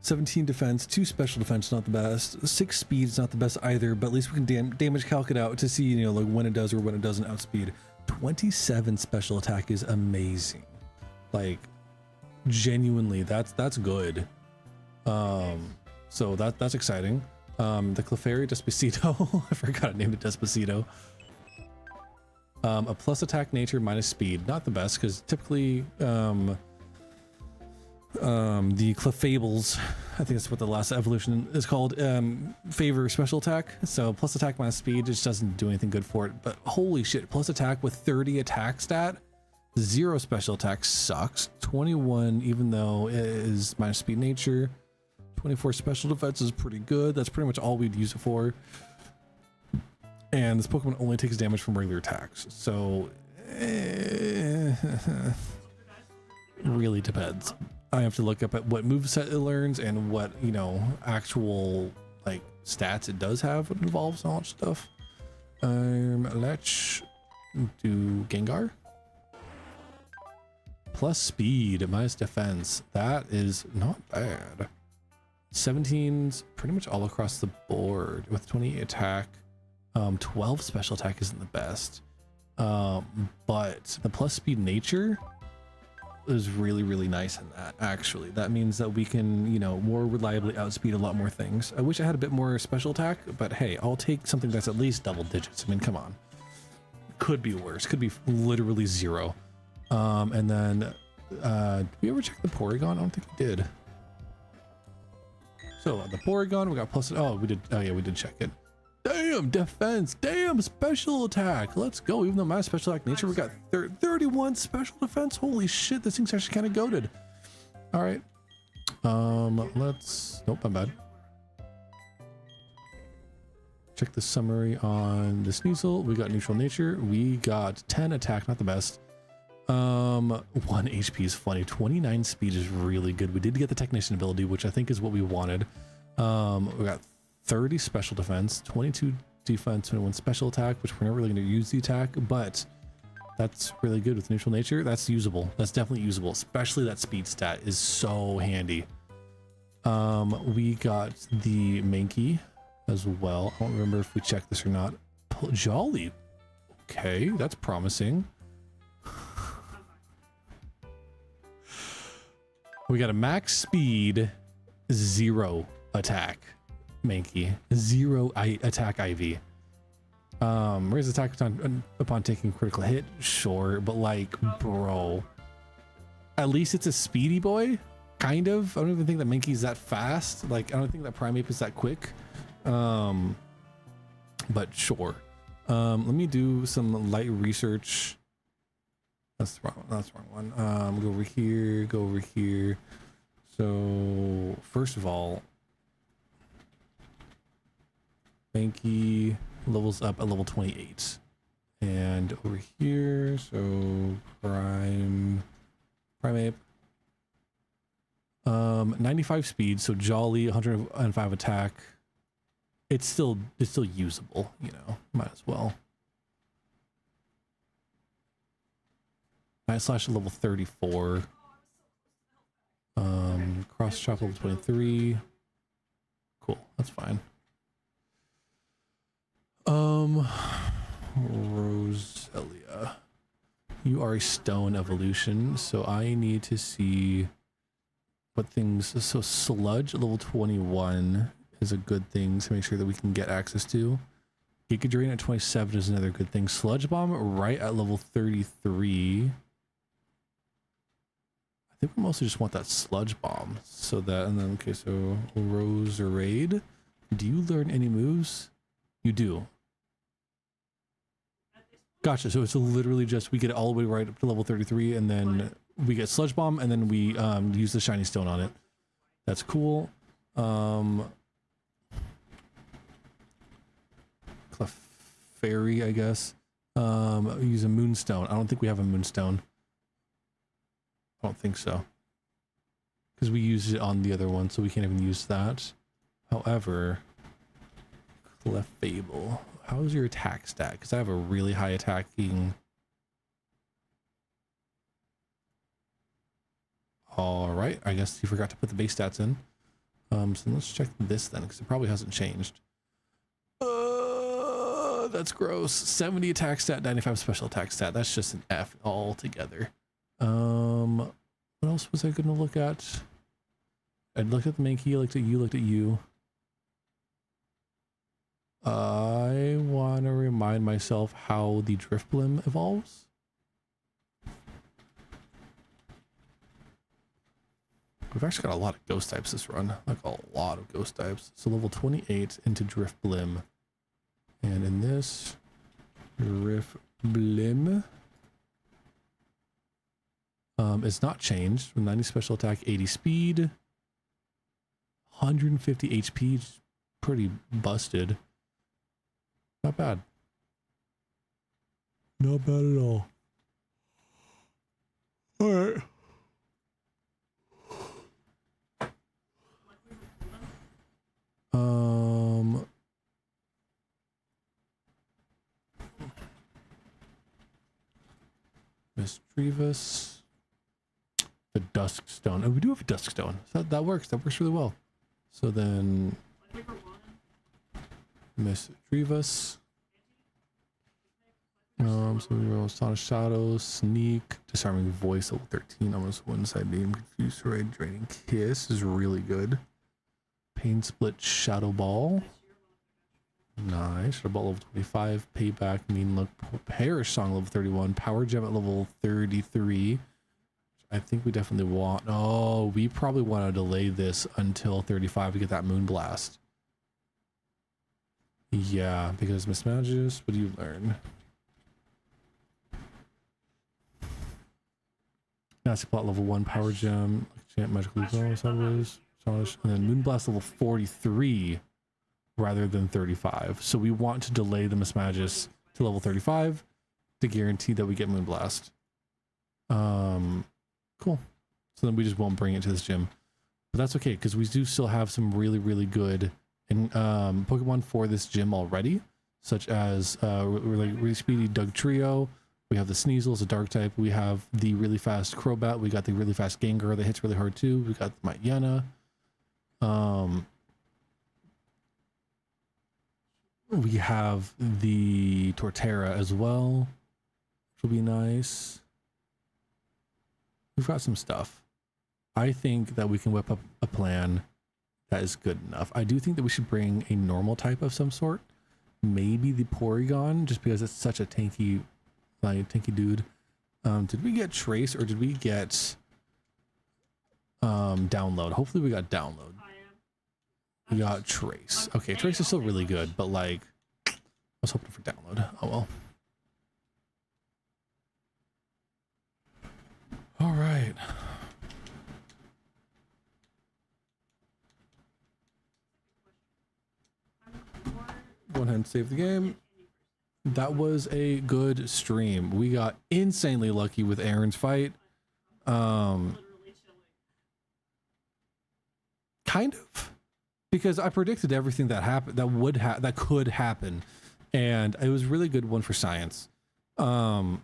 17 defense, 2 special defense, not the best. 6 speed is not the best either, but at least we can damage calc it out to see, you know, like when it does or when it doesn't outspeed. 27 special attack is amazing. Like, genuinely, that's good. So that's exciting. The Clefairy Despacito, I forgot I named it Despacito. A plus attack nature minus speed, not the best because typically the Clefables, I think that's what the last evolution is called, favor special attack. So plus attack minus speed just doesn't do anything good for it. But holy shit, plus attack with 30 attack stat, 0 special attack sucks. 21, even though it is minus speed nature. 24 special defense is pretty good. That's pretty much all we'd use it for. And this Pokemon only takes damage from regular attacks. So really depends. I have to look up at what moveset it learns and what, you know, actual like stats it does have when it evolves and all that stuff. Let's do Gengar. Plus speed, minus defense. That is not bad. 17's pretty much all across the board with 28 attack. 12 special attack isn't the best. But the plus speed nature is really nice in that, actually. That means that we can, you know, more reliably outspeed a lot more things. I wish I had a bit more special attack, but hey, I'll take something that's at least double digits. I mean, come on. Could be worse. Could be literally 0. And then, did we ever check the Porygon? I don't think we did. So the Porygon, we got plus, oh, we did, oh yeah, we did check it. Damn, defense, damn, special attack. Let's go. Even though my special attack nature, we got 31 special defense. Holy shit, this thing's actually kind of goated. All right. Let's, nope, I'm bad. Check the summary on this Sneasel. We got neutral nature. We got 10 attack, not the best. 1 HP is funny. 29 speed is really good. We did get the technician ability, which I think is what we wanted. We got 30 special defense, 22 defense, 21 special attack, which we're not really going to use the attack, but that's really good with neutral nature. That's usable. That's definitely usable, especially that speed stat is so handy. We got the main key as well. I don't remember if we checked this or not. Jolly. Okay, that's promising. We got a max speed, 0 attack main key, 0 attack IV. Raise attack upon taking critical hit, sure, but like, bro, at least it's a speedy boy, kind of. I don't even think that Mankey's that fast. Like, I don't think that Primeape is that quick. But sure. Let me do some light research. That's the wrong one. Go over here, go over here. So first of all, Mankey levels up at level 28. And over here, so Primeape. 95 speed, so Jolly, 105 attack. It's still usable, you know, might as well. Night Slash at level 34. Cross Chop level 23. Cool, that's fine. Roselia. You are a stone evolution, so I need to see what things. So Sludge at level 21 is a good thing to make sure that we can get access to. Giga Drain at 27 is another good thing. Sludge Bomb right at level 33. I think we mostly just want that Sludge Bomb. So that, and then, okay, so Roserade. Do you learn any moves? You do. Gotcha. So it's literally just, we get it all the way right up to level 33, and then we get Sludge Bomb, and then we use the shiny stone on it. That's cool. Clefairy, I guess. Use a Moonstone. I don't think we have a Moonstone. I don't think so. Because we used it on the other one, so we can't even use that. However, Clefable. How's your attack stat? Because I have a really high attacking. Alright, I guess you forgot to put the base stats in. So let's check this then, because it probably hasn't changed. That's gross. 70 attack stat, 95 special attack stat. That's just an F altogether. What else was I going to look at? I looked at the main key, looked at you. I want to remind myself how the Drifblim evolves. We've actually got a lot of ghost types this run, like a lot of ghost types. So level 28 into Drifblim. And in this, Drifblim is not changed. 90 special attack, 80 speed, 150 HP, pretty busted. Not bad. Not bad at all. Alright. Misdreavus. The Dusk Stone. Oh, we do have a Dusk Stone. So that works. That works really well. So then Misdreavus. So we roll Astonish Shadow, Sneak, Disarming Voice, level 13, almost one side beam, Confused Ray, Draining Kiss is really good. Pain Split, Shadow Ball. Nice. Shadow Ball level 25, Payback, Mean Look, Perish Song level 31, Power Gem at level 33. I think we definitely want, oh, we probably want to delay this until 35 to get that Moon Blast. Yeah, because Miss Magus, what do you learn? Nasty Plot level 1, Power Gem, Chant Magical Glow, Sideways, and then Moonblast level 43. rather than 35. So we want to delay the Mismagus to level 35 to guarantee that we get Moonblast. Cool. So then we just won't bring it to this gym. But that's okay, because we do still have some really, really good Pokemon for this gym already, such as really speedy Doug Trio. We have the Sneasel, a dark type. We have the really fast Crobat. We got the really fast Gengar that hits really hard too. We got the Mightyena. We have the Torterra as well, which will be nice. We've got some stuff. I think that we can whip up a plan that is good enough. I do think that we should bring a normal type of some sort. Maybe the Porygon, just because it's such a tanky dude. Did we get Trace or did we get Download? Hopefully we got Download. We got Trace. Okay, Trace is still really good, but like, I was hoping for Download. Oh well. All right. Go ahead and save the game. That was a good stream. We got insanely lucky with Aaron's fight. Kind of, because I predicted everything that happened, that could happen, and it was a really good one for science. And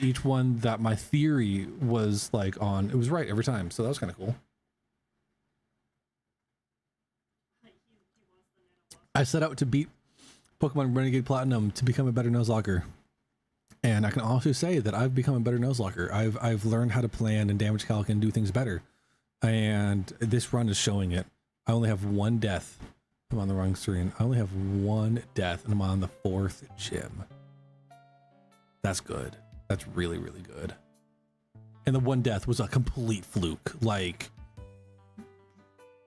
each one that my theory was like on, it was right every time. So that was kind of cool. I set out to beat Pokemon Renegade Platinum to become a better Nuzlocke. And I can also say that I've become a better Nuzlocke. I've learned how to plan and damage calc and do things better. And this run is showing it. I only have one death. I'm on the wrong screen. I only have one death and I'm on the 4th gym. That's good. That's really, really good. And the one death was a complete fluke. Like,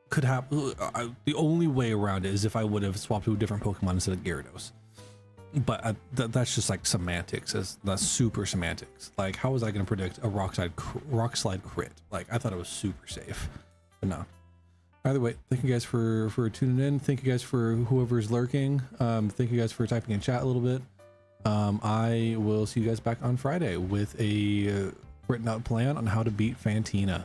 could happen. The only way around it is if I would have swapped to a different Pokemon instead of Gyarados. But that's just like semantics. That's super semantics. Like, how was I going to predict a rock slide crit? Like, I thought it was super safe, but no. Either way, thank you guys for tuning in. Thank you guys for whoever's lurking. Thank you guys for typing in chat a little bit. I will see you guys back on Friday with a written out plan on how to beat Fantina.